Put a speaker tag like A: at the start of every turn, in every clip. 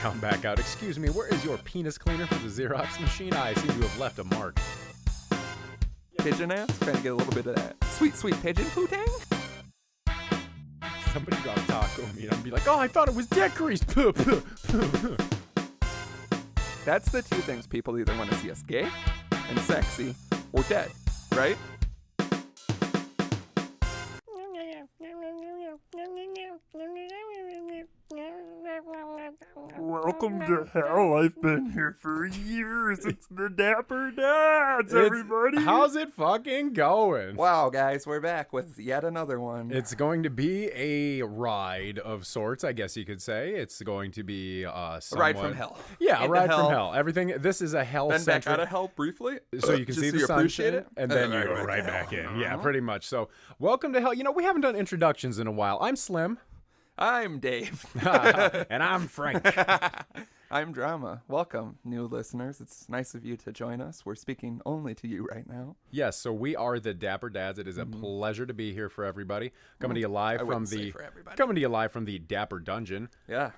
A: Come back out. Excuse me, where is your penis cleaner for the Xerox machine? I seem to have left a mark.
B: Pigeon ass? Trying to get a little bit of that sweet, sweet pigeon poo-tang?
A: Somebody got taco meat. I'd be like, oh, I thought it was dick grease.
B: That's the two things people either want to see us gay and sexy or dead, right?
C: Welcome to hell. I've been here for years. It's the Dapper Dads, everybody.
A: How's it fucking going?
B: Wow, guys, we're back with yet another one.
A: It's going to be a ride of sorts, I guess you could say. It's going to be
B: a ride from hell.
A: Yeah, a ride
B: hell.
A: from hell. Everything. This is a hell-centric.
B: Then back out of hell briefly,
A: so you can see the sunshine, and then you go
B: right
A: right back in. Yeah, pretty much. So, welcome to hell. You know, we haven't done introductions in a while. I'm Slim.
B: I'm Dave.
A: And I'm Frank.
B: I'm Drama. Welcome, new listeners. It's nice of you to join us. We're speaking only to you right now.
A: Yes, so we are the Dapper Dads. It is a pleasure to be here for everybody. Coming to you live from the Dapper Dungeon.
B: Yeah.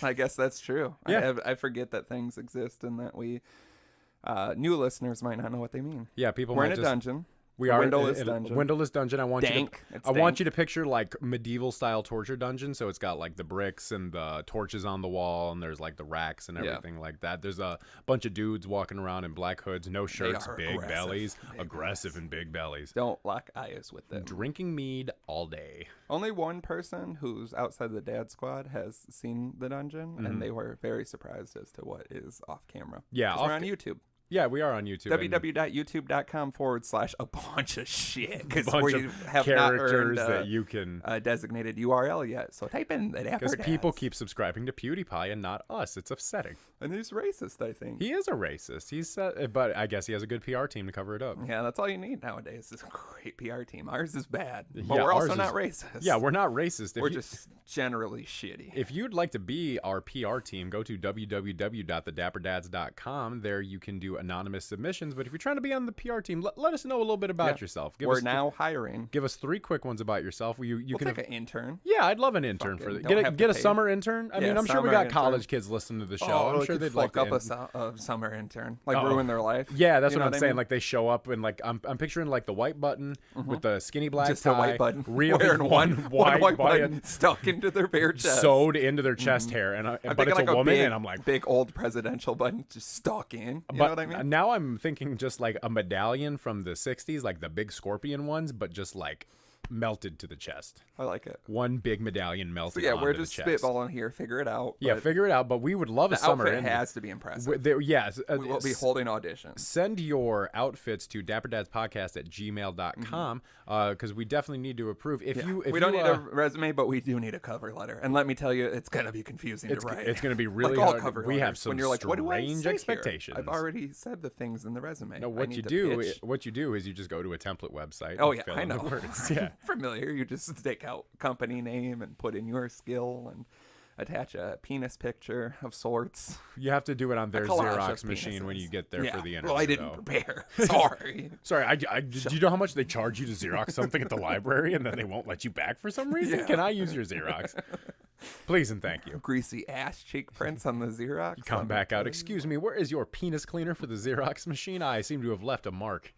B: I guess that's true.
A: Yeah.
B: I forget that things exist and that we new listeners might not know what they mean.
A: Yeah, people
B: We're
A: might
B: in a dungeon.
A: We are
B: windowless
A: in
B: dungeon.
A: a windowless dungeon. I want
B: Dank.
A: you to picture like medieval style torture dungeon. So it's got like the bricks and the torches on the wall, and there's like the racks and everything like that. There's a bunch of dudes walking around in black hoods, no shirts, big bellies, aggressive and big bellies.
B: Don't lock eyes with them.
A: Drinking mead all day.
B: Only one person who's outside the dad squad has seen the dungeon, and they were very surprised as to what is off camera.
A: Yeah,
B: we're on YouTube.
A: Yeah, we are on YouTube.
B: www.youtube.com/a bunch of shit. Because we
A: of
B: have not earned
A: that you can
B: a designated URL yet. So type in the Dapper Dads.
A: Because people keep subscribing to PewDiePie and not us. It's upsetting.
B: And he's racist, I think.
A: He is a racist. But I guess he has a good PR team to cover it up.
B: Yeah, that's all you need nowadays is a great PR team. Ours is bad. But
A: Yeah,
B: we're also
A: ours
B: not racist.
A: Yeah, we're not racist.
B: We're just generally shitty.
A: If you'd like to be our PR team, go to www.thedapperdads.com. There you can do anonymous submissions. But if you're trying to be on the PR team, let us know a little bit about yourself.
B: We're now hiring.
A: Give us 3 quick ones about yourself.
B: We'll take an intern.
A: Yeah, I'd love an intern for that. Get a summer intern. I mean, I'm sure we got college kids listening to the show. I'm sure they'd like
B: to fuck up a summer intern, like ruin their life.
A: Yeah, that's what I'm saying. Like they show up and like I'm picturing like the white button with the skinny black
B: just
A: tie,
B: a white button,
A: wearing one white button
B: stuck into their bare chest,
A: sewed into their chest hair, but it's like a woman, and I'm like
B: big old presidential button just stuck in. You know what I mean?
A: Now I'm thinking just like a medallion from the 60s, like the big scorpion ones, but just like melted to the chest.
B: I like it.
A: One big medallion melted.
B: So yeah, we're
A: onto
B: just
A: the chest.
B: spitballing here. Figure it out.
A: Yeah, figure it out. But we would love a summer
B: intern. The outfit has to be impressive.
A: Yes,
B: we will be holding auditions.
A: Send your outfits to dapperdadspodcast@gmail.com because we definitely need to approve. We
B: don't need a resume, but we do need a cover letter. And let me tell you, it's gonna be confusing to write.
A: It's gonna be really
B: like
A: hard.
B: Cover
A: we
B: letters,
A: have some
B: when you're like, what do I
A: strange
B: say
A: expectations.
B: Here? I've already said the things in the resume.
A: No, what you do is you just go to a template website.
B: Oh yeah,
A: fill
B: I
A: in
B: know.
A: The words. Yeah,
B: familiar. You just take out company name and put in your skill and attach a penis picture of sorts.
A: You have to do it on their Xerox machine when you get there for the interview.
B: Well, I didn't prepare. Sorry.
A: Sorry. Do you know how much they charge you to Xerox something at the library and then they won't let you back for some reason? Yeah. Can I use your Xerox? Please and thank you.
B: Greasy ass cheek prints on the Xerox.
A: Come back out. Excuse me, where is your penis cleaner for the Xerox machine? I seem to have left a mark.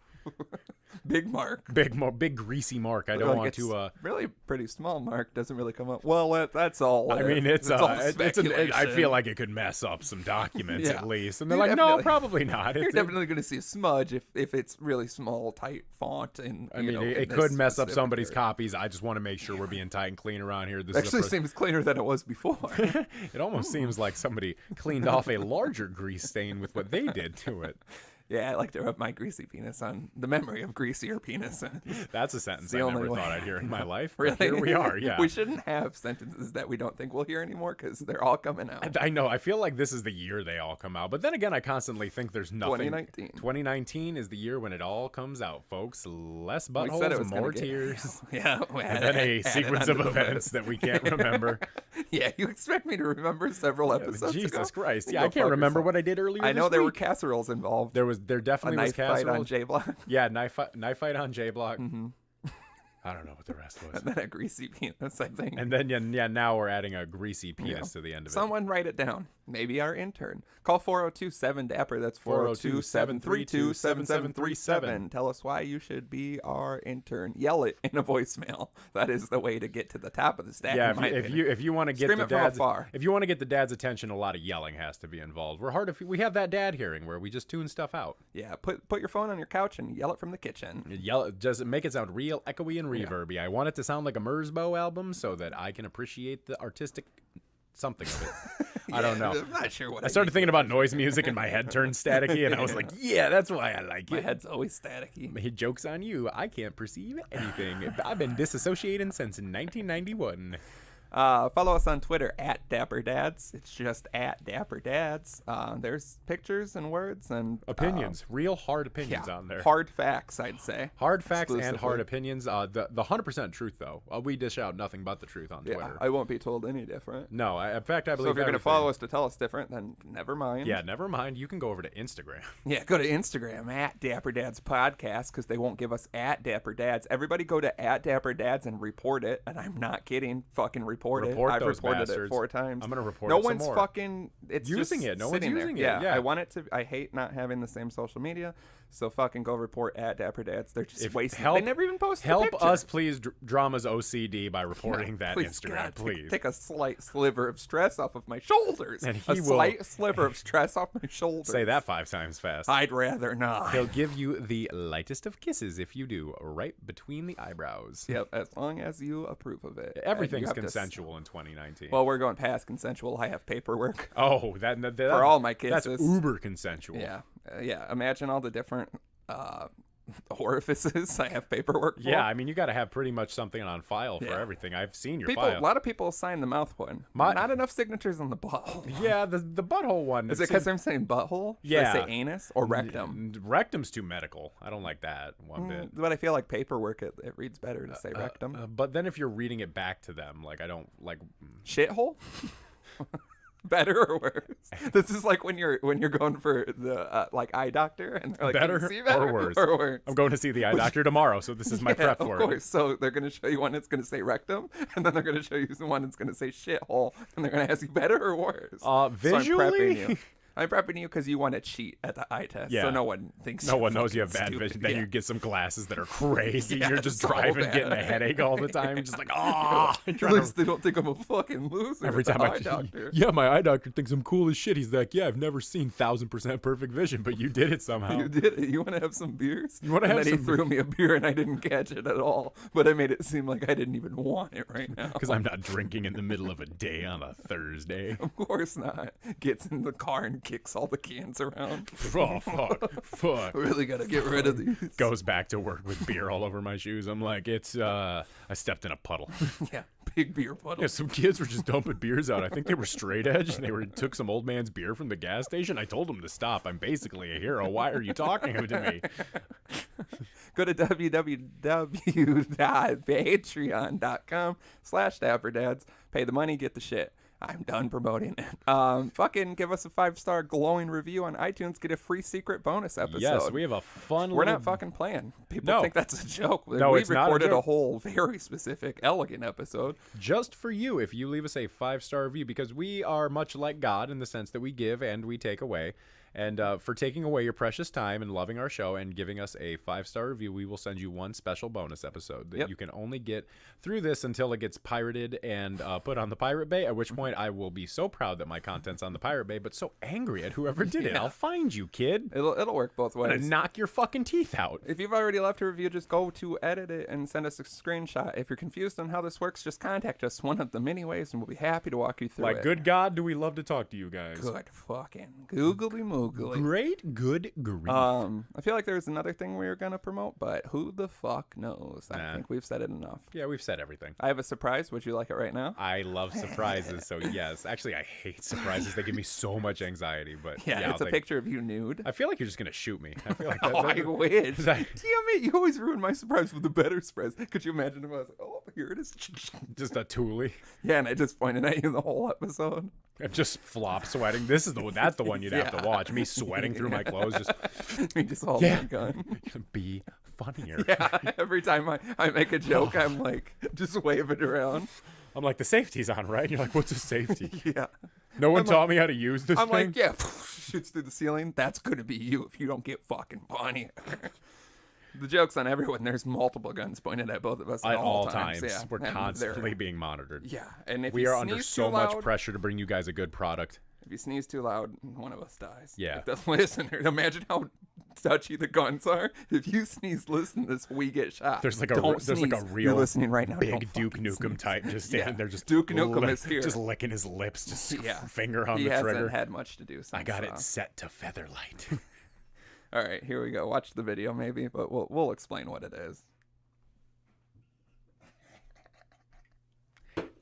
B: Big mark.
A: Big greasy mark. I don't want to.
B: Really pretty small mark. Doesn't really come up. Well, that's all.
A: I mean,
B: it's
A: I feel like it could mess up some documents at least. And they're like, no, probably not.
B: You're definitely going to see a smudge if it's really small, tight font. And
A: I mean, it could mess up somebody's copies. I just want to make sure we're being tight and clean around here. This
B: actually seems cleaner than it was before.
A: It almost seems like somebody cleaned off a larger grease stain with what they did to it.
B: Yeah, I like to rub my greasy penis on the memory of greasier penis.
A: That's a sentence I never thought I'd hear in my life.
B: Really?
A: Here we are, yeah.
B: We shouldn't have sentences that we don't think we'll hear anymore because they're all coming out.
A: I know. I feel like this is the year they all come out. But then again, I constantly think there's nothing. 2019 is the year when it all comes out, folks. Less buttholes, more tears.
B: Yeah.
A: And then a sequence of events that we can't remember.
B: Yeah, you expect me to remember several episodes
A: Jesus
B: ago?
A: Christ. Yeah, I can't remember what I did earlier
B: I know
A: there
B: were casseroles involved.
A: There definitely was casserole.
B: Fight on J Block.
A: Yeah, knife fight on J Block.
B: Mm-hmm.
A: I don't know what the rest was.
B: And then a greasy penis, I think.
A: And then, now we're adding a greasy penis to the end of it.
B: Someone write it down. Maybe our intern. Call 402-7-DAPPER. That's 402-732-7737. Tell us why you should be our intern. Yell it in a voicemail. That is the way to get to the top of the stack.
A: Yeah, if you want to get the dad's, if you want to get the dad's attention, a lot of yelling has to be involved. We have that dad hearing where we just tune stuff out.
B: Yeah, put your phone on your couch and yell it from the kitchen.
A: Yell it, just make it sound real echoey and reverby. I want it to sound like a Merzbow album so that I can appreciate the artistic something of it. I don't know.
B: I'm not sure what
A: I started thinking about noise music and my head turned staticky and I was like, yeah, that's why I like it.
B: My head's always staticky.
A: Joke's on you. I can't perceive anything. I've been disassociating since 1991.
B: Follow us on Twitter at DapperDads. It's just at DapperDads. There's pictures and words and
A: opinions, real hard opinions on there.
B: Hard facts, I'd say.
A: Hard facts and hard opinions. The 100% truth, though. We dish out nothing but the truth on Twitter.
B: I won't be told any different.
A: No, in fact, I believe.
B: So if you're going to follow us to tell us different, then never mind.
A: Yeah, never mind. You can go over to Instagram.
B: Yeah, go to Instagram at DapperDadsPodcast because they won't give us at DapperDads. Everybody go to at DapperDads and report it. And I'm not kidding. Fucking report it. I've reported it 4 times.
A: I'm gonna report
B: no
A: it some
B: one's
A: more.
B: fucking it's
A: using
B: just
A: it. No one's using
B: there.
A: it. Yeah.
B: I want it to. I hate not having the same social media. So fucking go report at DapperDads. They're just wasting. They never even post.
A: Help us, please, Drama's OCD by reporting that
B: please,
A: Instagram.
B: God,
A: please
B: take a slight sliver of stress off of my shoulders.
A: And
B: a slight sliver of stress off my shoulders.
A: Say that 5 times fast.
B: I'd rather not.
A: He'll give you the lightest of kisses if you do, right between the eyebrows.
B: Yep, as long as you approve of it.
A: Everything's consensual in 2019.
B: Well, we're going past consensual. I have paperwork.
A: Oh, that
B: for all my kids.
A: That's uber consensual.
B: Yeah, yeah. Imagine all the different orifices I have paperwork for.
A: Yeah, I mean, you got to have pretty much something on file for everything. I've seen your file.
B: A lot of people sign the mouth one. Not enough signatures on the butthole.
A: Yeah, the butthole one.
B: Is it because I'm saying butthole? Should I say anus or rectum?
A: Rectum's too medical. I don't like that one bit.
B: But I feel like paperwork, it reads better to say rectum.
A: But then if you're reading it back to them, like I don't like...
B: Shithole? Better or worse? This is like when you're going for the eye doctor and they're like,
A: better or worse?
B: Or worse?
A: I'm going to see the eye doctor tomorrow, so this is my prep for it.
B: Of course. So they're going to show you one that's going to say rectum, and then they're going to show you one that's going to say shithole, and they're going to ask you better or worse.
A: Visually?
B: So I'm prepping you. I'm prepping you because you want to cheat at the eye test, so no one thinks.
A: No one knows you have bad vision. Then you get some glasses that are crazy. You're just driving, getting a headache all the time, just like
B: At least they don't think I'm a fucking loser.
A: Every time
B: eye doctor.
A: Yeah, my eye doctor thinks I'm cool as shit. He's like, yeah, I've never seen 1000% perfect vision, but you did it somehow.
B: You did it. You want to have some beers?
A: You want to have
B: some?
A: Then
B: he threw me a beer and I didn't catch it at all, but I made it seem like I didn't even want it right now.
A: Because I'm not drinking in the middle of a day on a Thursday.
B: Of course not. Gets in the car and kicks all the cans around.
A: Oh, fuck.
B: Really gotta get rid of these.
A: Goes back to work with beer all over my shoes. I'm like, I stepped in a puddle.
B: Yeah, big beer puddle.
A: Yeah, some kids were just dumping beers out. I think they were straight edge and they took some old man's beer from the gas station. I told them to stop. I'm basically a hero. Why are you talking to me?
B: Go to www.patreon.com/DapperDads. Pay the money, get the shit. I'm done promoting it. Fucking give us a 5-star glowing review on iTunes. Get a free secret bonus episode.
A: Yes, we have a fun.
B: We're not fucking playing. People think that's a joke.
A: No,
B: it's not. We recorded a whole very specific, elegant episode
A: just for you. If you leave us a 5-star review, because we are much like God in the sense that we give and we take away. And for taking away your precious time and loving our show and giving us a 5-star review, we will send you one special bonus episode that you can only get through this until it gets pirated and put on the Pirate Bay, at which point I will be so proud that my content's on the Pirate Bay, but so angry at whoever did it. I'll find you, kid.
B: It'll work both ways.
A: I'm gonna knock your fucking teeth out.
B: If you've already left a review, just go to edit it and send us a screenshot. If you're confused on how this works, just contact us one of the many ways, and we'll be happy to walk you through it.
A: Like, good God, do we love to talk to you guys.
B: Good fucking googly moogly.
A: Great good grief.
B: I feel like there's another thing we were gonna promote, but who the fuck knows? I think we've said it enough.
A: Yeah, we've said everything.
B: I have a surprise. Would you like it right now?
A: I love surprises, so yes. Actually, I hate surprises. They give me so much anxiety. But
B: yeah, it's a picture of you nude.
A: I feel like you're just gonna shoot me. I feel like
B: I wish. Damn it! You always ruin my surprise with the better surprise. Could you imagine if I was like, oh, here it is,
A: just a toolie?
B: Yeah, and I just pointed at you the whole episode.
A: I'm just flop sweating. That's the one you'd have to watch. Me sweating through my clothes.
B: Me just holding a gun.
A: Be funnier.
B: Yeah, every time I make a joke, I'm like, just wave it around.
A: I'm like, the safety's on, right? And you're like, what's a safety?
B: Yeah.
A: No one taught me how to use this
B: I'm
A: thing?
B: like, yeah, shoots through the ceiling. That's going to be you if you don't get fucking funny. The joke's on everyone. There's multiple guns pointed at both of us
A: at all times.
B: Yeah.
A: We're constantly being monitored.
B: Yeah. And if
A: we
B: you
A: are under so much
B: loud,
A: pressure to bring you guys a good product.
B: If you sneeze too loud, one of us dies.
A: Yeah.
B: Like the listener. Imagine how touchy the guns are. If you sneeze, listen to this, we get shot.
A: There's like a real
B: You're listening right now.
A: big Duke Nukem type just standing there, just
B: Duke Nukem is here,
A: just licking his lips, just finger on the trigger.
B: He hasn't had much to do since.
A: I got it set to Featherlight.
B: All right, here we go. Watch the video, maybe, but we'll explain what it is.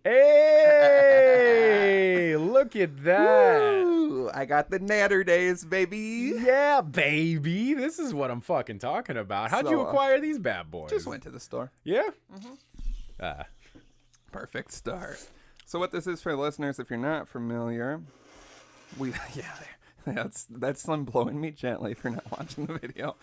A: Hey, look at that.
B: Woo, I got the natter days, baby.
A: Yeah, baby. This is what I'm fucking talking about. How'd you acquire these bad boys?
B: Just went to the store.
A: Yeah?
B: Perfect start. So what this is for listeners, if you're not familiar, that's them blowing me gently for not watching the video.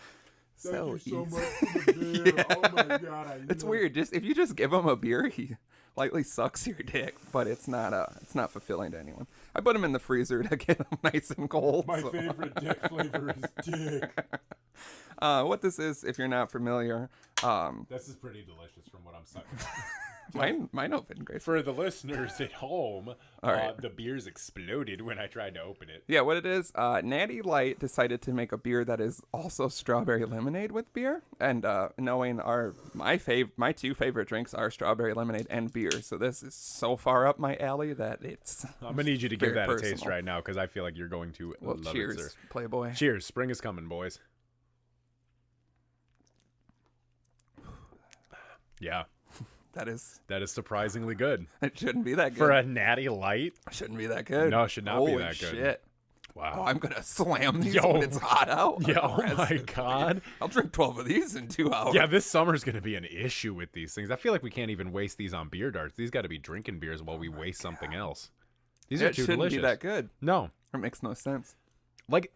C: Thank you so much for the beer. Oh my God.
B: It's weird. If you just give him a beer, he lightly sucks your dick, but it's not fulfilling to anyone. I put him in the freezer to get him nice and cold.
C: My favorite dick flavor is dick.
B: What this is, if you're not familiar,
A: This is pretty delicious from what I'm sucking.
B: Mine opened great.
A: For the listeners at home,
B: right.
A: The beers exploded when I tried to open it.
B: Yeah, what it is, Natty Light decided to make a beer that is also strawberry lemonade with beer. And knowing my two favorite drinks are strawberry lemonade and beer. So this is so far up my alley that it's
A: I'm going to need you to give that
B: personal.
A: a taste right now because I feel like you're going to love
B: cheers,
A: it, sir.
B: Playboy.
A: Cheers. Spring is coming, boys. Yeah.
B: That is
A: surprisingly good.
B: It shouldn't be that good.
A: For a Natty Light?
B: Shouldn't be that good.
A: No, it should not be that good.
B: Holy shit.
A: Wow.
B: Oh, I'm going to slam these when it's hot out.
A: Yeah, oh my God.
B: I'll drink 12 of these in 2 hours.
A: Yeah, this summer's going to be an issue with these things. I feel like we can't even waste these on beer darts. These got to be drinking beers while we waste something else. These are too delicious.
B: It shouldn't be that good.
A: No.
B: It makes no sense.
A: Like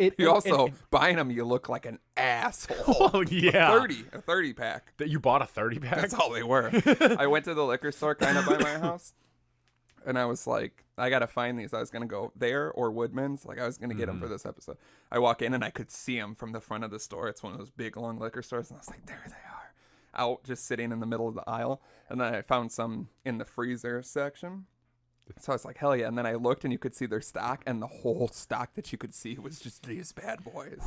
B: Buying them, you look like an asshole.
A: Oh, yeah.
B: A 30 pack.
A: That you bought a 30 pack?
B: That's all they were. I went to the liquor store kind of by my house, and I was like, I got to find these. I was going to go there or Woodman's. Like, I was going to get them for this episode. I walk in, and I could see them from the front of the store. It's one of those big, long liquor stores, and I was like, there they are. Out, just sitting in the middle of the aisle. And then I found some in the freezer section. So I was like, hell yeah. And then I looked and you could see their stock, and the whole stock that you could see was just these bad boys.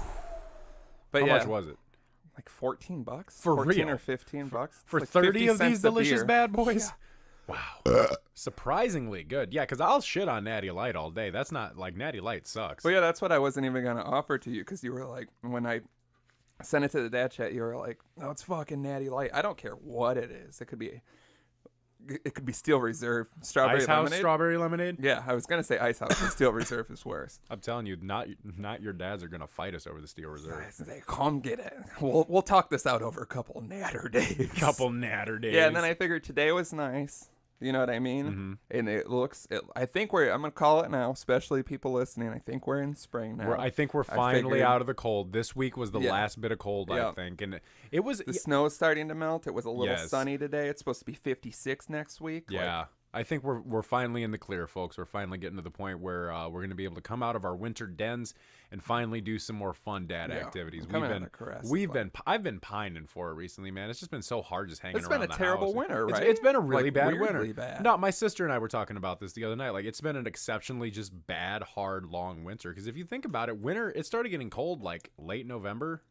B: But
A: How much was it?
B: Like $14.
A: For
B: 14
A: real?
B: or $15.
A: For
B: like
A: 30 of these delicious
B: beer.
A: bad boys? Yeah. Wow. Surprisingly good. Yeah, because I'll shit on Natty Light all day. That's not like Natty Light sucks.
B: Well, yeah, that's what I wasn't even going to offer to you, because you were like, when I sent it to the dad chat, you were like, no, it's fucking Natty Light. I don't care what it is. It could be Steel Reserve strawberry
A: Ice House
B: lemonade.
A: strawberry lemonade?
B: Yeah, I was gonna say Ice House, but Steel Reserve is worse.
A: I'm telling you, not your dads are gonna fight us over the Steel Reserve.
B: They come get it. We'll talk this out over a couple natter days. Yeah, and then I figured today was nice. You know what I mean?
A: Mm-hmm.
B: And I think I'm going to call it now, especially people listening. I think we're in spring now.
A: I think we're finally out of the cold. This week was the last bit of cold, I think. And it was...
B: The snow is starting to melt. It was a little sunny today. It's supposed to be 56 next week.
A: Yeah. I think we're finally in the clear, folks. We're finally getting to the point where we're going to be able to come out of our winter dens and finally do some more fun dad activities. I've been pining for it recently, man. It's just been so hard just hanging around the house.
B: It's been a terrible winter, right?
A: It's been a really bad winter.
B: Bad.
A: No, my sister and I were talking about this the other night. Like, it's been an exceptionally just bad, hard, long winter. Because if you think about it, winter, it started getting cold like late November.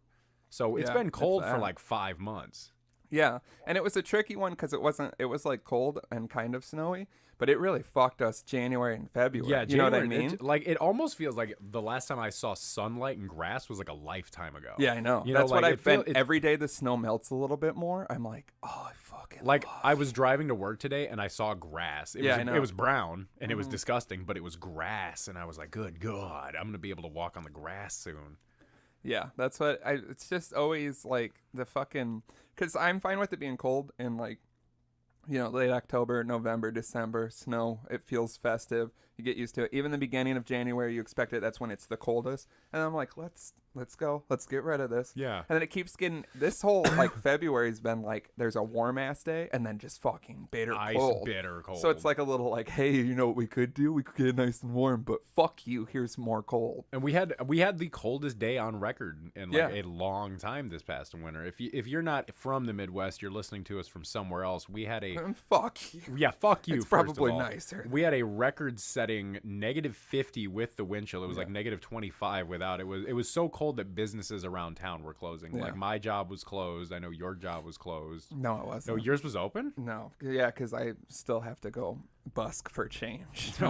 A: So it's been cold for like 5 months.
B: Yeah, and it was a tricky one because it was like cold and kind of snowy, but it really fucked us January and February.
A: Yeah,
B: you know what I mean?
A: It almost feels like the last time I saw sunlight and grass was like a lifetime ago.
B: Yeah, I know. That's what I've been. Every day the snow melts a little bit more, I'm like, oh, I fucking love
A: I was driving to work today and I saw grass.
B: I know.
A: It was brown and it was disgusting, but it was grass, and I was like, good God, I'm going to be able to walk on the grass soon.
B: Yeah, that's what it's just always like the fucking, because I'm fine with it being cold and like You know, late October, November, December, snow. It feels festive. You get used to it. Even the beginning of January, you expect it. That's when it's the coldest. And I'm like, let's go. Let's get rid of this.
A: Yeah.
B: And then it keeps getting, this whole, like, February's been like, there's a warm-ass day, and then just fucking bitter cold.
A: Bitter cold.
B: So it's like a little like, hey, you know what we could do? We could get nice and warm, but fuck you. Here's more cold.
A: And we had the coldest day on record in like a long time this past winter. If you're not from the Midwest, you're listening to us from somewhere else. We had a
B: fuck you.
A: Yeah, fuck you.
B: It's
A: first
B: probably
A: of all.
B: nicer.
A: We had a record-setting -50 with the wind chill. It was like -25 without. It was so cold that businesses around town were closing.
B: Yeah.
A: Like my job was closed. I know your job was closed.
B: No, it wasn't.
A: No, yours was open.
B: No, yeah, because I still have to go busk for change.
A: Oh,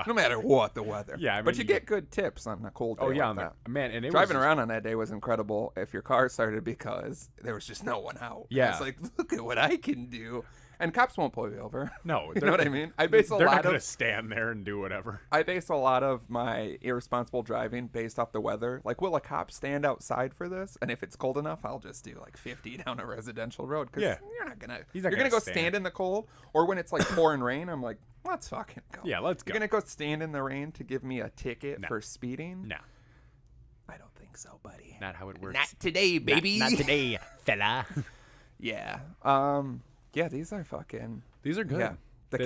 B: No matter what the weather.
A: Yeah, I mean,
B: but you get good tips on a cold day.
A: Oh yeah,
B: like that.
A: man, and it
B: Driving
A: was
B: around on that day was incredible. If your car started because there was just no one out.
A: Yeah.
B: It's like, look at what I can do. And cops won't pull you over.
A: No,
B: You know what I mean? I base a
A: they're
B: lot
A: not gonna
B: of
A: stand there and do whatever.
B: I base a lot of my irresponsible driving based off the weather. Like, will a cop stand outside for this? And if it's cold enough, I'll just do like 50 down a residential road. Because you're not gonna.
A: He's not
B: you're gonna go
A: stand.
B: stand in the cold, or when it's like pouring rain, I'm like, let's fucking go.
A: Yeah, let's go.
B: You're gonna go stand in the rain to give me a ticket for speeding?
A: No,
B: I don't think so, buddy.
A: not how it works.
B: Not today, baby.
A: Not today, fella.
B: Yeah. Yeah. These are fucking.
A: These are good.
B: Yeah. The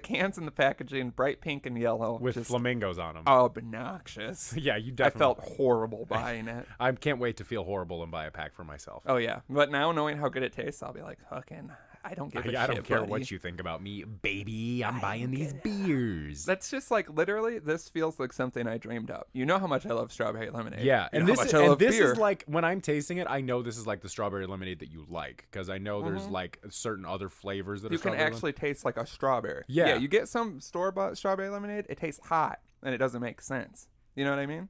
B: cans and the packaging, bright pink and yellow,
A: with
B: just
A: flamingos on them.
B: obnoxious.
A: Yeah, you
B: I
A: definitely.
B: felt horrible buying it.
A: I can't wait to feel horrible and buy a pack for myself.
B: Oh yeah, but now knowing how good it tastes, I'll be like, fucking, I don't give a shit.
A: I don't care
B: buddy.
A: what you think about me, baby. I'm buying these beers.
B: That's just like literally. This feels like something I dreamed up. You know how much I love strawberry lemonade.
A: Yeah,
B: You
A: and
B: know
A: this
B: how
A: is,
B: much I love beer.
A: like when I'm tasting it, I know this is like the strawberry lemonade that you like because I know there's like certain other flavors that
B: You
A: are
B: can
A: strawberry
B: actually taste like a strawberry.
A: Yeah.
B: You get some store-bought strawberry lemonade. It tastes hot and it doesn't make sense. You know what I mean?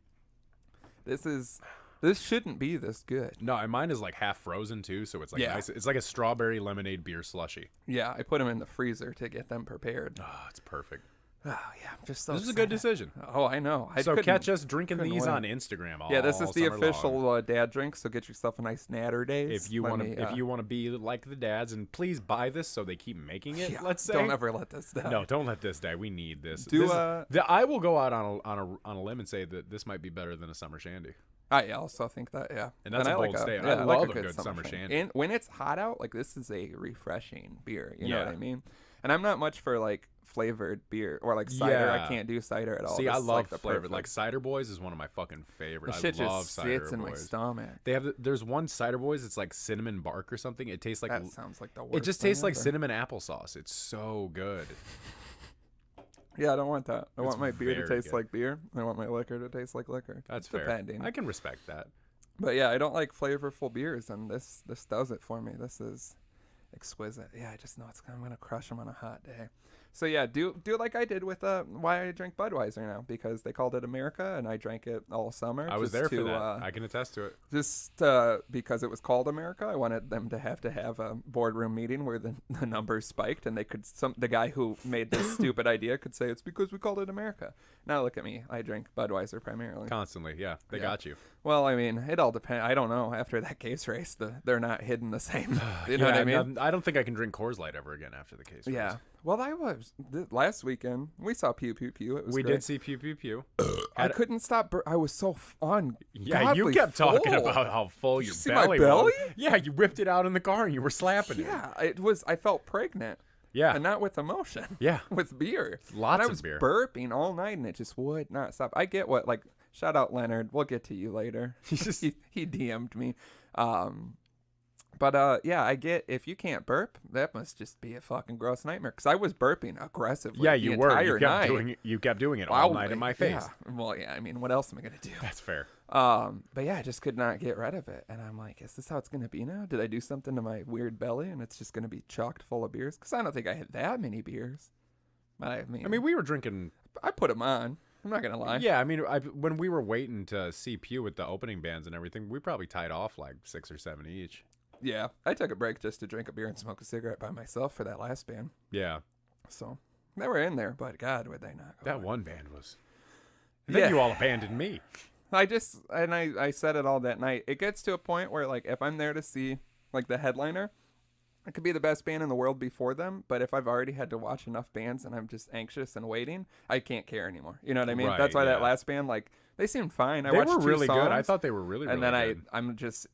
B: This shouldn't be this good.
A: No, and mine is like half frozen too, so it's like
B: Yeah.
A: nice. It's like a strawberry lemonade beer slushy.
B: Yeah, I put them in the freezer to get them prepared.
A: Oh, it's perfect.
B: Oh yeah, I'm just so.
A: This is a good
B: sad.
A: decision.
B: Oh, I know. I
A: So
B: couldn't-
A: catch us drinking
B: couldn't
A: these
B: wait.
A: on Instagram.
B: Yeah, this is the
A: all summer long.
B: official dad drink. So get yourself a nice Natter Days.
A: If you want to be like the dads, and please buy this so they keep making it.
B: Yeah,
A: Let's say.
B: don't ever let this down.
A: No, don't let this die. We need this.
B: Do,
A: I will go out on a limb and say that this might be better than a summer shandy.
B: I also think that, yeah.
A: And that's a
B: I
A: bold
B: like
A: statement.
B: Yeah,
A: I
B: like
A: love a good summer shandy.
B: And when it's hot out, like this is a refreshing beer. You know what
A: Yeah.
B: I mean? And I'm not much for like flavored beer or like cider.
A: Yeah.
B: I can't do cider at all.
A: See,
B: This
A: I
B: is,
A: love
B: like, the
A: flavored.
B: perfect.
A: Like Cider Boys is one of my fucking favorites.
B: the shit
A: I love
B: just
A: Cider
B: sits in my
A: Boys.
B: stomach.
A: They have there's one Cider Boys. It's like cinnamon bark or something. It tastes like
B: That sounds like the worst.
A: it just
B: thing
A: tastes like
B: ever.
A: cinnamon applesauce. It's so good.
B: Yeah, I don't want that. I
A: It's
B: want my beer to
A: very
B: taste
A: good.
B: like beer. I want my liquor to taste like liquor.
A: That's
B: It's
A: fair.
B: depending.
A: I can respect that.
B: But yeah, I don't like flavorful beers, and this does it for me. This is exquisite. Yeah, I just know I'm gonna crush them on a hot day. So yeah, do like I did with why I drink Budweiser now, because they called it America, and I drank it all summer.
A: I was
B: just
A: there
B: to,
A: for that. I can attest to it.
B: Just because it was called America, I wanted them to have a boardroom meeting where the numbers spiked, and they could the guy who made this stupid idea could say it's because we called it America. Now look at me, I drink Budweiser primarily.
A: Constantly, yeah. They
B: Yeah.
A: got you.
B: Well, I mean, it all depends. I don't know. After that case race, they're not hidden the same. You know what I mean?
A: I don't think I can drink Coors Light ever again after the case.
B: Yeah. Well, I was last weekend. We saw Pew Pew Pew. It was
A: We
B: great.
A: did see Pew Pew Pew.
B: I couldn't stop. I was so on.
A: Yeah, you kept talking about how full your
B: you see my
A: belly
B: belly?
A: was. Yeah, you ripped it out in the car and you were slapping it.
B: Yeah, it was. I felt pregnant.
A: Yeah.
B: And not with emotion.
A: Yeah.
B: With beer.
A: Lots
B: and I
A: of
B: was
A: beer.
B: burping all night, and it just would not stop. I get what, like, shout out Leonard. We'll get to you later. he DM'd me. But yeah, I get if you can't burp, that must just be a fucking gross nightmare. Because I was burping aggressively.
A: Yeah,
B: the
A: you were.
B: entire
A: You kept
B: night.
A: doing it. You kept doing it all night in my face.
B: Yeah. Well, yeah. I mean, what else am I gonna do?
A: That's fair.
B: But yeah, I just could not get rid of it, and I'm like, is this how it's gonna be now? Did I do something to my weird belly, and it's just gonna be chocked full of beers? Because I don't think I had that many beers. I mean,
A: we were drinking.
B: I put them on. I'm not gonna lie.
A: Yeah, I mean, when we were waiting to see Pew with the opening bands and everything, we probably tied off like 6 or 7 each.
B: Yeah, I took a break just to drink a beer and smoke a cigarette by myself for that last band.
A: Yeah.
B: So they were in there, but God, would they not go
A: That
B: away.
A: one band was. And then you all abandoned me.
B: I said it all that night. It gets to a point where, like, if I'm there to see, like, the headliner, it could be the best band in the world before them, but if I've already had to watch enough bands and I'm just anxious and waiting, I can't care anymore. You know what I mean?
A: Right,
B: That's why that
A: yeah.
B: last band, like, they seemed fine.
A: They
B: watched
A: were
B: 2
A: really
B: songs,
A: good. I thought they were really, really
B: and then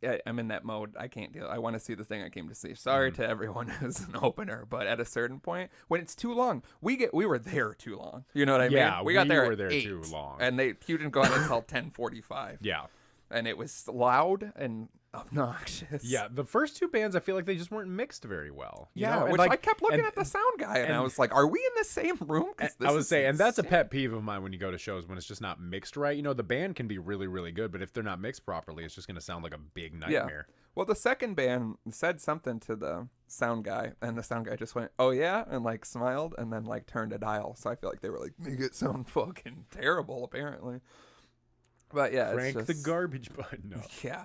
A: good.
B: I'm in that mode. I can't deal. I want to see the thing I came to see. Sorry to everyone who's an opener, but at a certain point, when it's too long, we were there too long. You know what I
A: Yeah,
B: mean? We got there
A: were
B: at
A: there
B: 8,
A: too long.
B: and you didn't go on until 10:45.
A: Yeah.
B: And it was loud and obnoxious.
A: Yeah, the first 2 bands, I feel like they just weren't mixed very well. You
B: Yeah,
A: know? And
B: which
A: like,
B: I kept looking at the sound guy, and I was like, "Are we in the same room?"
A: I would say, and that's a pet peeve of mine when you go to shows when it's just not mixed right. You know, the band can be really, really good, but if they're not mixed properly, it's just going to sound like a big nightmare.
B: Well, the second band said something to the sound guy, and the sound guy just went, "Oh yeah," and like smiled, and then like turned a dial. So I feel like they were like, "Make it sound fucking terrible," apparently. But yeah,
A: Crank
B: it's
A: the
B: just,
A: garbage button up.
B: Yeah.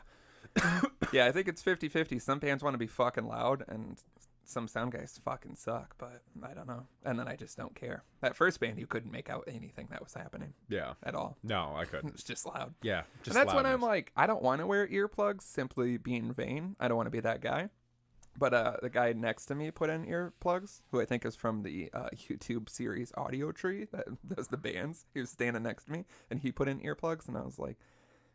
B: Yeah, I think it's 50-50. Some bands want to be fucking loud, and some sound guys fucking suck, but I don't know. And then I just don't care. That first band, you couldn't make out anything that was happening
A: Yeah.
B: at all.
A: No, I
B: It
A: couldn't.
B: was just loud.
A: Yeah. Just
B: And that's when I'm
A: loudness.
B: like, I don't want to wear earplugs simply being vain. I don't want to be that guy. But the guy next to me put in earplugs, who I think is from the YouTube series Audio Tree that does the bands. He was standing next to me, and he put in earplugs, and I was like,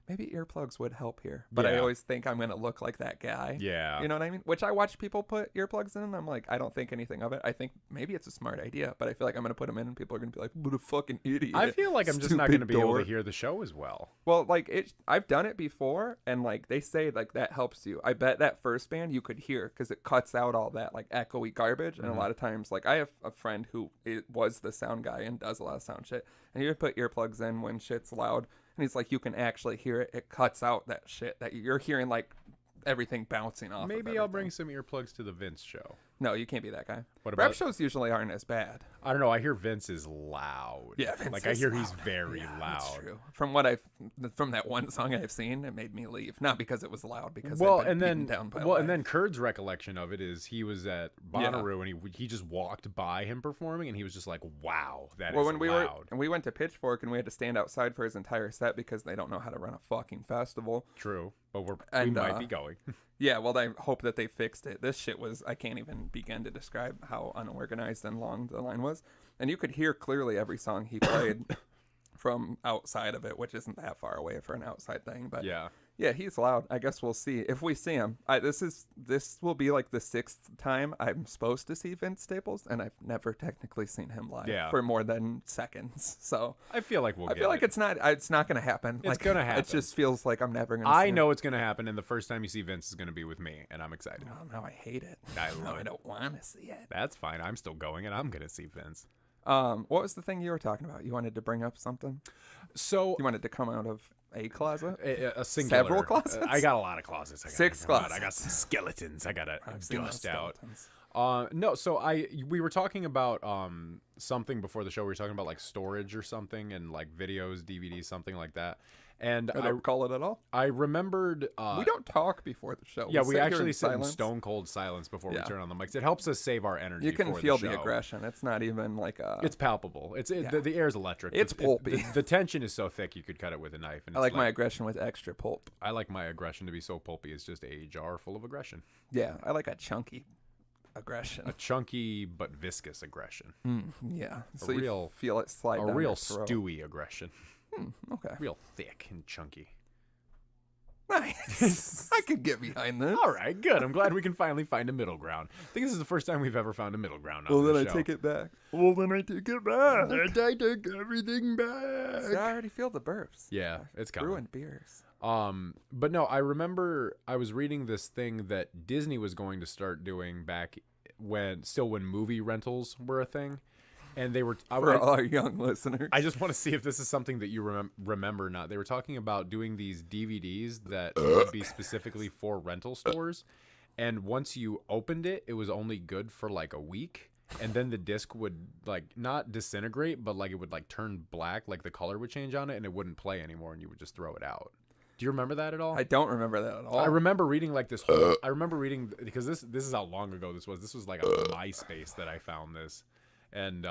B: maybe earplugs would help here. But I
A: Yeah.
B: always think I'm going to look like that guy.
A: Yeah.
B: You know what I mean? Which I watch people put earplugs in, and I'm like, I don't think anything of it. I think maybe it's a smart idea, but I feel like I'm going to put them in, and people are going to be like, what a fucking idiot.
A: I feel like I'm just not
B: Stupid
A: going to be able to
B: dork."
A: hear the show as well.
B: Well, like I've done it before, and like they say, like that helps you. I bet that first band you could hear because it cuts out all that like echoey garbage. And a lot of times, like I have a friend who was the sound guy and does a lot of sound shit, and he would put earplugs in when shit's loud, and he's like, you can actually hear it. It cuts out that shit that you're hearing, like everything bouncing off.
A: Maybe I'll bring some earplugs to the Vince show.
B: No, you can't be that guy.
A: What
B: Rap
A: about-
B: shows usually aren't as bad.
A: I don't know. I hear Vince is loud.
B: Yeah, Vince
A: like I
B: is
A: hear he's
B: loud.
A: very
B: Yeah,
A: loud.
B: that's true. From that one song I've seen, it made me leave. Not because it was loud, because
A: Well,
B: I'd been
A: and then
B: beaten down by
A: well,
B: life.
A: and then Kurd's recollection of it is he was at Bonnaroo and he just walked by him performing and he was just like, "Wow, that is
B: when
A: loud."
B: we went to Pitchfork and we had to stand outside for his entire set because they don't know how to run a fucking festival.
A: True, but we
B: And,
A: might be going.
B: Yeah, well, I hope that they fixed it. This shit was, I can't even begin to describe how unorganized and long the line was. And you could hear clearly every song he played from outside of it, which isn't that far away for an outside thing. But yeah, he's loud. I guess we'll see if we see him. This will be like the 6th time I'm supposed to see Vince Staples, and I've never technically seen him live for more than seconds. So
A: I feel like
B: I feel like it's not going to happen.
A: It's gonna happen.
B: It just feels like I'm never going to.
A: I know it's gonna happen, and the first time you see Vince is gonna be with me, and I'm excited.
B: Oh, now I hate it.
A: I love
B: I
A: it.
B: don't want to see it.
A: That's fine. I'm still going, and I'm gonna see Vince.
B: What was the thing you were talking about? You wanted to bring up something?
A: So
B: You wanted to come out of a closet?
A: a singular.
B: Several closets?
A: I got a lot of closets. I gotta
B: 6
A: come out.
B: closets.
A: I got some skeletons. I gotta
B: seen those
A: dust out.
B: skeletons.
A: No. So we were talking about something before the show. We were talking about like storage or something, and like videos, DVDs, something like that. And
B: I don't recall it at all.
A: I remembered.
B: We don't talk before the show.
A: Yeah, we
B: sit here
A: actually
B: in
A: sit in
B: silence.
A: stone cold silence before we
B: Yeah.
A: turn on the mics. It helps us save our energy.
B: You can
A: for
B: feel
A: the
B: the
A: show.
B: aggression. It's not even like a.
A: It's palpable. The air is electric.
B: It's pulpy.
A: The tension is so thick you could cut it with a knife. And
B: I like my aggression with extra pulp.
A: I like my aggression to be so pulpy. It's just a jar full of aggression.
B: Yeah, I like a chunky aggression.
A: A chunky but viscous aggression.
B: Yeah, so
A: real-
B: you feel it slide
A: A
B: down
A: real
B: your throat.
A: stewy aggression.
B: Okay,
A: Real thick and chunky.
B: nice. I could get behind this.
A: All right, good. I'm glad we can finally find a middle ground. I think this is the first time we've ever found a middle ground on
B: Well, then
A: this
B: I
A: show.
B: take it back.
C: Well, then I take it back. And I take everything back.
B: See, I already feel the burps.
A: Yeah, it's coming.
B: Brewing beers.
A: But no, I remember I was reading this thing that Disney was going to start doing back when movie rentals were a thing, and they were
B: For all our young listeners.
A: I just want to see if this is something that you remember or not. They were talking about doing these DVDs that would be specifically for rental stores, and once you opened it, it was only good for like a week. And then the disc would like not disintegrate, but like it would like turn black, like the color would change on it, and it wouldn't play anymore, and you would just throw it out. Do you remember that at all?
B: I don't remember that at all.
A: I remember reading like this whole. I remember reading because this is how long ago this was. This was like on MySpace that I found this, and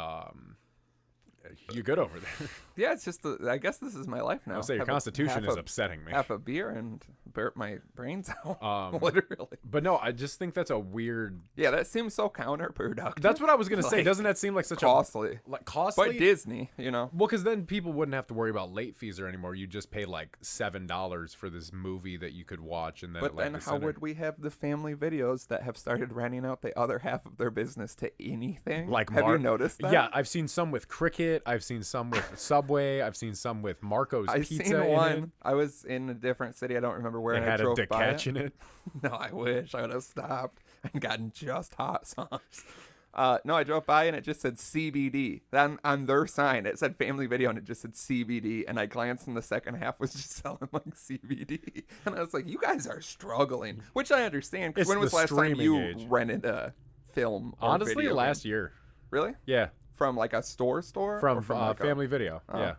A: You good over there?
B: Yeah, it's just I guess this is my life now.
A: I'll say your constitution is upsetting me.
B: Half a beer and burp my brains out. Literally.
A: But no, I just think that's a weird.
B: Yeah, that seems so counterproductive.
A: That's what I was gonna say. Doesn't that seem like such
B: costly?
A: Costly?
B: But Disney, you know.
A: Well, because then people wouldn't have to worry about late fees or anymore. You just pay like $7 for this movie that you could watch, and then.
B: But then, how would we have the family videos that have started renting out the other half of their business to anything?
A: Like,
B: have you noticed that?
A: Yeah, I've seen some with Cricket. I've seen some with Subway. I've seen some with Marco's Pizza.
B: I've seen one. I was in a different city. I don't remember where.
A: It had a catch in it.
B: No, I wish I would have stopped and gotten just hot sauce. No, I drove by and it just said CBD. Then on their sign, it said family video and it just said CBD. And I glanced and the second half was just selling like CBD. And I was like, you guys are struggling, which I understand. Because when was the last time you rented a film? Or
A: honestly, last year.
B: Really?
A: Yeah.
B: From like a store?
A: From like Family Video. Yeah.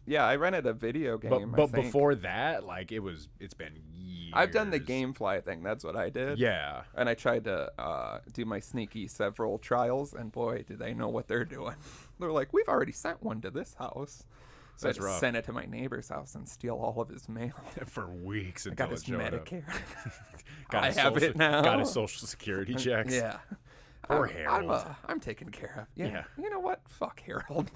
B: Yeah, I rented a video game.
A: But before that, like it's been years.
B: I've done the GameFly thing. That's what I did.
A: Yeah.
B: And I tried to do my sneaky several trials, and boy, do they know what they're doing. They're like, we've already sent one to this house. So I just sent it to my neighbor's house and steal all of his mail.
A: For weeks
B: until I got his
A: Medicare.
B: I have it now.
A: Got his Social Security checks.
B: Yeah.
A: Poor Harold.
B: I'm taken care of. Yeah. You know what? Fuck Harold.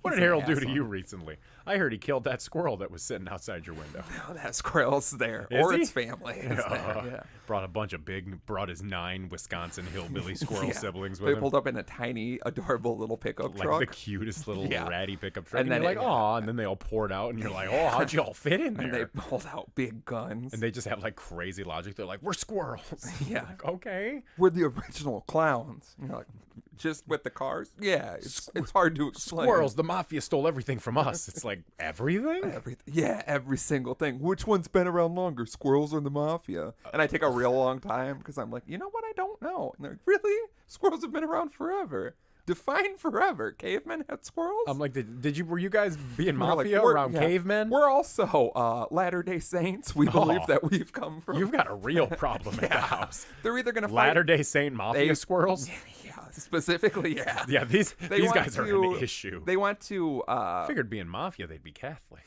A: What did Harold do to you recently? I heard he killed that squirrel that was sitting outside your window.
B: No, that squirrel's there. Its family is there. Yeah.
A: Brought his 9 Wisconsin hillbilly squirrel siblings with him.
B: They pulled up in a tiny, adorable little pickup truck.
A: Like the cutest little ratty pickup truck. And then you're like, aw, and then they all poured out, and you're like, oh, how'd you all fit in there?
B: And they pulled out big guns.
A: And they just have like crazy logic. They're like, we're squirrels.
B: Yeah.
A: Like, okay.
B: We're the original clowns. And you're like, just with the cars? Yeah, it's hard to explain.
A: Squirrels, the Mafia stole everything from us. It's like, everything?
B: Yeah, every single thing. Which one's been around longer, Squirrels or the Mafia? And I take a real long time because I'm like, you know what? I don't know. And they're like, really? Squirrels have been around forever. Define forever. Cavemen had squirrels?
A: I'm like, were you guys being Mafia around cavemen?
B: We're also Latter-day Saints. We believe that we've come from.
A: You've got a real problem at the house.
B: They're either going to fight
A: Latter-day Saint Mafia squirrels?
B: Yeah, specifically, yeah.
A: Yeah, these guys are an issue.
B: They want to...
A: figured being Mafia, they'd be Catholic.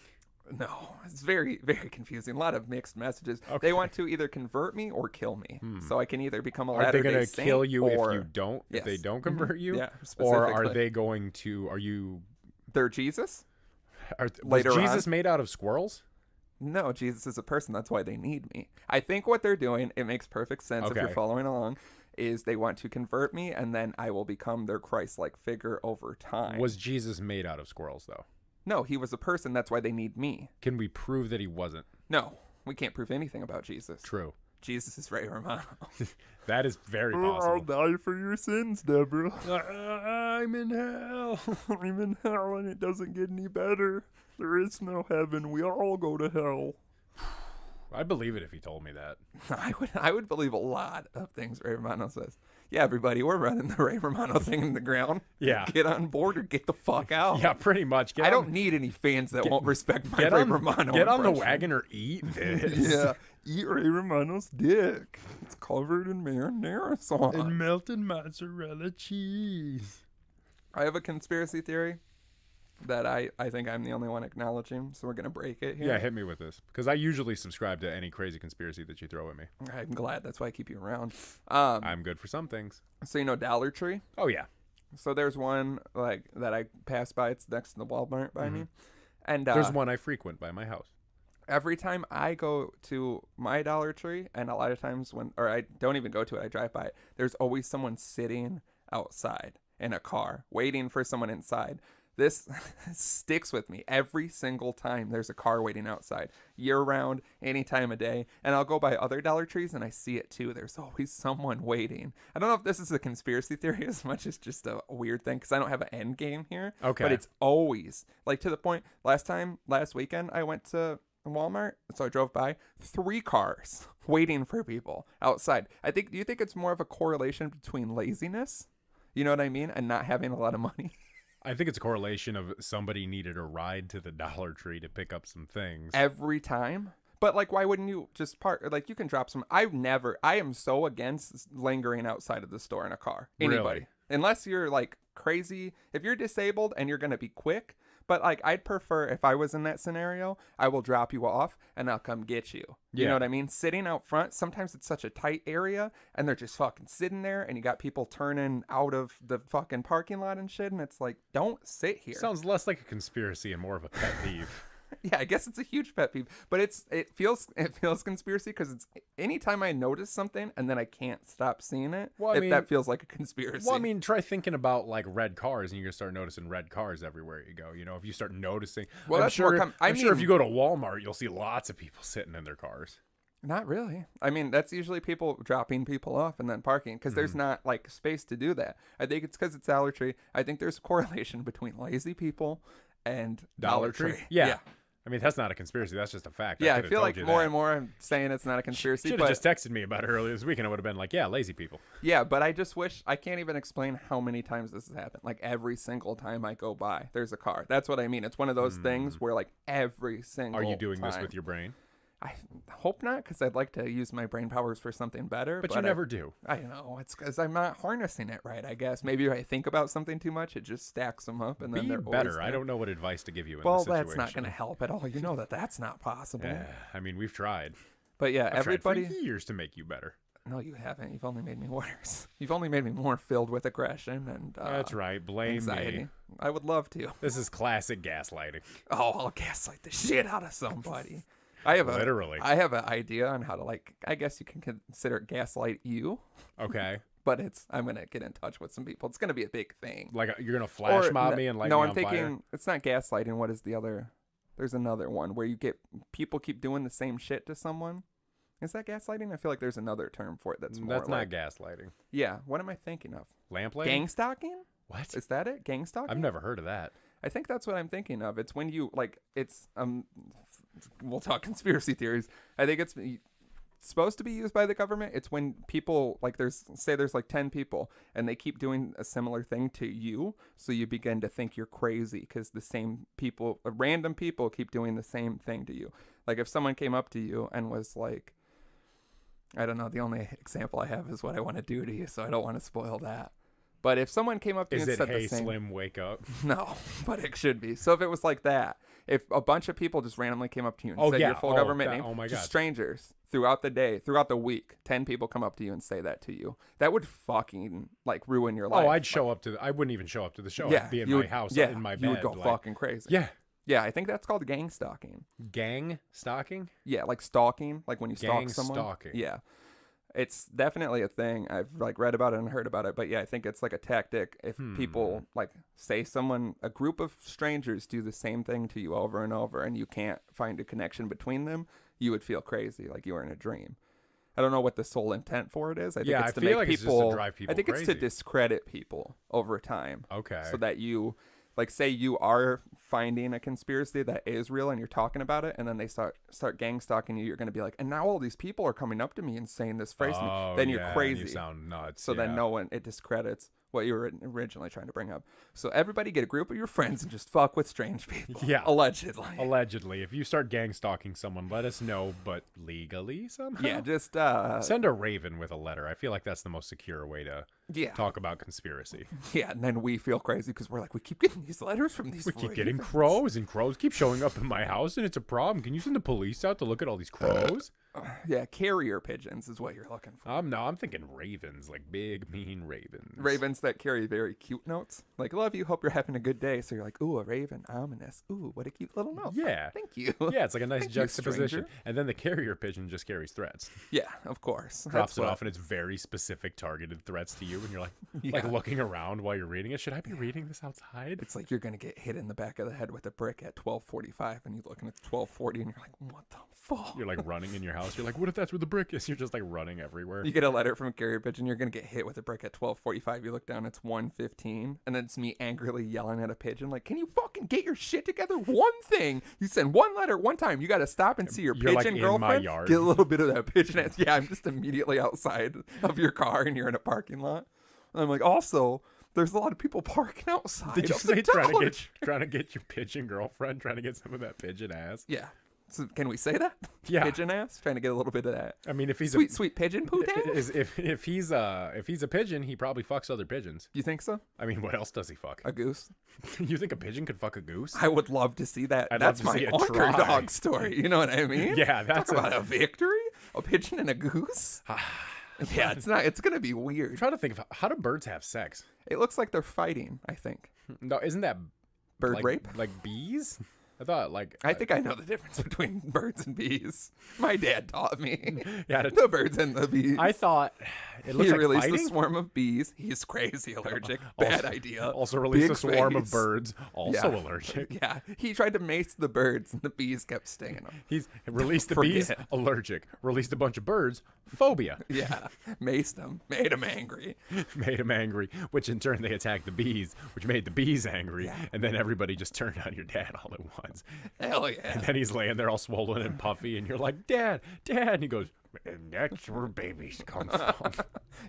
B: No, it's very, very confusing. A lot of mixed messages. Okay. They want to either convert me or kill me. So I can either become a Latter-day Saint. Are they going to kill
A: you if you don't? Yes. If they don't convert you? Yeah, or are they going to? Are you?
B: They're Jesus.
A: Was Jesus made out of squirrels?
B: No, Jesus is a person. That's why they need me. I think what they're doing, it makes perfect sense if you're following along, is they want to convert me, and then I will become their Christ-like figure over time.
A: Was Jesus made out of squirrels, though?
B: No, he was a person. That's why they need me.
A: Can we prove that he wasn't?
B: No, we can't prove anything about Jesus.
A: True.
B: Jesus is Ray Romano.
A: That is very possible.
C: I'll die for your sins, Deborah.
A: I'm in hell.
C: I'm in hell, and it doesn't get any better. There is no heaven. We all go to hell.
A: I'd believe it if he told me that.
B: I would believe a lot of things Ray Romano says. Yeah, everybody, we're running the Ray Romano thing in the ground.
A: Yeah.
B: Get on board or get the fuck out.
A: Yeah, pretty much.
B: I don't need any fans that won't respect my Ray Romano
A: Get on the wagon or eat this.
C: Yeah, eat Ray Romano's dick. It's covered in marinara sauce.
A: And melted mozzarella cheese.
B: I have a conspiracy theory that I think I'm the only one acknowledging, so we're going to break it here.
A: Yeah, hit me with this, because I usually subscribe to any crazy conspiracy that you throw at me.
B: I'm glad. That's why I keep you around.
A: I'm good for some things.
B: So you know Dollar Tree?
A: Oh, yeah.
B: So there's one like that I pass by. It's next to the Walmart by me. And
A: there's one I frequent by my house.
B: Every time I go to my Dollar Tree, and a lot of times I don't even go to it, I drive by it, there's always someone sitting outside in a car waiting for someone inside. This sticks with me every single time there's a car waiting outside, year round, any time of day. And I'll go by other Dollar Trees and I see it too. There's always someone waiting. I don't know if this is a conspiracy theory as much as just a weird thing because I don't have an end game here.
A: Okay.
B: But it's always like to the point. Last weekend, I went to Walmart, so I drove by 3 cars waiting for people outside. Do you think it's more of a correlation between laziness, you know what I mean, and not having a lot of money?
A: I think it's a correlation of somebody needed a ride to the Dollar Tree to pick up some things.
B: Every time? But, like, why wouldn't you just park? Like, you can drop some. I am so against lingering outside of the store in a car. Anybody.
A: Really?
B: Unless you're, like, crazy, if you're disabled and you're going to be quick, but like I'd prefer if I was in that scenario, I will drop you off and I'll come get you. You know what I mean? Sitting out front, sometimes it's such a tight area and they're just fucking sitting there and you got people turning out of the fucking parking lot and shit. And it's like, don't sit here.
A: Sounds less like a conspiracy and more of a pet peeve.
B: Yeah, I guess it's a huge pet peeve, but it feels conspiracy because it's anytime I notice something and then I can't stop seeing it. Well, that feels like a conspiracy.
A: Well, I mean, try thinking about like red cars, and you're gonna start noticing red cars everywhere you go. You know, if you start noticing,
B: well,
A: I'm sure if you go to Walmart, you'll see lots of people sitting in their cars.
B: Not really. I mean, that's usually people dropping people off and then parking because there's not like space to do that. I think it's because it's Dollar Tree. I think there's a correlation between lazy people and Dollar Tree.
A: Yeah. I mean, that's not a conspiracy. That's just a fact.
B: Yeah, I feel like more and more I'm saying it's not a conspiracy.
A: Should have just texted me about it earlier this week, and I would have been like, yeah, lazy people.
B: Yeah, but I just wish, I can't even explain how many times this has happened. Like, every single time I go by, there's a car. That's what I mean. It's one of those things where, like, every single time.
A: Are you doing this with your brain?
B: I hope not, because I'd like to use my brain powers for something better.
A: But you never do.
B: I know. It's because I'm not harnessing it right, I guess. Maybe if I think about something too much, it just stacks them up, and then they're better.
A: I don't know what advice to give you in
B: this
A: situation.
B: Well, that's not going to help at all. You know that's not possible.
A: Yeah, I mean, we've tried.
B: But yeah, everybody...
A: I've tried for years to make you better.
B: No, you haven't. You've only made me worse. You've only made me more filled with aggression and
A: that's right. Blame
B: anxiety.
A: me.
B: I would love to.
A: This is classic gaslighting.
B: Oh, I'll gaslight the shit out of somebody. I have an idea on how to, like, I guess you can consider it gaslight you.
A: Okay.
B: But I'm going to get in touch with some people. It's going to be a big thing.
A: Like, you're going to flash mob me and light me on fire? No, I'm thinking,
B: it's not gaslighting. What is the other? There's another one where people keep doing the same shit to someone. Is that gaslighting? I feel like there's another term for it that's more
A: That's not gaslighting.
B: Yeah. What am I thinking of?
A: Lamplighting?
B: Gang stalking?
A: What?
B: Is that it? Gang stalking?
A: I've never heard of that.
B: I think that's what I'm thinking of. It's when you, like, it's, we'll talk conspiracy theories. I think it's supposed to be used by the government. It's when people, like, there's like 10 people and they keep doing a similar thing to you. So you begin to think you're crazy because the same people, random people keep doing the same thing to you. Like if someone came up to you and was like, I don't know, the only example I have is what I want to do to you. So I don't want to spoil that. But if someone came up to you and said the same...
A: Hey, Slim, wake up?
B: No, but it should be. So if it was like that, if a bunch of people just randomly came up to you and said your full government name, just strangers throughout the day, throughout the week, 10 people come up to you and say that to you, that would fucking, like, ruin your life.
A: Oh, I'd show up to I wouldn't even show up to the show. I'd be in my house, in my bed.
B: You would go fucking crazy.
A: Yeah.
B: Yeah, I think that's called gang stalking.
A: Gang stalking?
B: Yeah, like stalking, like when you stalk someone.
A: Gang stalking.
B: Yeah. It's definitely a thing. I've like read about it and heard about it, but yeah, I think it's like a tactic. If people like say a group of strangers do the same thing to you over and over and you can't find a connection between them, you would feel crazy, like you were in a dream. I don't know what the sole intent for it is. I think it's to make people,
A: it's just to drive people
B: I think
A: crazy.
B: It's to discredit people over time.
A: Okay.
B: So that you, like, say you are finding a conspiracy that is real and you're talking about it, and then they start gang stalking you, you're going to be like, and now all these people are coming up to me and saying this phrase to me. Then you're crazy.
A: You sound nuts.
B: So then it discredits what you were originally trying to bring up. So everybody get a group of your friends and just fuck with strange people.
A: Yeah.
B: Allegedly.
A: Allegedly. If you start gang stalking someone, let us know, but legally somehow?
B: Yeah, just...
A: send a raven with a letter. I feel like that's the most secure way to talk about conspiracy.
B: Yeah, and then we feel crazy because we're like, we keep getting these letters from these ravens.
A: We keep getting crows, and crows keep showing up in my house, and it's a problem. Can you send the police out to look at all these crows?
B: Yeah, carrier pigeons is what you're looking for.
A: No, I'm thinking ravens, like big, mean ravens.
B: Ravens that carry very cute notes. Like, love you, hope you're having a good day. So you're like, ooh, a raven, ominous. Ooh, what a cute little note.
A: Yeah.
B: Thank you.
A: Yeah, it's like a nice juxtaposition. And then the carrier pigeon just carries threats.
B: Yeah, of course.
A: Drops it off, and it's very specific, targeted threats to you. And you're like, like looking around while you're reading it. Should I be reading this outside?
B: It's like you're going to get hit in the back of the head with a brick at 12:45, and you're looking at 12:40, and you're like, what the fuck?
A: You're like running in your house. You're like, what if that's where the brick is? You're just like running everywhere.
B: You get a letter from a carrier pigeon, you're going to get hit with a brick at 12:45. You look down, it's 1:15, and then it's me angrily yelling at a pigeon, like, can you fucking get your shit together? One thing. You send one letter one time. You got to stop and see your pigeon
A: like
B: girlfriend.
A: in my yard.
B: Get a little bit of that pigeon. Yeah, I'm just immediately outside of your car, and you're in a parking lot. And I'm like, also, there's a lot of people parking outside.
A: Did you say trying to get your pigeon girlfriend, trying to get some of that pigeon ass?
B: Yeah. So can we say that?
A: Yeah.
B: Pigeon ass? Trying to get a little bit of that.
A: I mean, if he's
B: sweet pigeon poo
A: if he's a pigeon, he probably fucks other pigeons.
B: You think so?
A: I mean, what else does he fuck?
B: A goose?
A: You think a pigeon could fuck a goose?
B: I would love to see that.
A: I'd
B: That's
A: love to
B: my
A: see it
B: underdog story. You know what I mean?
A: Yeah, that's
B: Talk about a victory. A pigeon and a goose. Yeah, it's not. It's gonna be weird.
A: I'm trying to think of how do birds have sex?
B: It looks like they're fighting. I think.
A: No, isn't that
B: Bird
A: like,
B: rape?
A: Like bees? I thought like
B: I think I know the difference between birds and bees. My dad taught me.
A: Yeah,
B: The birds and the bees.
A: I thought it looks
B: He
A: like
B: released
A: fighting.
B: a swarm of bees. He's crazy allergic. Bad idea.
A: Also released
B: Big
A: a swarm of
B: face.
A: birds. Also
B: Yeah.
A: allergic.
B: Yeah, he tried to mace the birds, and the bees kept stinging him.
A: He's released the
B: Forget
A: bees.
B: it.
A: Allergic. Released a bunch of birds. Phobia.
B: Yeah, maced them, made him angry.
A: Made him angry, which in turn they attacked the bees, which made the bees angry, and then everybody just turned on your dad all at once.
B: Hell yeah.
A: And then he's laying there all swollen and puffy, and you're like, Dad, and he goes, and that's where babies come from.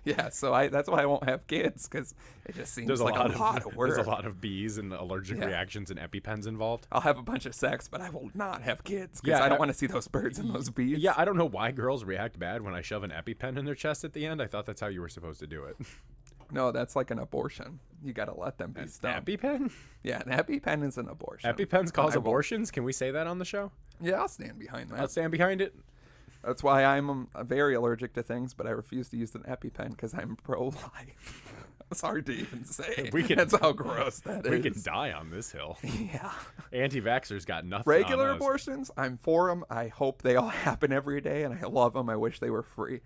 B: Yeah, so that's why I won't have kids, because it just seems
A: There's
B: like a lot of work.
A: There's a lot of bees and allergic reactions and EpiPens involved.
B: I'll have a bunch of sex, but I will not have kids, because I don't want to see those birds and those bees.
A: Yeah, I don't know why girls react bad when I shove an EpiPen in their chest at the end. I thought that's how you were supposed to do it.
B: No, that's like an abortion. You got to let them be stung.
A: EpiPen?
B: Yeah, an EpiPen is an abortion.
A: EpiPens cause abortions? Can we say that on the show?
B: Yeah, I'll stand behind that.
A: I'll stand behind it.
B: That's why I'm very allergic to things, but I refuse to use an EpiPen because I'm pro-life. It's hard to even say. That's how gross that is.
A: We can die on this hill.
B: Yeah.
A: Anti-vaxxers got nothing
B: Regular
A: on us.
B: abortions, I'm for them. I hope they all happen every day, and I love them. I wish they were free.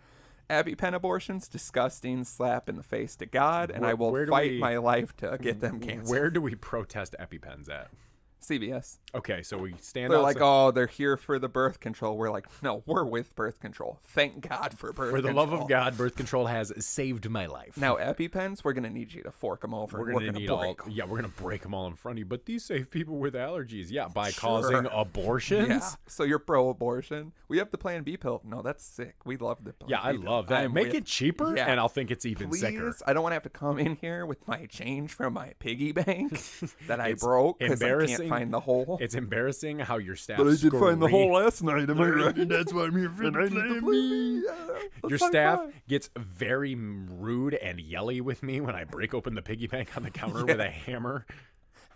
B: EpiPen abortions, disgusting, slap in the face to God, and I will fight my life to get them canceled.
A: Where do we protest EpiPens at?
B: CVS.
A: Okay, so we stand
B: They're
A: outside.
B: like, oh, they're here for the birth control. We're like, no, we're with birth control. Thank God for birth control.
A: For the love of God, birth control has saved my life.
B: Now, EpiPens, we're going to need you to fork them over.
A: We're going to need all. Yeah, we're going to break them all in front of you. But these save people with allergies. Yeah, by causing abortions.
B: Yeah. So you're pro-abortion. We have the Plan B pill. No, that's sick. We love the Plan
A: I
B: B pill.
A: love that. Make it cheaper, and I'll think it's even sicker.
B: I don't want to have to come in here with my change from my piggy bank that I broke because I can't find the hole.
A: It's embarrassing how your staff.
C: But I did find the hole last night. Am I right?
B: That's why I'm here for the
A: Your staff gets very rude and yelly with me when I break open the piggy bank on the counter with a hammer.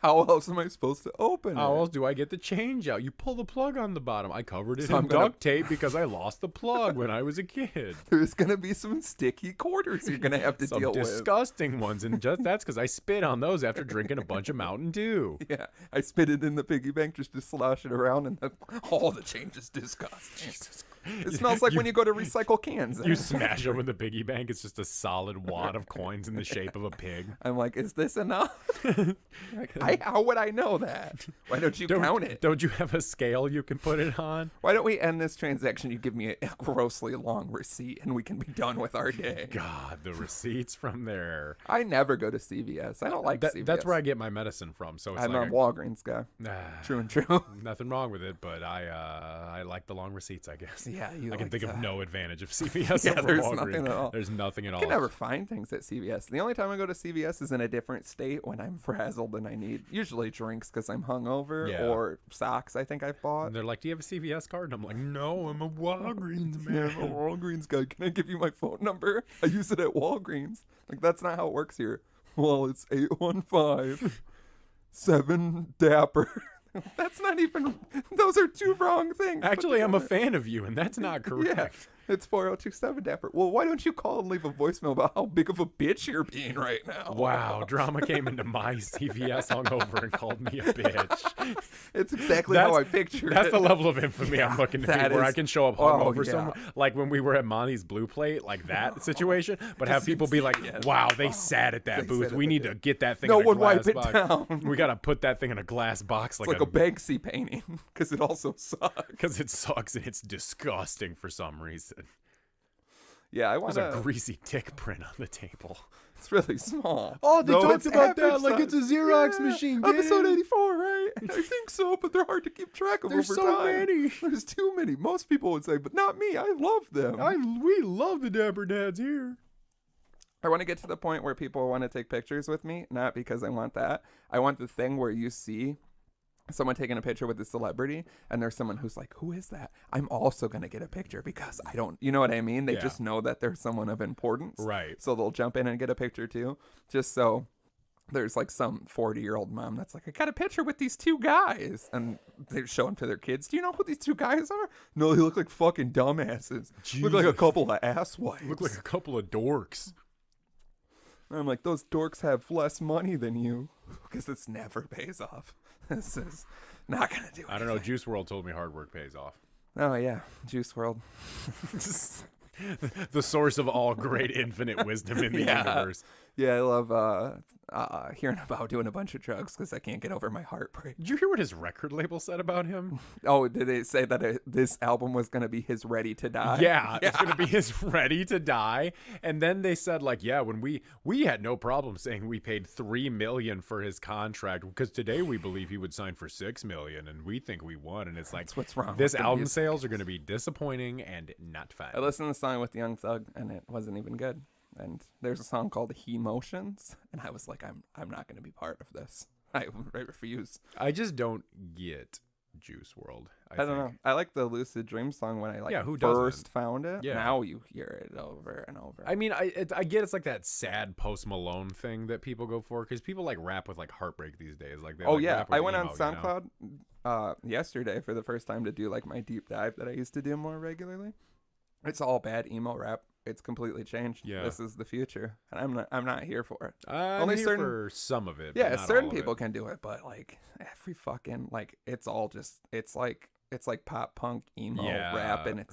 B: How else am I supposed to open
A: How
B: it?
A: else do I get the change out? You pull the plug on the bottom. I covered it in duct tape because I lost the plug when I was a kid.
B: There's going to be some sticky quarters you're going to have to deal with.
A: Disgusting ones. And just that's because I spit on those after drinking a bunch of Mountain Dew.
B: Yeah, I spit it in the piggy bank just to slosh it around, and all the change is disgusting. It smells like when you go to recycle cans.
A: You smash them in the piggy bank. It's just a solid wad of coins in the shape of a pig.
B: I'm like, is this enough? Like, how would I know that? Why don't you count it?
A: Don't you have a scale you can put it on?
B: Why don't we end this transaction? You give me a grossly long receipt, and we can be done with our day.
A: God, the receipts from there.
B: I never go to CVS. I don't like CVS.
A: That's where I get my medicine from. So it's
B: I'm
A: like
B: a Walgreens guy. True and true.
A: Nothing wrong with it, but I like the long receipts, I guess.
B: Yeah,
A: I can think of no advantage of CVS.
B: Yeah,
A: over
B: there's
A: Walgreens.
B: nothing at all.
A: There's nothing at all.
B: You can never find things at CVS. The only time I go to CVS is in a different state when I'm frazzled and I need usually drinks because I'm hungover or socks I think I've bought.
A: And they're like, do you have a CVS card? And I'm like, no, I'm a Walgreens man.
B: Yeah, I'm a Walgreens guy. Can I give you my phone number? I use it at Walgreens. Like, that's not how it works here. Well, it's 815-7 Dapper. That's not even. Those are two wrong things.
A: Actually, I'm a fan of you, and that's not correct.
B: Yeah, it's 4027 Dapper. Well, why don't you call and leave a voicemail about how big of a bitch you're being right now?
A: Wow, drama came into my CVS hungover and called me a bitch.
B: It's exactly how I pictured it.
A: That's the level of infamy I'm looking to be, where I can show up hungover somewhere. Like when we were at Monty's Blue Plate, like that situation, but have people be like, wow, they sat at that booth. We need to get that thing in a glass box. Down. We got to put that thing in a glass box like
B: a Banksy painting, because it also sucks.
A: Because it sucks and it's disgusting for some reason.
B: Yeah, I want
A: There's a greasy tick print on the table.
B: It's really small.
A: Oh, they talked about that like it's a Xerox machine.
B: Episode 84, right? I think so, but they're hard to keep track of over time.
A: There's so many.
B: There's too many. Most people would say, but not me. I love them.
A: We love the Dapper Dads here.
B: I want to get to the point where people want to take pictures with me, not because I want that. I want the thing where you see someone taking a picture with a celebrity, and there's someone who's like, who is that? I'm also going to get a picture because I don't, you know what I mean? They just know that there's someone of importance.
A: Right.
B: So they'll jump in and get a picture too. Just so there's like some 40-year-old mom that's like, I got a picture with these two guys. And they show them to their kids. Do you know who these two guys are? No, they look like fucking dumbasses.
A: Jesus.
B: Look like a couple of asswipes.
A: Look like a couple of dorks.
B: And I'm like, those dorks have less money than you. Because this never pays off. This is not going to do it.
A: I don't know. Juice WRLD told me hard work pays off.
B: Oh, yeah. Juice WRLD.
A: The source of all great infinite wisdom in the universe.
B: Yeah, I love hearing about doing a bunch of drugs because I can't get over my heartbreak.
A: Did you hear what his record label said about him?
B: Oh, did they say that this album was going to be his Ready to Die?
A: Yeah, it's going to be his Ready to Die. And then they said, like, yeah, when we had no problem saying we paid $3 million for his contract because today we believe he would sign for $6 million and we think we won. And it's like,
B: that's what's wrong.
A: This album sales are going to be disappointing and not fun.
B: I listened to the song with Young Thug and it wasn't even good. And there's a song called Emotions, and I was like, I'm not going to be part of this. I refuse.
A: I just don't get Juice WRLD.
B: I don't know. I like the Lucid Dream song when I
A: who
B: first
A: doesn't?
B: Found it.
A: Yeah.
B: Now you hear it over and over.
A: I mean, I get it's like that sad Post Malone thing that people go for because people like rap with like heartbreak these days. Like, they, rap with
B: I went
A: emo,
B: on SoundCloud yesterday for the first time to do like my deep dive that I used to do more regularly. It's all bad emo rap. It's completely changed.
A: Yeah.
B: This is the future, and I'm not here for it.
A: I'm here for some of it.
B: Yeah,
A: but not
B: certain
A: all of
B: people
A: it.
B: can do it, but like every fucking like it's all just it's like pop punk emo rap, and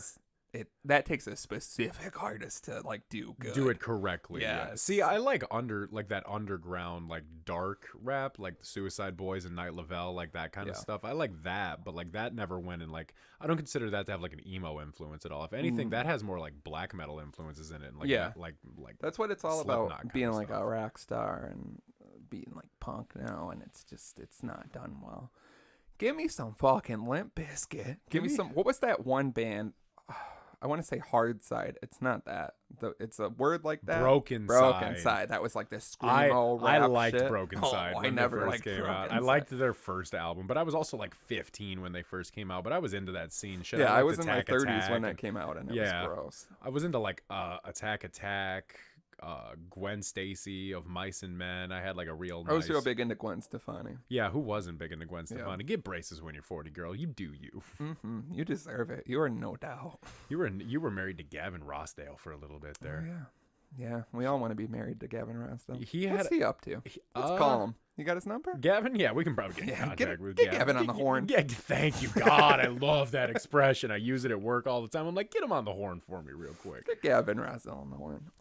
B: that takes a specific artist to like do good.
A: Do it correctly.
B: Yeah.
A: See, I like that underground like dark rap, like the Suicide Boys and Night Lavelle, like that kind of stuff. I like that, but like that never went in like I don't consider that to have like an emo influence at all. If anything, that has more like black metal influences in it. And, like like
B: that's what it's all about. Being like
A: stuff.
B: a rock star and being like punk now, and it's not done well. Give me some fucking Limp Bizkit. Give me some. What was that one band? I want to say Hard Side. It's not that. It's a word like that.
A: Broken
B: Side. That was like this screamo rap
A: I liked
B: shit.
A: Broken Side.
B: I
A: when
B: never
A: they first
B: liked
A: came
B: Broken
A: out.
B: Side.
A: I liked their first album, but I was also like 15 when they first came out. But I was into that scene. Shit,
B: Yeah, I was
A: liked
B: in my
A: Attack
B: 30s when that
A: and-
B: came out, and it was gross.
A: I was into like Attack, Gwen Stacy of Mice and Men. I had like a real.
B: I was real big into Gwen Stefani.
A: Yeah, who wasn't big into Gwen Stefani? Get braces when you're 40, girl. You do you.
B: Mm-hmm. You deserve it. You are no doubt.
A: You were married to Gavin Rossdale for a little bit there.
B: Oh, yeah. We all want to be married to Gavin Rossdale.
A: What's
B: he up to? Let's call him. You got his number?
A: Gavin? Yeah, we can probably get in contact with
B: get Gavin on the horn.
A: Yeah, thank you, God. I love that expression. I use it at work all the time. I'm like, get him on the horn for me real quick.
B: Get Gavin Rossdale on the horn.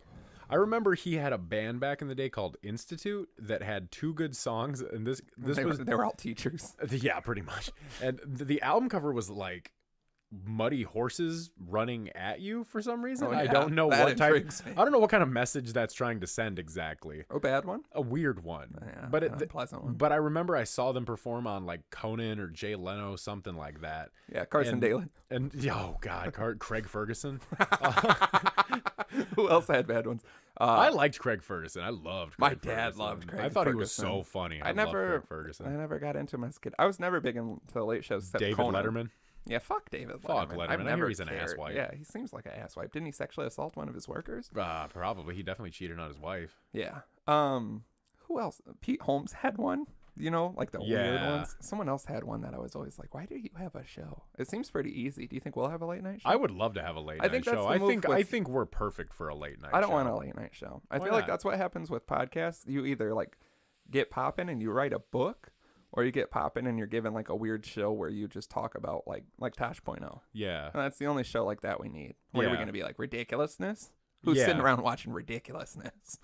A: I remember he had a band back in the day called Institute that had 2 good songs, and they
B: were all teachers.
A: Yeah, pretty much. And the album cover was like muddy horses running at you for some reason.
B: Oh, yeah.
A: I don't know
B: That
A: what type.
B: intrigues me.
A: I don't know what kind of message that's trying to send exactly.
B: A bad one?
A: A weird one.
B: Yeah,
A: but
B: a pleasant one.
A: But I remember I saw them perform on like Conan or Jay Leno, something like that.
B: Yeah, Carson Daly.
A: And oh god, Craig Ferguson.
B: Who else had bad ones?
A: I liked Craig Ferguson. I loved Craig
B: My dad
A: Ferguson.
B: loved Craig
A: I thought
B: Ferguson.
A: he was so funny.
B: I
A: loved Craig Ferguson.
B: I never got into him as a kid. I was never big into the late shows. Except
A: David
B: Conan.
A: Letterman.
B: Yeah, fuck David Letterman.
A: Fuck Letterman.
B: I've
A: I
B: never
A: hear he's an
B: cared.
A: asswipe.
B: Yeah, he seems like an asswipe. Didn't he sexually assault one of his workers?
A: Probably. He definitely cheated on his wife.
B: Yeah. Who else? Pete Holmes had one. You know, like the weird ones. Someone else had one that I was always like, why do you have a show? It seems pretty easy. Do you think we'll have a late night show?
A: I would love to have a late night show. I think we're perfect for a late night show.
B: I don't want a late night show. I feel like that's what happens with podcasts. You either like get popping and you write a book, or you get popping and you're given like a weird show where you just talk about like Tosh.0.
A: Yeah.
B: And that's the only show like that we need. What are we going to be like? Ridiculousness? Who's
A: Yeah.
B: sitting around watching ridiculousness?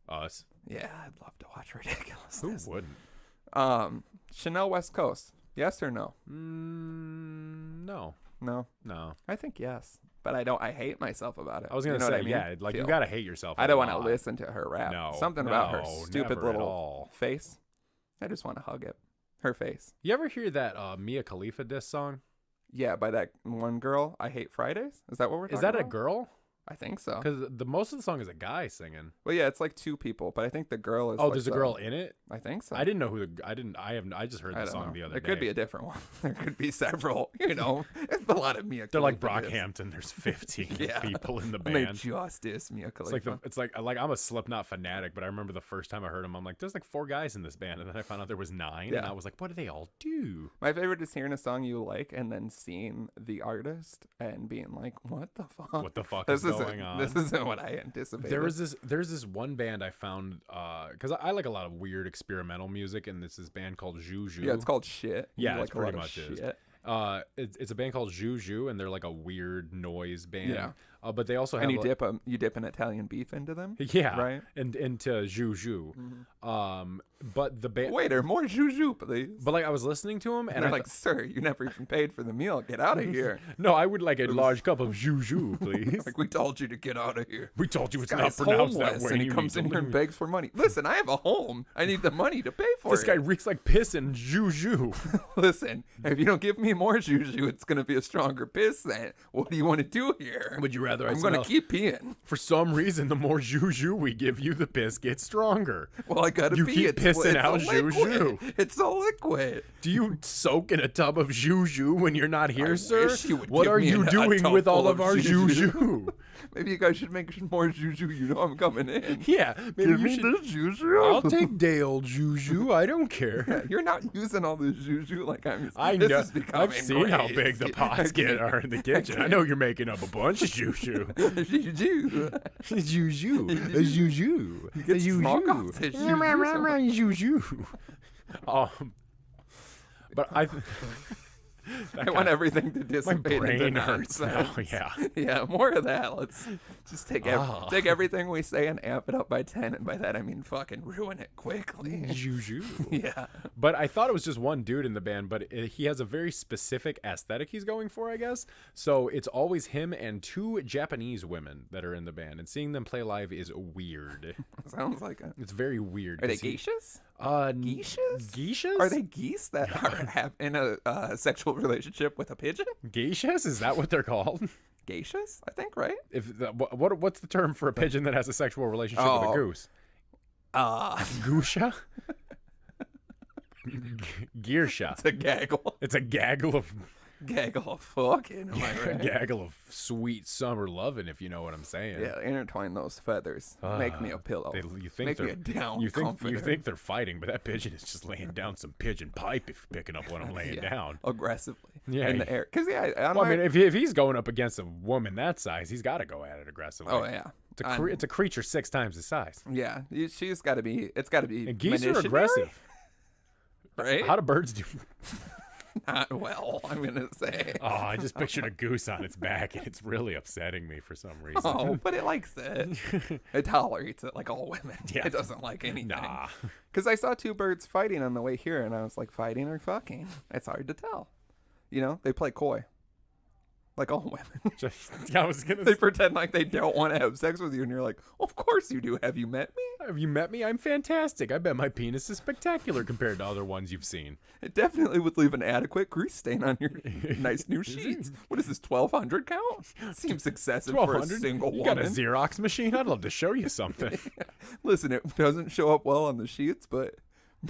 A: Us.
B: Yeah, I'd love to watch ridiculousness.
A: Who wouldn't?
B: Chanel West Coast. Yes or no?
A: No.
B: No. I think yes. But I hate myself about it.
A: I was going to
B: You know
A: say,
B: what I mean?
A: you got to hate yourself.
B: I don't want to listen to her rap.
A: No.
B: Something about her
A: No,
B: stupid
A: never at
B: little
A: all.
B: face. I just want to hug it. Her face.
A: You ever hear that Mia Khalifa diss song?
B: Yeah, by that one girl, I Hate Fridays. Is that what we're talking
A: Is that
B: about?
A: a girl?
B: I think so.
A: Because the most of the song is a guy singing.
B: Well, yeah, it's like 2 people, but I think the girl is.
A: Oh, there's a girl in it.
B: I think so.
A: I didn't know who I just heard the song the other day.
B: It could be a different one. There could be several. It's a lot of Mia Khalifa.
A: They're like Brockhampton. There's 15 people in the band.
B: They just is Mia Khalifa.
A: It's like I'm a Slipknot fanatic, but I remember the first time I heard them, I'm like, there's like 4 guys in this band, and then I found out there was 9, and I was like, what do they all do?
B: My favorite is hearing a song you like and then seeing the artist and being like, what the fuck?
A: What the fuck is going on?
B: This isn't what I anticipated.
A: There's this one band I found because I like a lot of weird experimental music, and this band called Juju.
B: Yeah, it's called Shit.
A: Yeah,
B: like
A: it's pretty much is. It's a band called Juju, and they're like a weird noise band. Yeah. But they also have.
B: And you dip an Italian beef into them.
A: Yeah.
B: Right.
A: And into Juju. Mm-hmm. But the band.
B: Waiter, more Juju, please.
A: But like I was listening to them, and
B: they're like, "Sir, you never even paid for the meal. Get out of here."
A: No, I would like a large cup of Juju, please.
B: Like, we told you to get out of here.
A: We told you it's not pronounced that way.
B: And he comes in here and begs for money. Listen, I have a home. I need the money to pay for
A: This guy reeks like piss and Juju.
B: Listen, if you don't give me more Juju, it's going to be a stronger piss then. What do you want to do here?
A: Would you rather
B: I'm going to keep peeing.
A: For some reason, the more Juju we give you, the piss gets stronger.
B: Well, I got to pee.
A: You keep pissing out Juju.
B: It's a liquid.
A: Do you soak in a tub of Juju when you're not here, sir? What
B: are
A: you doing with all of our Juju?
B: Maybe you guys should make more Juju. You know I'm coming in.
A: Yeah, maybe
C: Give me the Juju.
A: I'll take day old Juju. I don't care.
B: Yeah, you're not using all this Juju like I'm.
A: I know. I've seen how big the pots are in the kitchen. I know you're making up a bunch of Juju.
B: Juju.
A: Juju. Juju. Juju. But
B: I want everything to dissipate.
A: My brain
B: into
A: hurts now.
B: Yeah, more of that. Let's just take everything we say and amp it up by 10, and by that I mean fucking ruin it quickly.
A: Juju.
B: Yeah.
A: But I thought it was just one dude in the band, but he has a very specific aesthetic he's going for, I guess. So it's always him and 2 Japanese women that are in the band, and seeing them play live is weird.
B: Sounds like
A: it's very weird.
B: Are they geishas?
A: Geishas?
B: Geishas? Are they geese that have in a sexual relationship with a pigeon?
A: Geishas? Is that what they're called?
B: Geishas? I think, right?
A: What's the term for a pigeon that has a sexual relationship with a goose? Goosha? Gearsha.
B: It's a gaggle.
A: It's a gaggle of
B: fucking, am I right?
A: Gaggle of sweet summer loving, if you know what I'm saying.
B: Yeah, intertwine those feathers. Make me a pillow. Make me a down comforter.
A: You think they're fighting, but that pigeon is just laying down some pigeon pipe if you're picking up what I'm laying down.
B: Aggressively.
A: Yeah.
B: In the air. Because,
A: if he's going up against a woman that size, he's got to go at it aggressively.
B: Oh, yeah.
A: It's a creature 6 times his size.
B: Yeah. She's got to be, it's got to be.
A: And geese are aggressive.
B: Right?
A: How do birds do?
B: Not well, I'm going to say.
A: Oh, I just pictured a goose on its back, and it's really upsetting me for some reason.
B: Oh, but it likes it. It tolerates it like all women.
A: Yeah.
B: It doesn't like anything.
A: Nah.
B: Because I saw 2 birds fighting on the way here, and I was like, fighting or fucking? It's hard to tell. They play coy. Like all women.
A: I was gonna
B: They pretend like they don't want to have sex with you, and you're like, of course you do. Have you met me?
A: Have you met me? I'm fantastic. I bet my penis is spectacular compared to other ones you've seen.
B: It definitely would leave an adequate grease stain on your nice new sheets. What is this, 1,200 count? Seems excessive for a single woman.
A: You got a Xerox machine? I'd love to show you something.
B: Listen, it doesn't show up well on the sheets, but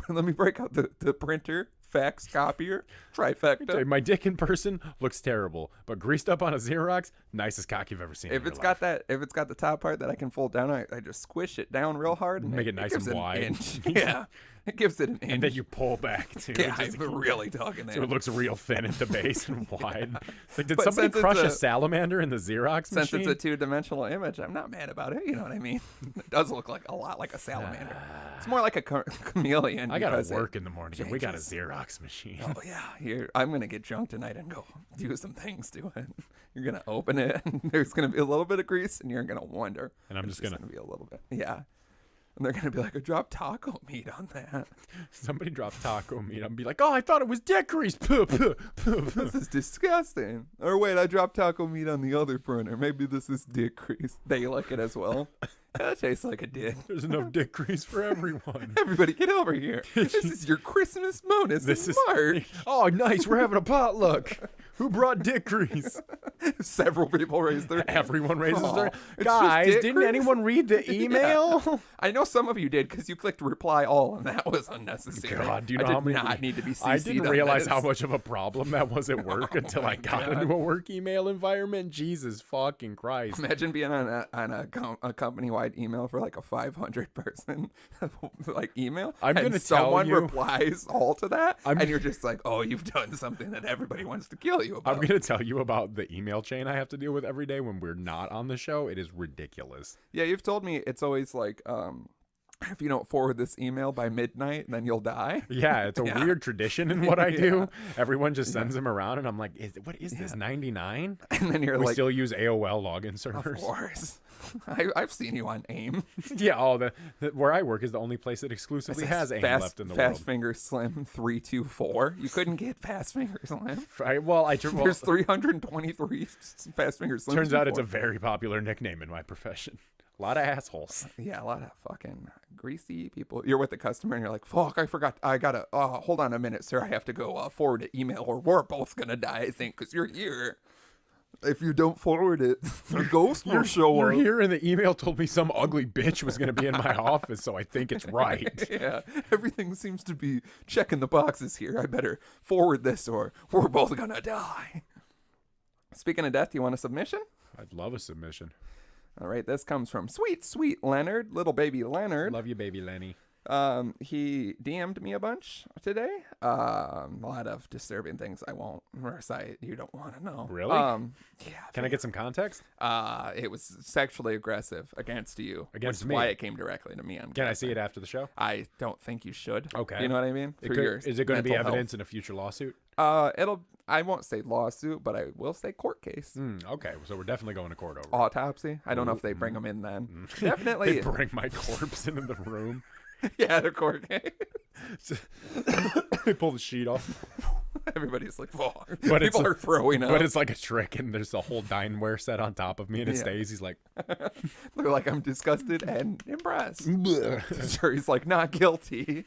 B: let me break out the printer. Fax copier, trifecta.
A: My dick in person looks terrible, but greased up on a Xerox, nicest cock you've ever seen.
B: If it's got the top part that I can fold down, I just squish it down real hard and
A: make it nice and wide.
B: Yeah, it gives it an inch.
A: And then you pull back too.
B: Yeah, I'm really talking there.
A: So it looks real thin at the base and wide. It's like, did somebody crush a salamander in the Xerox machine?
B: Since it's a 2-dimensional image, I'm not mad about it. You know what I mean? It does look like a lot like a salamander. It's more like a chameleon.
A: I gotta work in the morning, and we got a Xerox machine.
B: Oh yeah, I'm gonna get drunk tonight and go do some things to it. You're gonna open it, and there's gonna be a little bit of grease, and you're gonna wonder.
A: And I'm just gonna
B: be a little bit, yeah. And they're gonna be like, I dropped taco meat on that.
A: Somebody dropped taco meat. I'm be like, oh, I thought it was dick grease.
B: This is disgusting. Or wait, I dropped taco meat on the other printer. Maybe this is dick grease. They like it as well. That tastes like a dick.
A: There's enough dick grease for everyone.
B: Everybody get over here. This is your Christmas bonus. This is March.
A: Oh, nice. We're having a potluck. Who brought dick grease?
B: Several people raised their hand.
A: Everyone raises their
B: It's
A: Guys,
B: just
A: didn't anyone read the email?
B: Yeah. I know some of you did because you clicked reply all, and that was unnecessary.
A: God, do you know
B: I
A: how
B: did
A: many?
B: not need to be CC'd
A: I didn't
B: on
A: realize
B: this.
A: how much of a problem that was at work until I got into a work email environment. Jesus fucking Christ!
B: Imagine being on a company-wide email for like a 500-person like email.
A: I'm
B: and
A: gonna tell
B: someone
A: you-
B: replies all to that, and you're just like, oh, you've done something that everybody wants to kill you about.
A: I'm gonna tell you about the email chain I have to deal with every day when we're not on the show. It is ridiculous.
B: Yeah, you've told me it's always like, if you don't forward this email by midnight, then you'll die.
A: Yeah, it's a weird tradition in what I do.
B: Yeah.
A: Everyone just sends them around, and I'm like, what is this, 99?
B: And then you're
A: We
B: like,
A: still use AOL login
B: of
A: servers.
B: course. I've seen you on AIM.
A: Yeah, the where I work is the only place that exclusively has AIM left in the
B: Fast
A: world.
B: Finger Slim 324. You couldn't get Fast Finger Slim.
A: Right? Well,
B: There's 323 Fast Finger Slim.
A: turns out it's a very popular nickname in my profession. A lot of assholes.
B: Yeah, a lot of fucking greasy people. You're with the customer and you're like, fuck, I forgot. I gotta, hold on a minute, sir. I have to go forward an email or we're both gonna die, I think, because you're here. If you don't forward it, the ghost will show
A: You're
B: up.
A: here, and the email told me some ugly bitch was going to be in my office, so I think it's right.
B: Yeah, everything seems to be checking the boxes here. I better forward this or we're both gonna die. Speaking of death, you want a submission?
A: I'd love a submission.
B: All right, this comes from sweet Leonard, little baby Leonard.
A: Love you, baby Lenny.
B: He DM'd me a bunch today. A lot of disturbing things I won't recite. You don't want to know.
A: Really?
B: Yeah.
A: Can I get some context?
B: It was sexually aggressive against you.
A: Against
B: which is
A: me.
B: why it came directly to me.
A: Can I see it after the show?
B: I don't think you should.
A: Okay.
B: You know what I mean?
A: Is it going to be
B: mental
A: evidence in a future lawsuit?
B: health. I won't say lawsuit, but I will say court case.
A: Okay, so we're definitely going to court over it.
B: Autopsy. I don't know if they bring them in then. Definitely.
A: They bring my corpse into the room.
B: Yeah, the court case.
A: They pull the sheet off.
B: Everybody's like, "Fuck."
A: But
B: People are throwing up.
A: But it's like a trick, and there's a whole dineware set on top of me, and it
B: Yeah.
A: stays. He's like,
B: They're like, I'm disgusted and impressed. Sure, he's like, not guilty.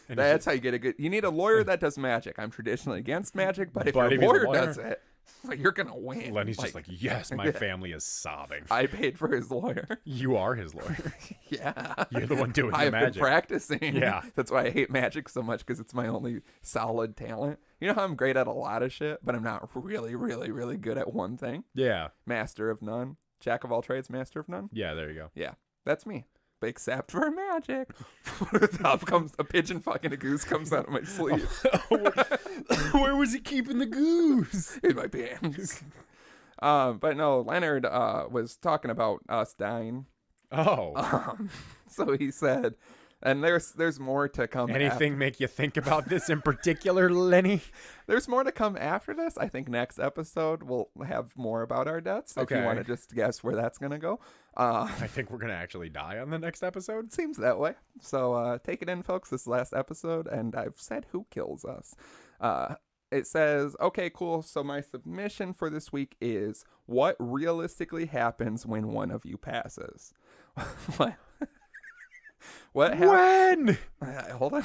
A: and
B: That's how you get a good. You need a lawyer that does magic. I'm traditionally against magic, but if
A: But
B: your
A: if he's a
B: lawyer
A: lawyer-
B: does it, like, you're gonna win.
A: Lenny's just like, yes, my
B: Yeah.
A: family is sobbing.
B: I paid for his lawyer.
A: You are his lawyer.
B: Yeah,
A: You're the one doing the
B: I've
A: magic.
B: been practicing.
A: Yeah.
B: That's why I hate magic so much because it's my only solid talent. You know how I'm great at a lot of shit, but I'm not really, really, really good at one thing.
A: Yeah.
B: Master of none, jack of all trades, master of none.
A: Yeah, there you go.
B: Yeah, that's me. Except for magic. Top comes a pigeon fucking a goose comes out of my sleeve.
A: Where was he keeping the goose?
B: In my pants. But no, Leonard was talking about us dying.
A: Oh.
B: So he said, and there's more to come.
A: Anything make you think about this in particular, Lenny?
B: There's more to come after this. I think next episode we'll have more about our deaths. If you
A: Okay.
B: want to just guess where that's gonna go.
A: I think we're going to actually die on the next episode.
B: Seems that way. So take it in, folks. This last episode, and I've said who kills us. It says, okay, cool. So my submission for this week is what realistically happens when one of you passes. What happens?
A: When?
B: Hold on.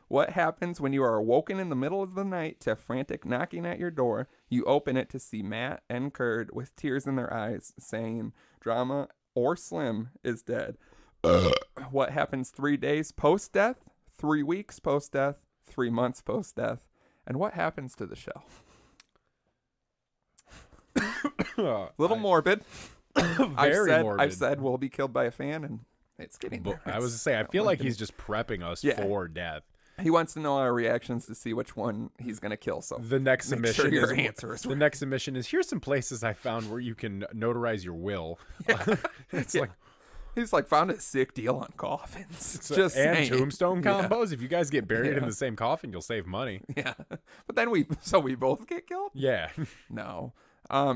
B: What happens when you are awoken in the middle of the night to frantic knocking at your door? You open it to see Matt and Kurd with tears in their eyes saying Drama or Slim is dead. What happens 3 days post-death, 3 weeks post-death, 3 months post-death? And what happens to the show? Little morbid.
A: Very morbid.
B: I've said we'll be killed by a fan, and it's getting there.
A: I was to say, I feel like he's just prepping us for death.
B: He wants to know our reactions to see which one he's going to kill. So
A: The next
B: make
A: submission
B: sure your
A: is
B: answer is
A: the next submission is here's some places I found where you can notarize your will. It's like
B: he's like found a sick deal on coffins.
A: so-
B: Just
A: and
B: saying.
A: tombstone
B: Yeah.
A: combos. If you guys get buried in
B: Yeah.
A: the same coffin, you'll save money.
B: Yeah, but then we both get killed.
A: Yeah.
B: No.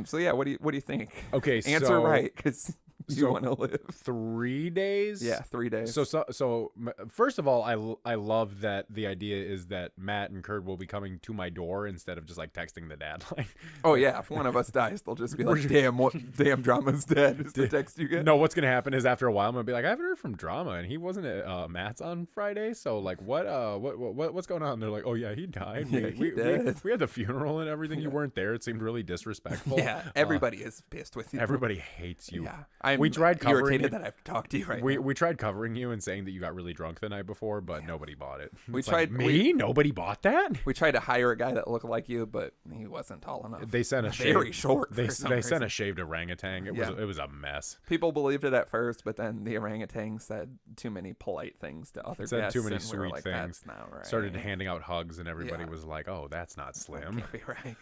B: So yeah, what do you think?
A: Okay.
B: Answer
A: so,
B: right, because you want to live.
A: 3 days?
B: Yeah, 3 days.
A: So first of all, I love that the idea is that Matt and Kurt will be coming to my door instead of just like texting the dad line.
B: Oh yeah, if one of us dies, they'll just be like, damn, Drama's dead is the text you get.
A: No, what's gonna happen is after a while I'm gonna be like, I haven't heard from Drama and he wasn't at Matt's on Friday, so like what's going on? And they're like, oh yeah, he died. We had the funeral and everything. You weren't there. It seemed really disrespectful.
B: Yeah, everybody is pissed with you.
A: Everybody hates you.
B: Yeah,
A: we tried covering
B: irritated that I have to talk to you right now.
A: We tried covering you and saying that you got really drunk the night before, but nobody bought it.
B: We tried
A: nobody bought that.
B: We tried to hire a guy that looked like you, but he wasn't tall enough.
A: They sent a
B: very short.
A: They sent a shaved orangutan. It was a mess.
B: People believed it at first, but then the orangutan said too many polite things to other guests.
A: Said too many
B: and
A: sweet
B: like,
A: things.
B: That's not right.
A: Started handing out hugs, and everybody was like, "Oh, that's not Slim."
B: That can't be right.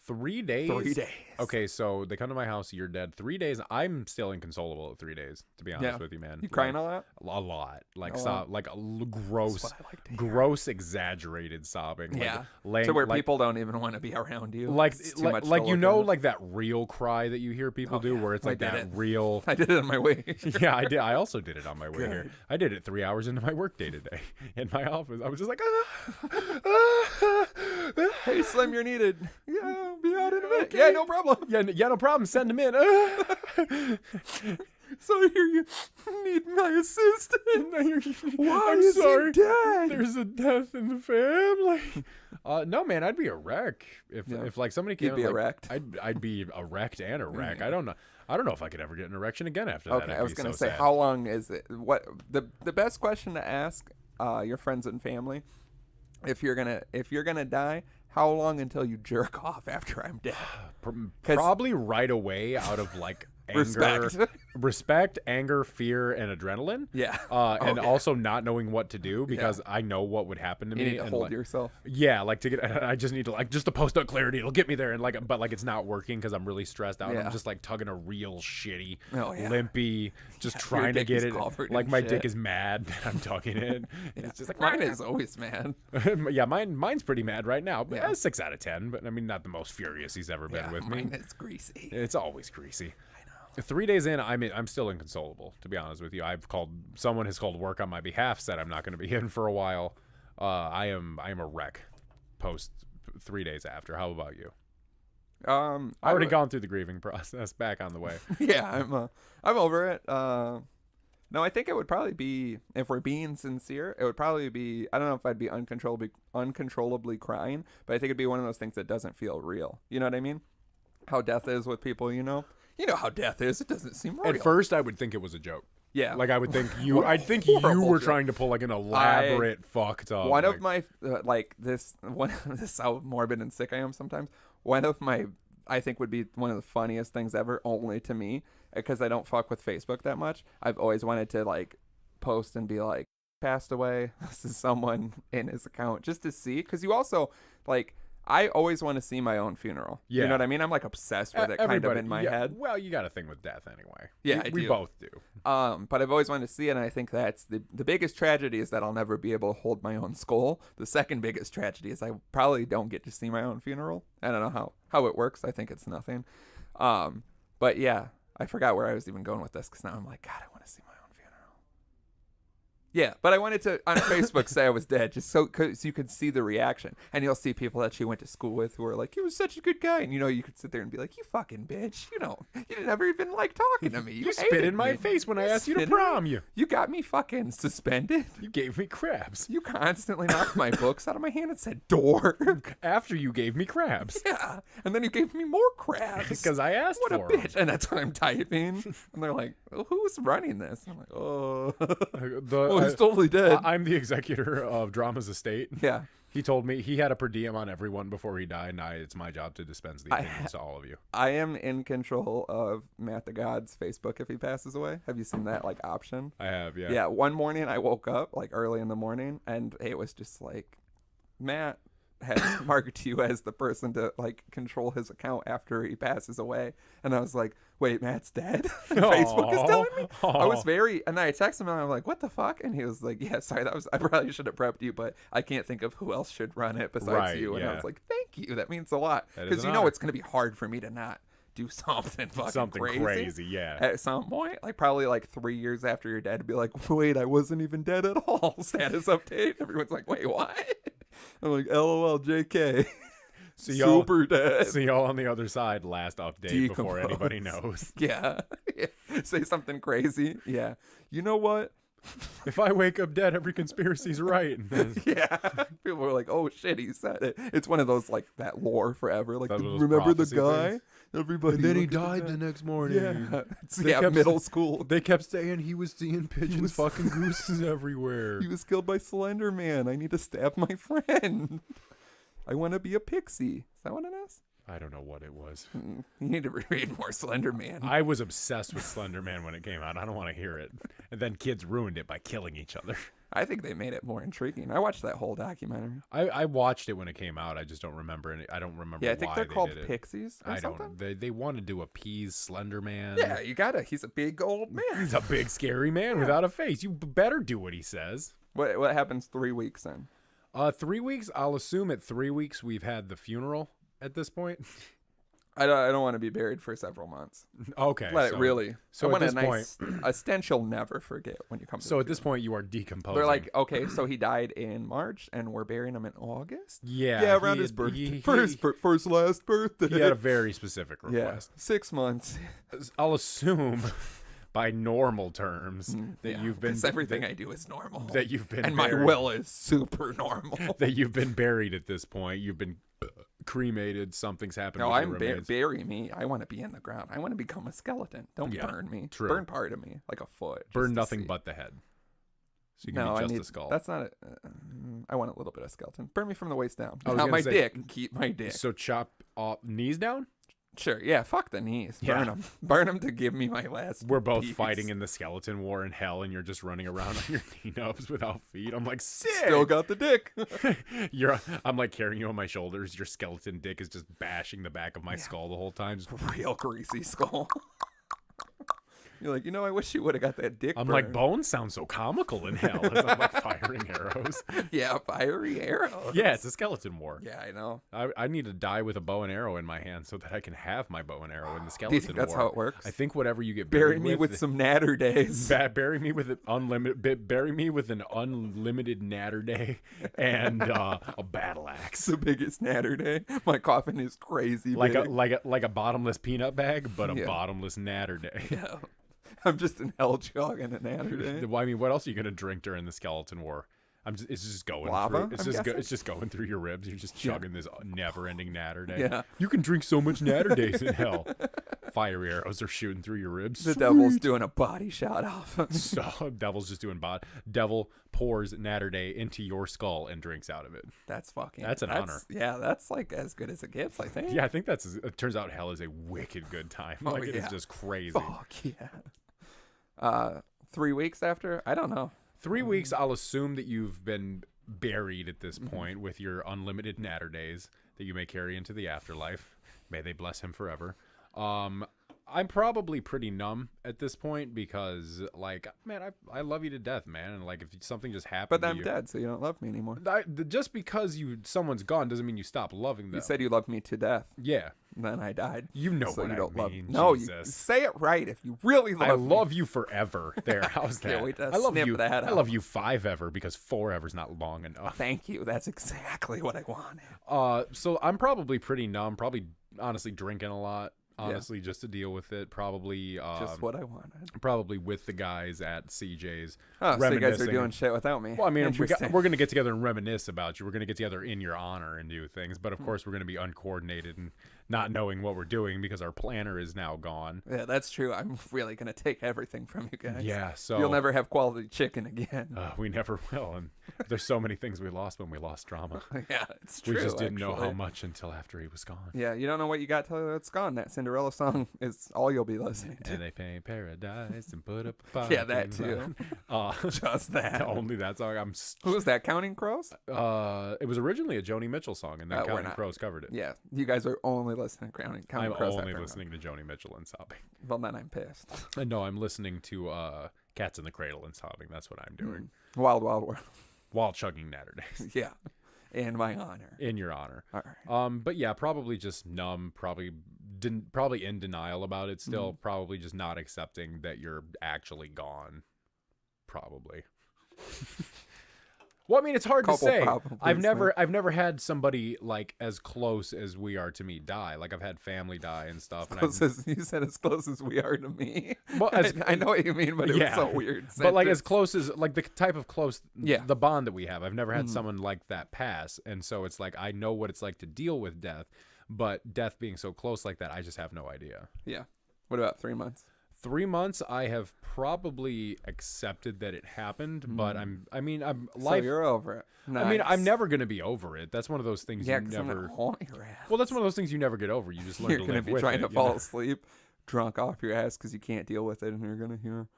A: 3 days.
B: 3 days.
A: Okay, so they come to my house. You're dead. 3 days. I'm still inconsolable at 3 days. To be honest with you, man.
B: You crying a lot?
A: A lot. Like
B: Gross,
A: gross, exaggerated sobbing.
B: Yeah.
A: Like,
B: to where people don't even want to be around you.
A: Like you know, like that real cry that you hear people do, where it's like real.
B: I did it on my way here.
A: Yeah, I did. I also did it on my way here. I did it 3 hours into my workday today in my office. I was just like,
B: hey, Slim, you're needed. Yeah. Be out in a minute. Okay. Yeah, no problem.
A: Yeah, no problem. Send him in.
B: So I hear you need my assistant. Why is
C: he
B: dead?
A: There's a death in the family. No, man, I'd be a wreck if like somebody came.
B: You'd be erect.
A: I'd be erect and a wreck. I don't know if I could ever get an erection again after that.
B: Okay, I was gonna say, how long is it? What the best question to ask your friends and family, if you're gonna die, how long until you jerk off after I'm dead?
A: Probably right away, out of like respect, anger, fear, and adrenaline.
B: Yeah.
A: And also not knowing what to do because I know what would happen to me.
B: You need to hold yourself.
A: Yeah, like to get. I just need to just to post out clarity. It'll get me there, and but it's not working because I'm really stressed out. I'm just like tugging a real shitty, limpy, just trying to get it. Like my dick is mad that I'm tugging it. It's just like
B: mine is always mad.
A: Yeah, mine's pretty mad right now. But 6 out of 10. But I mean, not the most furious he's ever been with me.
B: Mine is greasy.
A: It's always greasy. 3 days in, I'm still inconsolable, to be honest with you. Someone has called work on my behalf, said I'm not going to be in for a while. I am a wreck post 3 days after. How about you? I've already gone through the grieving process, back on the way.
B: Yeah, I'm over it. No, I think it would probably be, if we're being sincere, it would probably be, I don't know if I'd be uncontrollably crying, but I think it'd be one of those things that doesn't feel real. You know what I mean? How death is with people, you know? You know how death is. It doesn't seem real.
A: At first, I would think it was a joke.
B: Yeah.
A: Like, I would think you were trying to pull, like, an elaborate fucked up.
B: One of my, this is how morbid and sick I am sometimes. One of my, I think would be one of the funniest things ever, only to me, because I don't fuck with Facebook that much. I've always wanted to, like, post and be like, passed away. This is someone in his account, just to see. Because you also, like, I always want to see my own funeral. Yeah. You know what I mean? I'm like obsessed with it kind of in my head.
A: Well, you got a thing with death anyway.
B: Yeah,
A: we both do.
B: But I've always wanted to see it, and I think that's the biggest tragedy is that I'll never be able to hold my own skull. The second biggest tragedy is I probably don't get to see my own funeral. I don't know how it works. I think it's nothing. But yeah, I forgot where I was even going with this because now I'm like, God, I want to see my own funeral. Yeah, but I wanted to, on Facebook, say I was dead, just so you could see the reaction. And you'll see people that you went to school with who are like, he was such a good guy. And, you know, you could sit there and be like, you fucking bitch. You know, you never even like talking to me.
A: You spit in my face when I asked you to prom you.
B: You got me fucking suspended.
A: You gave me crabs.
B: You constantly knocked my books out of my hand and said, dork.
A: After you gave me crabs.
B: Yeah. And then you gave me more crabs.
A: Because I asked for them.
B: What a bitch. And that's what I'm typing. And they're like, well, who's running this? And I'm like, oh. He's totally dead.
A: I'm the executor of Drama's estate.
B: Yeah.
A: He told me he had a per diem on everyone before he died, and it's my job to dispense the opinions to all of you.
B: I am in control of Matt the God's Facebook if he passes away. Have you seen that option?
A: I have, yeah.
B: Yeah, one morning I woke up early in the morning, and it was just like, Matt has marked you as the person to control his account after he passes away. And I was like, wait, Matt's dead? Facebook is telling me? I was and I texted him and I'm like, what the fuck? And he was like, yeah, sorry, I probably should have prepped you, but I can't think of who else should run it besides you. And I was like, thank you. That means a lot. Because you know it's going to be hard for me to not do something fucking
A: something crazy. Yeah.
B: At some point, like probably like 3 years after you're dead, to be like, wait, I wasn't even dead at all. Status update. Everyone's like, wait, what? I'm like, LOL, JK. Super dead.
A: See y'all on the other side. Last update before anybody knows.
B: Yeah. Say something crazy. Yeah. You know what?
A: If I wake up dead, every conspiracy's right.
B: Yeah. People are like, oh shit, he said it. It's one of those like that lore forever. Like,
A: remember the guy?
C: Things? Everybody.
A: And then he died the next morning.
B: Yeah. Middle school.
A: They kept saying he was seeing pigeons, fucking gooses everywhere.
B: He was killed by Slender Man. I need to stab my friend. I want to be a pixie. Is that what it is?
A: I don't know what it was.
B: You need to read more Slender Man.
A: I was obsessed with Slender Man when it came out. I don't want to hear it. And then kids ruined it by killing each other.
B: I think they made it more intriguing. I watched that whole documentary.
A: I watched it when it came out. I just don't remember any. I don't remember.
B: Yeah, I think
A: why
B: they're called
A: did it.
B: pixies. Or something?
A: They wanted to appease Slender Man.
B: Yeah, you gotta. He's a big old man.
A: He's a big scary man without a face. You better do what he says.
B: What happens 3 weeks then?
A: 3 weeks. I'll assume at 3 weeks we've had the funeral at this point.
B: I don't want to be buried for several months.
A: Okay.
B: Let it really.
A: So
B: I want
A: at this
B: a nice, a stench you'll never forget when you come to
A: So
B: the
A: at this
B: funeral.
A: point you are decomposing.
B: They're like, okay, so he died in March and we're burying him in August?
A: Yeah,
B: around his birthday. First last birthday.
A: He had a very specific request.
B: Yeah, 6 months.
A: I'll assume by normal terms that you've been...
B: Because everything I do is normal.
A: That you've been
B: And
A: buried.
B: my will is super normal.
A: That you've been buried at this point. You've been cremated. Something's happened.
B: No,
A: with your remains.
B: bury me. I want to be in the ground. I want to become a skeleton. Don't burn me.
A: True.
B: Burn part of me, like a foot.
A: Burn nothing but the head. So you can be just a skull.
B: That's not it. I want a little bit of skeleton. Burn me from the waist down.
A: I was
B: Not
A: gonna
B: my
A: say-
B: dick. Keep my dick.
A: So chop off knees down?
B: Sure. Yeah. Fuck the knees.
A: Yeah.
B: Burn them. Burn them to give me my last.
A: We're both
B: piece.
A: fighting in the skeleton war in hell, and you're just running around on your knee-nubs without feet. I'm like, sick.
B: Still got the dick.
A: I'm like carrying you on my shoulders. Your skeleton dick is just bashing the back of my skull the whole time. Just,
B: Real greasy skull. You're like, I wish you would have got that dick.
A: I'm
B: burn.
A: like, bones sound so comical in hell. As I'm like firing arrows.
B: Yeah, fiery arrows.
A: Yeah, it's a skeleton war.
B: Yeah, I know.
A: I need to die with a bow and arrow in my hand so that I can have my bow and arrow in the skeleton
B: Do you think that's
A: war.
B: how it works?
A: I think whatever you get
B: Bury
A: buried
B: me with some natter days.
A: Bury me with an unlimited natter day and a battle axe.
B: The biggest natter day. My coffin is crazy
A: Like
B: big.
A: a bottomless peanut bag, but a bottomless natter day.
B: Yeah. I'm just an hell jug and a natter day.
A: Well, I mean, what else are you gonna drink during the skeleton war? It's just going
B: Lava,
A: through.
B: I'm
A: It's just going through your ribs. You're just chugging this never-ending natter day.
B: Yeah.
A: You can drink so much natter days in hell. Fiery arrows are shooting through your ribs.
B: The devil's doing a body shot off.
A: So devil's just doing devil pours natter day into your skull and drinks out of it.
B: That's
A: an honor.
B: Yeah, that's like as good as it gets, I think.
A: Yeah, I think it turns out hell is a wicked good time. It is just crazy.
B: Fuck yeah. 3 weeks after? I don't know.
A: 3 weeks, I'll assume that you've been buried at this point with your unlimited natter days that you may carry into the afterlife. May they bless him forever. I'm probably pretty numb at this point because, like, man, I love you to death, man. And, like, if something just happened
B: But
A: to
B: I'm
A: you,
B: dead, so you don't love me anymore.
A: just because someone's gone doesn't mean you stop loving them.
B: You said you loved me to death.
A: Yeah.
B: Then I died.
A: You know
B: so
A: what
B: you don't
A: I
B: love
A: mean.
B: No, you
A: Jesus.
B: say it right if you really love
A: I
B: me.
A: love you forever. There, how's that?
B: Can't wait to
A: I love
B: snip
A: you.
B: that
A: I
B: out.
A: love you 5 ever because 4 ever's not long enough.
B: Thank you. That's exactly what I wanted.
A: So I'm probably pretty numb. Probably honestly drinking a lot. Honestly, just to deal with it. Probably
B: Just what I wanted.
A: Probably with the guys at CJ's.
B: Oh, so you guys are
A: reminiscing.
B: doing shit without me.
A: Well, I mean,
B: Interesting.
A: we're going to get together and reminisce about you. We're going to get together in your honor and do things. But, of course, we're going to be uncoordinated and not knowing what we're doing because our planner is now gone.
B: Yeah, that's true. I'm really going to take everything from you guys.
A: Yeah, so...
B: You'll never have quality chicken again.
A: We never will. And there's so many things we lost when we lost drama.
B: Yeah, it's true.
A: We just didn't know
B: actually.
A: how much until after he was gone.
B: Yeah, you don't know what you got till it's gone. That Cinderella song is all you'll be listening to.
A: And they paint paradise and put up a
B: Yeah, that too. Just that.
A: Only that song.
B: Who was that? Counting Crows?
A: It was originally a Joni Mitchell song, and then
B: we're
A: Counting
B: not.
A: Crows covered it.
B: Yeah, you guys are only listening to Counting
A: I'm
B: Crows.
A: only listening to Joni Mitchell and sobbing.
B: Well, then I'm pissed.
A: And no, I'm listening to Cats in the Cradle and sobbing. That's what I'm doing.
B: Wild Wild World.
A: While chugging natter days.
B: Yeah. In my honor.
A: In your honor.
B: All right.
A: But yeah, probably just numb, probably probably in denial about it still, probably just not accepting that you're actually gone. Probably. Well, I mean, it's hard to say. I've never had somebody like as close as we are to me die. Like I've had family die and stuff.
B: You said as close as we are to me.
A: Well,
B: I know what you mean, but it was so weird.
A: But like as close as like the type of close,
B: yeah,
A: the bond that we have. I've never had someone like that pass, and so it's like I know what it's like to deal with death, but death being so close like that, I just have no idea.
B: Yeah. What about 3 months?
A: 3 months, I have probably accepted that it happened, but I'm
B: So you're over it. Nice.
A: I mean, I'm never going to be over it. That's one of those things you
B: I'm
A: never.
B: gonna haunt your ass.
A: Well, that's one of those things you never get over. You just learn
B: You're
A: to
B: gonna
A: live
B: be
A: with
B: trying
A: it.
B: to fall asleep, drunk off your ass because you can't deal with it, and you're gonna hear,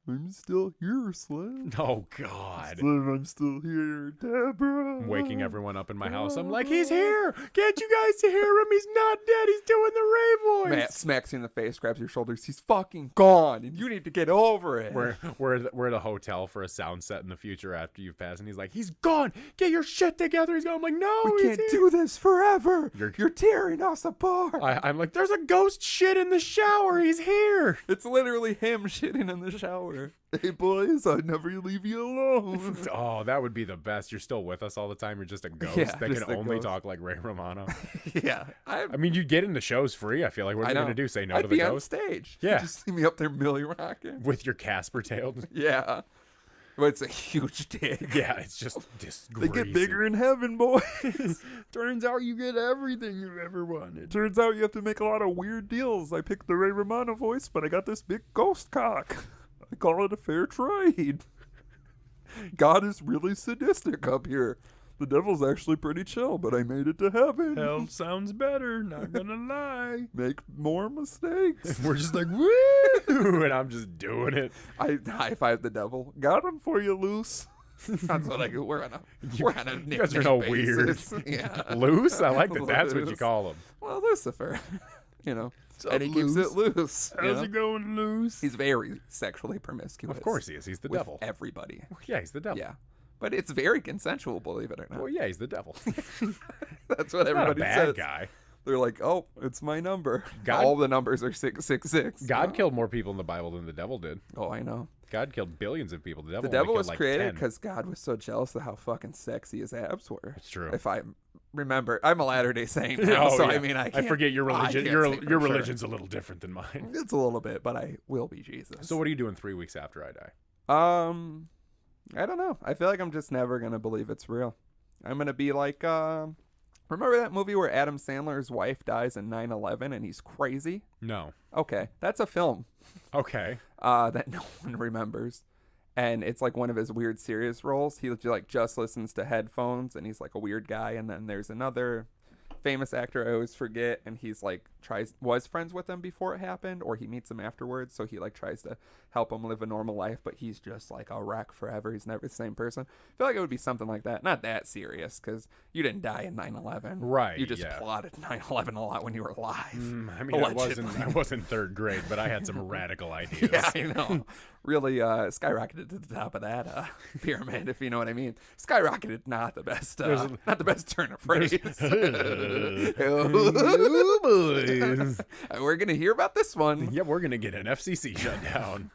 B: "I'm still here, Slim.
A: Oh God,
C: Slim, I'm still here, Deborah."
A: I'm waking everyone up in my house. I'm like, he's here. Can't you guys hear him? He's not dead. He's doing the Ray voice.
B: Matt smacks you in the face, grabs your shoulders. He's fucking gone, and you need to get over it.
A: We're at a hotel for a sound set in the future after you've passed, and he's like, he's gone. Get your shit together. He's gone. I'm like, no,
B: we can't do this forever. You're tearing us apart.
A: I'm like, there's a ghost shit in the shower. He's here.
B: It's literally him shitting in the shower.
C: Hey boys, I'd never leave you alone.
A: Oh, that would be the best. You're still with us all the time. You're just a ghost
B: Yeah,
A: that
B: just
A: can
B: a
A: only
B: ghost.
A: talk like Ray Romano.
B: Yeah.
A: I mean, you get into shows free. I feel like what are you going to do? Say no to the ghost?
B: I'd be on stage.
A: Yeah.
B: You just see me up there milli rocking.
A: With your Casper tail.
B: Yeah. But it's a huge dick.
A: Yeah, it's just
C: They get bigger in heaven, boys. Turns out you get everything you ever wanted. Turns out you have to make a lot of weird deals. I picked the Ray Romano voice, but I got this big ghost cock. I call it a fair trade. God is really sadistic up here. The devil's actually pretty chill, but I made it to heaven.
A: Hell sounds better, not gonna lie.
C: Make more mistakes.
A: We're just like, woo! And I'm just doing it.
B: I high-five the devil.
C: Got him for you, Loose.
B: That's what I do. We're on a
A: You guys are no
B: basis.
A: weird.
B: Yeah.
A: Loose? I like that. That's what you
B: Loose.
A: call him.
B: Well, Lucifer. You know.
C: What's
B: And
C: up,
B: he keeps
C: Loose?
B: it loose. you
C: How's
B: know?
C: it going, Loose?
B: He's very sexually promiscuous.
A: Of course he is. He's the
B: with
A: devil.
B: everybody.
A: Yeah, he's the devil.
B: Yeah. But it's very consensual, believe it or not.
A: Well, yeah, he's the devil.
B: That's what
A: Not a
B: everybody
A: bad
B: says.
A: guy.
B: They're like, oh, it's my number.
A: God-
B: All the numbers are 666.
A: God killed more people in the Bible than the devil did.
B: Oh, I know.
A: God killed billions of people. The devil,
B: The devil
A: only
B: was
A: killed like
B: created
A: 10.
B: because God was so jealous of how fucking sexy his abs were.
A: It's true.
B: If I remember, I'm a Latter-day Saint now, so
A: yeah.
B: I mean, I can't.
A: I forget your religion.
B: can't
A: Your
B: say for sure.
A: religion's a little different than mine.
B: It's a little bit, but I will be Jesus.
A: So what are you doing 3 weeks after I die?
B: I don't know. I feel like I'm just never gonna believe it's real. I'm gonna be like, remember that movie where Adam Sandler's wife dies in 9/11 and he's crazy?
A: No.
B: Okay, that's a film
A: Okay.
B: that no one remembers, and it's like one of his weird serious roles. He like just listens to headphones, and he's like a weird guy. And then there's another famous actor I always forget, and he's like was friends with him before it happened, or he meets him afterwards, so he like tries to help him live a normal life, but he's just like a wreck forever. He's never the same person. I feel like it would be something like that. Not that serious, because you didn't die in 9/11.
A: Right,
B: You just
A: yeah.
B: plotted 9/11 a lot when you were alive.
A: I mean, I was in third grade, but I had some radical ideas.
B: Yeah, I know. Really skyrocketed to the top of that pyramid, if you know what I mean. Skyrocketed, not the best, not the best turn of phrase. We're gonna hear about this one.
A: Yeah, we're gonna get an FCC shutdown.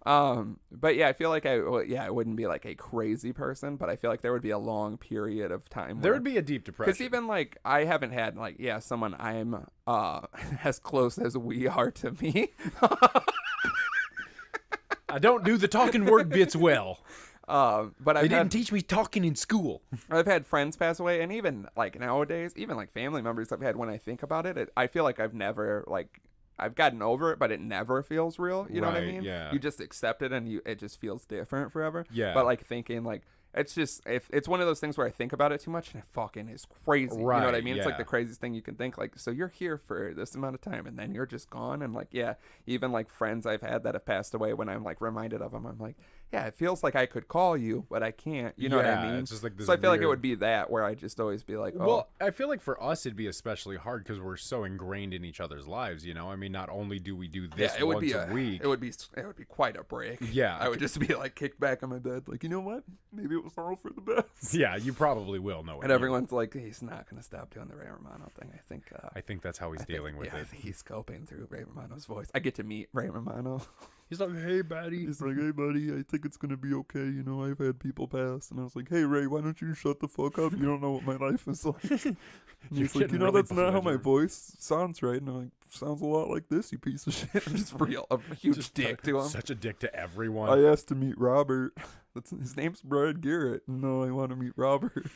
B: But yeah, I feel like I wouldn't be like a crazy person, but I feel like there would be a long period of time.
A: There would be a deep depression.
B: Because even like I haven't had like someone I'm as close as we are to me.
A: I don't do the talking word bits well.
B: But
A: They didn't teach me talking in school.
B: I've had friends pass away, and even like nowadays, even like family members I've had, when I think about it, I feel like I've never like I've gotten over it, but it never feels real. You know what I
A: Right,
B: mean?
A: yeah.
B: You just accept it, and it just feels different forever.
A: Yeah.
B: But like thinking like it's just it's one of those things where I think about it too much, and it fucking is crazy. You know what I
A: Right,
B: mean? It's like
A: yeah.
B: the craziest thing you can think. Like, so you're here for this amount of time, and then you're just gone. And like, yeah, even like friends I've had that have passed away, when I'm like reminded of them, I'm like, yeah, it feels like I could call you, but I can't. You know what I mean?
A: It's just like this
B: so I feel like it
A: weird-
B: would be that where I just always be like, oh.
A: Well, I feel like for us it'd be especially hard because we're so ingrained in each other's lives. You know, I mean, not only do we do this
B: it would
A: once
B: be
A: a week.
B: It would be quite a break.
A: Yeah,
B: I would just be like kicked back on my bed, like, you know what? Maybe it was all for the best.
A: Yeah, you probably will know.
B: And everyone's like, he's not going to stop doing the Ray Romano thing.
A: I think that's how he's dealing with it.
B: I think he's coping through Ray Romano's voice. I get to meet Ray Romano.
A: He's like, hey, buddy.
C: He's like, hey, buddy, I think it's going to be okay. You know, I've had people pass. And I was like, hey, Ray, why don't you shut the fuck up? You don't know what my life is like. And he's like, you know,
A: really
C: that's not how my voice sounds, right? And I'm like, sounds a lot like this, you piece of shit.
B: I'm just a huge dick to him.
A: Such a dick to everyone.
C: I asked to meet Robert. His name's Brian Garrett. No, I want to meet Robert.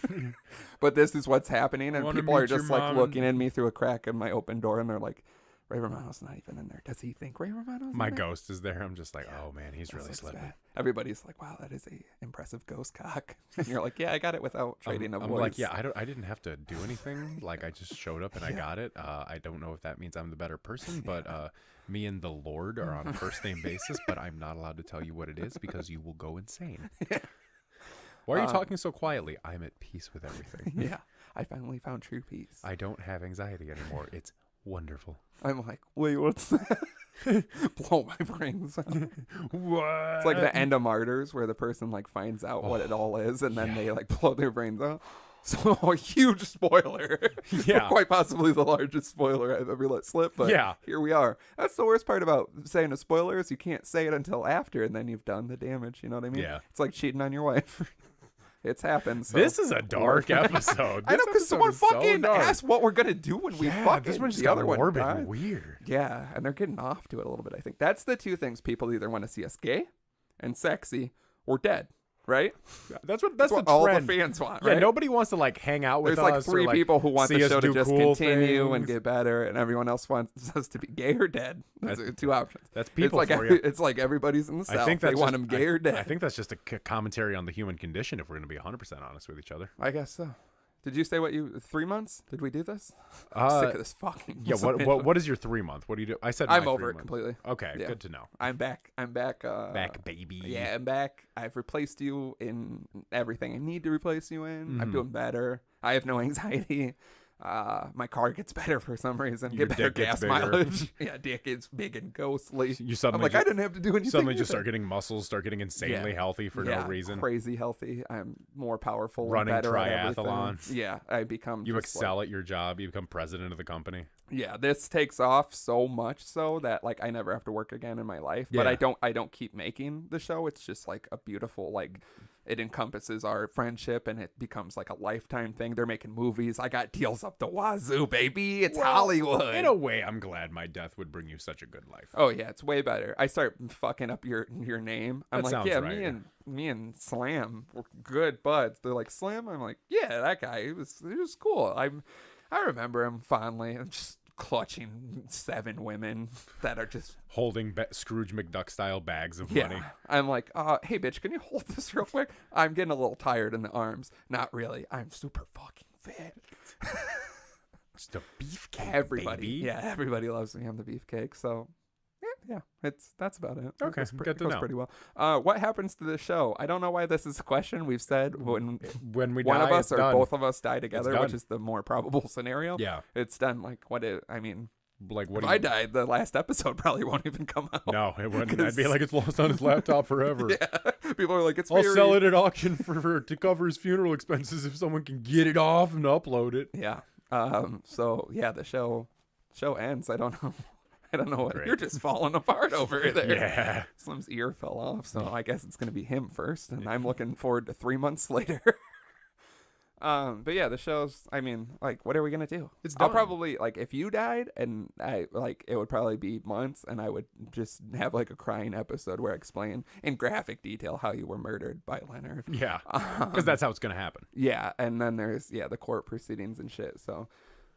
B: But this is what's happening, and people are just like looking
A: and...
B: at me through a crack in my open door, and they're like, Ray Romano's not even in there. Does he think Ray Romano's
A: My
B: in there?
A: ghost is there. I'm just like, oh man, he's really slipping.
B: Bad. Everybody's like, wow, that is a impressive ghost cock. And you're like, yeah, I got it without trading a voice.
A: I'm like, yeah, I didn't have to do anything. Like, I just showed up and I got it. I don't know if that means I'm the better person, but me and the Lord are on a first name basis, but I'm not allowed to tell you what it is because you will go insane. Why are you talking so quietly? I'm at peace with everything.
B: Yeah, I finally found true peace.
A: I don't have anxiety anymore. It's wonderful.
B: I'm like, wait, what's that? Blow my brains out.
A: What?
B: It's like the end of Martyrs where the person like finds out what it all is and then they like blow their brains out. So a huge spoiler.
A: Yeah.
B: Quite possibly the largest spoiler I've ever let slip, but here we are. That's the worst part about saying a spoiler is you can't say it until after and then you've done the damage, you know what I mean?
A: Yeah.
B: It's like cheating on your wife. It's happened. So.
A: This is a dark episode.
B: I know, because someone fucking
A: so
B: asked what we're going to do when we fucking...
A: this one just
B: the
A: got
B: other one
A: morbid
B: died.
A: and weird.
B: Yeah, and they're getting off to it a little bit, I think. That's the two things people either want to see us gay and sexy or dead, right?
A: That's what
B: all
A: trend.
B: the fans want,
A: Yeah,
B: right?
A: nobody wants to like hang out with
B: There's
A: us.
B: like three
A: or, like,
B: people who want
A: see
B: the
A: us
B: show to
A: do
B: just
A: cool
B: continue and
A: things.
B: get better, and everyone else wants us to be gay or dead. That's two options.
A: That's people
B: it's like
A: for you.
B: It's like everybody's in the South.
A: I think
B: they want them gay or dead.
A: I think that's just a commentary on the human condition. If we're going to be 100% honest with each other.
B: I guess so. Did you say 3 months? Did we do this? I'm sick of this fucking.
A: Yeah. What is your 3 month? What do you do? I said
B: I'm
A: my
B: over
A: 3
B: it
A: months.
B: completely.
A: Okay,
B: Yeah.
A: good to know.
B: I'm back.
A: Back, baby.
B: Yeah, I'm back. I've replaced you in everything I need to replace you in. I'm doing better. I have no anxiety. My car gets better for some reason.
A: Your
B: Get better
A: dick gets
B: gas
A: bigger.
B: mileage. Yeah, dick is big and ghostly.
A: You suddenly
B: I'm like, I didn't have to do anything.
A: suddenly just
B: either.
A: start getting muscles, start getting insanely healthy for no reason.
B: Crazy healthy. I'm more powerful.
A: Running
B: and better at
A: triathlon.
B: everything. Yeah, I become.
A: You
B: just
A: excel at your job. You become president of the company.
B: Yeah, this takes off so much so that like I never have to work again in my life. But
A: Yeah.
B: I don't keep making the show. It's just like a beautiful like it encompasses our friendship and it becomes like a lifetime thing. They're making movies. I got deals up the wazoo, baby. It's Hollywood.
A: In a way, I'm glad my death would bring you such a good life.
B: Oh yeah, it's way better. I start fucking up your name. I'm
A: That
B: like,
A: sounds
B: yeah,
A: right.
B: me and Slam were good buds. They're like, Slam? I'm like, yeah, that guy. He was cool. I remember him fondly. I'm just clutching 7 women that are just
A: Holding Scrooge McDuck style bags of
B: yeah.
A: money.
B: I'm like, hey bitch, can you hold this real quick? I'm getting a little tired in the arms. Not really. I'm super fucking fit.
A: Just a beefcake,
B: Everybody,
A: baby.
B: yeah, everybody loves me. I'm the beefcake. So yeah, that's about it.
A: Okay,
B: It
A: good to
B: goes
A: know.
B: pretty well. What happens to the show? I don't know why this is a question. We've said when
A: When we
B: one
A: die,
B: of us
A: it's
B: or
A: done.
B: both of us die together,
A: done.
B: which is the more probable scenario.
A: Yeah.
B: It's done. Like I mean,
A: Like what?
B: if I died, the last episode probably won't even come out.
A: No, it wouldn't. I'd be like, it's lost on his laptop forever.
B: Yeah, people are like, it's.
A: I'll
B: very...
A: sell it at auction to cover his funeral expenses if someone can get it off and upload it.
B: Yeah. So yeah, the show ends. I don't know. I don't know what
A: Great.
B: you're just falling apart over there.
A: Yeah.
B: Slim's ear fell off, so I guess it's gonna be him first, and I'm looking forward to 3 months later. But yeah, the show's. I mean, like, what are we gonna do? I'll
A: done.
B: probably like if you died, and I like it would probably be months, and I would just have like a crying episode where I explain in graphic detail how you were murdered by Leonard.
A: Yeah. Because that's how it's going to happen.
B: Yeah, and then there's the court proceedings and shit. So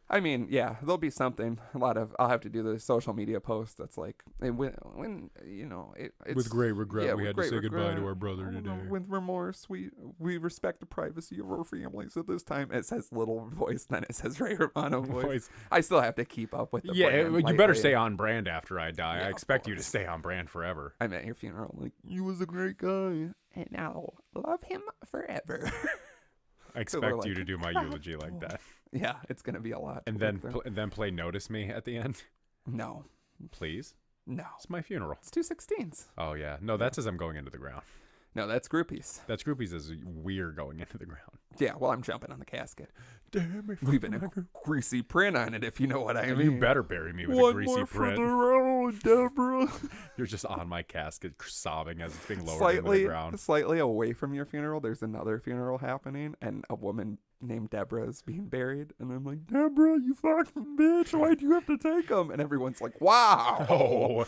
B: I mean, yeah, there'll be something. I'll have to do the social media post that's like, when you know, it's
A: with great regret, we had to say goodbye to our brother
B: today.
A: today.
B: With remorse, we respect the privacy of our families. At this time, it says little voice, then it says Ray Romano voice. I still have to keep up with the brand.
A: You better stay on brand after I die.
B: Yeah,
A: I expect you to stay on brand forever.
B: I'm at your funeral, like, you was a great guy, and I'll love him forever.
A: I expect you to do my eulogy like that.
B: Yeah, it's gonna be a lot.
A: And then play "Notice Me" at the end.
B: No,
A: please.
B: No,
A: it's my funeral.
B: It's 2/16.
A: Oh yeah, no, that's as I'm going into the ground.
B: No, that's groupies.
A: That's groupies as we're going into the ground.
B: Yeah, well, I'm jumping on the casket.
A: Damn it,
B: leaving a greasy print on it, if you know what I mean.
A: You better bury me with a greasy print.
C: For the road, Deborah.
A: You're just on my casket, sobbing as it's being lowered into the ground.
B: Slightly away from your funeral, there's another funeral happening, and a woman named Deborah is being buried. And I'm like, Deborah, you fucking bitch! Why'd you have to take him? And everyone's like, wow.
A: Oh.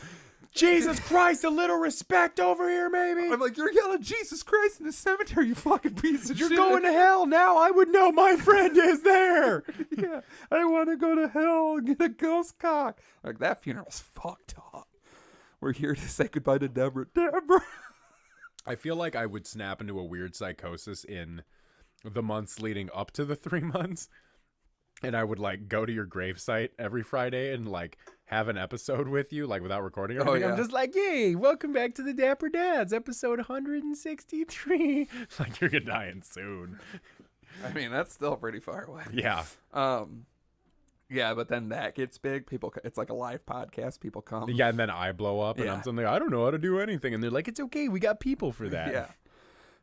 A: Jesus Christ, a little respect over here, maybe.
B: I'm like, you're yelling Jesus Christ in the cemetery, you fucking piece of shit.
A: You're going to hell now. I would know my friend is there.
B: Yeah, I want to go to hell and get a ghost cock. Like, that funeral's fucked up. We're here to say goodbye to Deborah. Deborah.
A: I feel like I would snap into a weird psychosis in the months leading up to the 3 months. And I would like go to your gravesite every Friday and like have an episode with you, like without recording or anything.
B: Yeah.
A: I'm just like, yay, welcome back to the Dapper Dads, episode 163. Like, you're dying soon.
B: I mean, that's still pretty far away.
A: Yeah.
B: Yeah, but then that gets big. It's like a live podcast. People come.
A: Yeah, and then I blow up and I'm something like, I don't know how to do anything. And they're like, it's okay. We got people for that.
B: Yeah.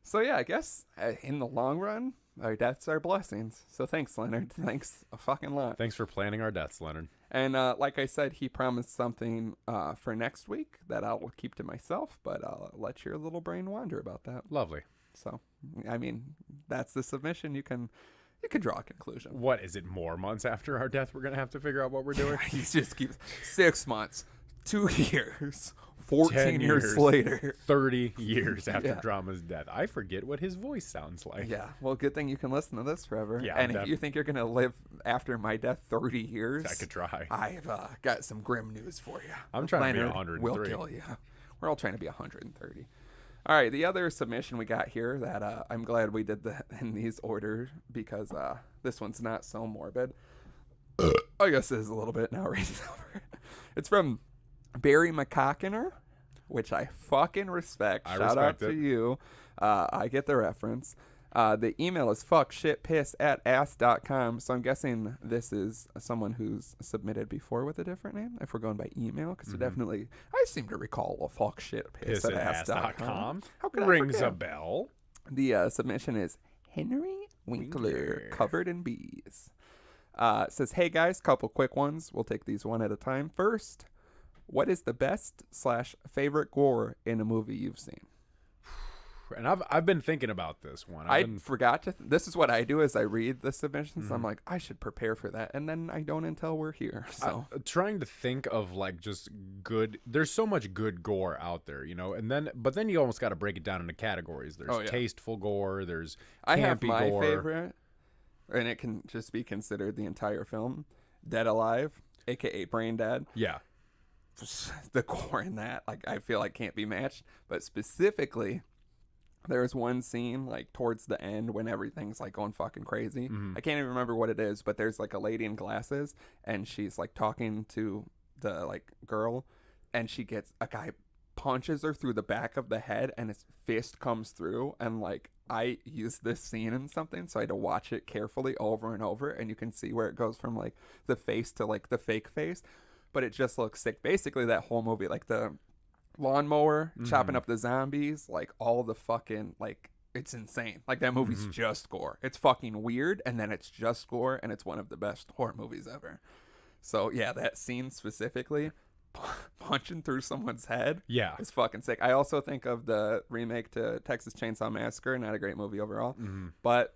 B: So yeah, I guess in the long run, our deaths are blessings. So thanks, Leonard. Thanks a fucking lot.
A: Thanks for planning our deaths, Leonard.
B: And like I said, he promised something for next week that I'll keep to myself, but I'll let your little brain wander about that.
A: Lovely.
B: So, I mean, that's the submission. You can draw a conclusion.
A: What is it? More months after our death, we're gonna have to figure out what we're doing.
B: He just keeps 6 months, 2 years. 14 years later.
A: 30 years after Drama's death. I forget what his voice sounds like.
B: Yeah. Well, good thing you can listen to this forever.
A: Yeah,
B: and if you think you're going to live after my death 30 years,
A: I could try.
B: I've got some grim news for you.
A: I'm trying to be 103.
B: We'll kill you. We're all trying to be 130. All right. The other submission we got here that I'm glad we did in these order because this one's not so morbid. I guess it is a little bit now. Reading over. It's from Barry McCockiner, which I fucking respect. Shout out to you. I get the reference. The email is fuckshitpiss@ass.com. So I'm guessing this is someone who's submitted before with a different name, if we're going by email, because definitely, I seem to recall a fuckshitpiss@ass.com. How could I forget?
A: Rings a bell.
B: The submission is Henry Winkler, covered in bees. It says, hey guys, couple quick ones. We'll take these one at a time. First, what is the best/favorite gore in a movie you've seen?
A: And I've been thinking about this one.
B: Forgot to. This is what I do: is I read the submissions. I'm like, I should prepare for that, and then I don't until we're here. So
A: trying to think of like just good. There's so much good gore out there, you know. But then you almost got to break it down into categories. There's tasteful gore. There's campy
B: I have my
A: gore.
B: favorite, and it can just be considered the entire film. Dead Alive, aka Brain Dead.
A: Yeah.
B: The gore in that, like, I feel like can't be matched. But specifically, there's one scene like towards the end when everything's like going fucking crazy. I can't even remember what it is, but there's like a lady in glasses and she's like talking to the like girl, and a guy punches her through the back of the head and his fist comes through, and like I used this scene in something, so I had to watch it carefully over and over, and you can see where it goes from like the face to like the fake face. But it just looks sick. Basically, that whole movie, like the lawnmower, chopping up the zombies, like all the fucking, like, it's insane. Like, that movie's just gore. It's fucking weird, and then it's just gore, and it's one of the best horror movies ever. So, yeah, that scene specifically, punching through someone's head, is fucking sick. I also think of the remake to Texas Chainsaw Massacre. Not a great movie overall. But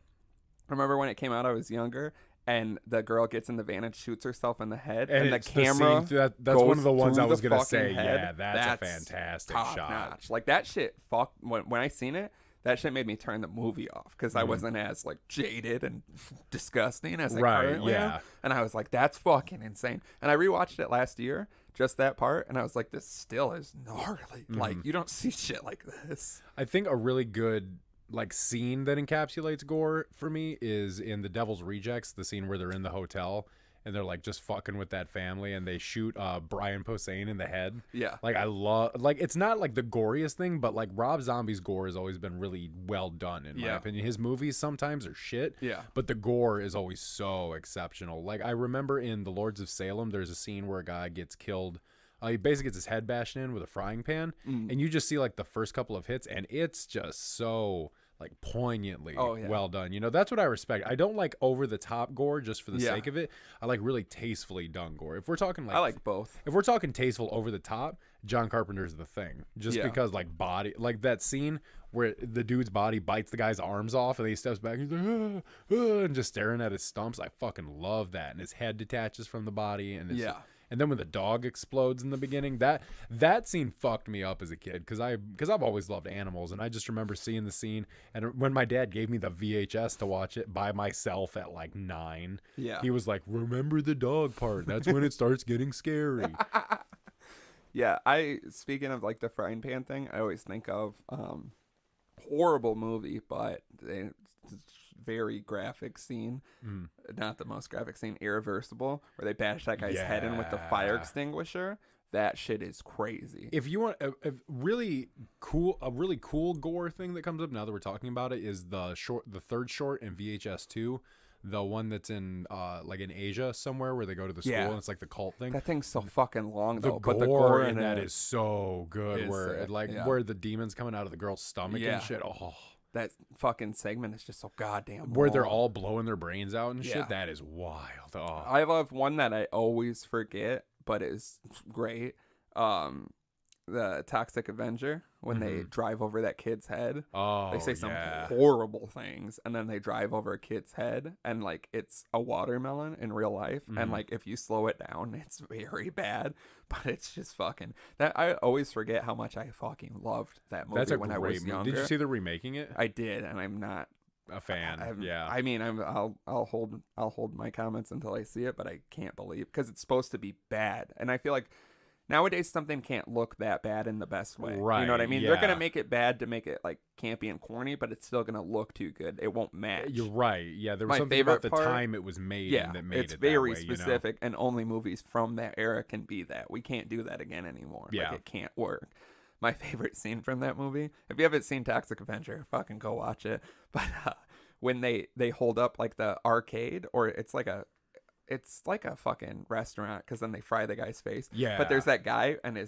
B: I remember when it came out, I was younger. And the girl gets in the van and shoots herself in the head. And the camera
A: that's
B: goes
A: one of the ones I was going to say.
B: Head.
A: Yeah, that's a fantastic shot.
B: Notch. Like, that shit, when I seen it, that shit made me turn the movie off because I wasn't as like jaded and disgusting as I
A: Right,
B: currently am.
A: yeah.
B: And I was like, that's fucking insane. And I rewatched it last year, just that part, and I was like, this still is gnarly. Like, you don't see shit like this.
A: I think a really good like scene that encapsulates gore for me is in The Devil's Rejects, the scene where they're in the hotel and they're like just fucking with that family and they shoot Brian Posehn in the head.
B: Yeah.
A: Like I love, like it's not like the goriest thing, but like Rob Zombie's gore has always been really well done in my opinion. His movies sometimes are shit, but the gore is always so exceptional. Like I remember in The Lords of Salem, there's a scene where a guy gets killed. He basically gets his head bashed in with a frying pan, and you just see like the first couple of hits, and it's just so like poignantly well done. You know, that's what I respect. I don't like over the top gore just for the sake of it. I like really tastefully done gore. If we're talking like,
B: I like both.
A: If we're talking tasteful over the top, John Carpenter's The Thing. Just because like body, like that scene where the dude's body bites the guy's arms off and he steps back and he's like, and just staring at his stumps. I fucking love that. And his head detaches from the body. And it's, and then when the dog explodes in the beginning, that scene fucked me up as a kid because I've always loved animals, and I just remember seeing the scene. And when my dad gave me the VHS to watch it by myself at like 9, he was like, "Remember the dog part? That's when it starts getting scary."
B: Speaking of like the frying pan thing, I always think of horrible movie, but very graphic scene, not the most graphic scene, Irreversible, where they bash that guy's head in with the fire extinguisher. That shit is crazy.
A: If you want a really cool gore thing that comes up now that we're talking about it is the third short in VHS 2, the one that's in like in Asia somewhere where they go to the school and it's like the cult thing.
B: That thing's so fucking long though.
A: But the gore in that is so good, where where the demon's coming out of the girl's stomach and shit. Oh.
B: That fucking segment is just so goddamn
A: where
B: long.
A: They're all blowing their brains out and shit. That is wild. Oh.
B: I love one that I always forget, but is great. The Toxic Avenger, when they drive over that kid's head.
A: Oh,
B: they say some horrible things, and then they drive over a kid's head, and like it's a watermelon in real life, and like if you slow it down, it's very bad. But it's just fucking that. I always forget how much I fucking loved that movie when I was younger.
A: Did you see they're remaking it?
B: I did, and I'm not
A: a fan.
B: I mean, I'll hold my comments until I see it, but I can't believe because it's supposed to be bad, and I feel like nowadays something can't look that bad in the best way.
A: Right.
B: You know what I mean? They're gonna make it bad to make it like campy and corny, but it's still gonna look too good. It won't match.
A: You're right. Yeah, there was something about the time it was made that made
B: it's
A: it
B: very
A: that way,
B: specific, and only movies from that era can be that. We can't do that again anymore.
A: Yeah.
B: Like, it can't work. My favorite scene from that movie, if you haven't seen Toxic Avenger, fucking go watch it. But when they hold up like the arcade, or it's like a fucking restaurant, because then they fry the guy's face.
A: Yeah.
B: But there's that guy, and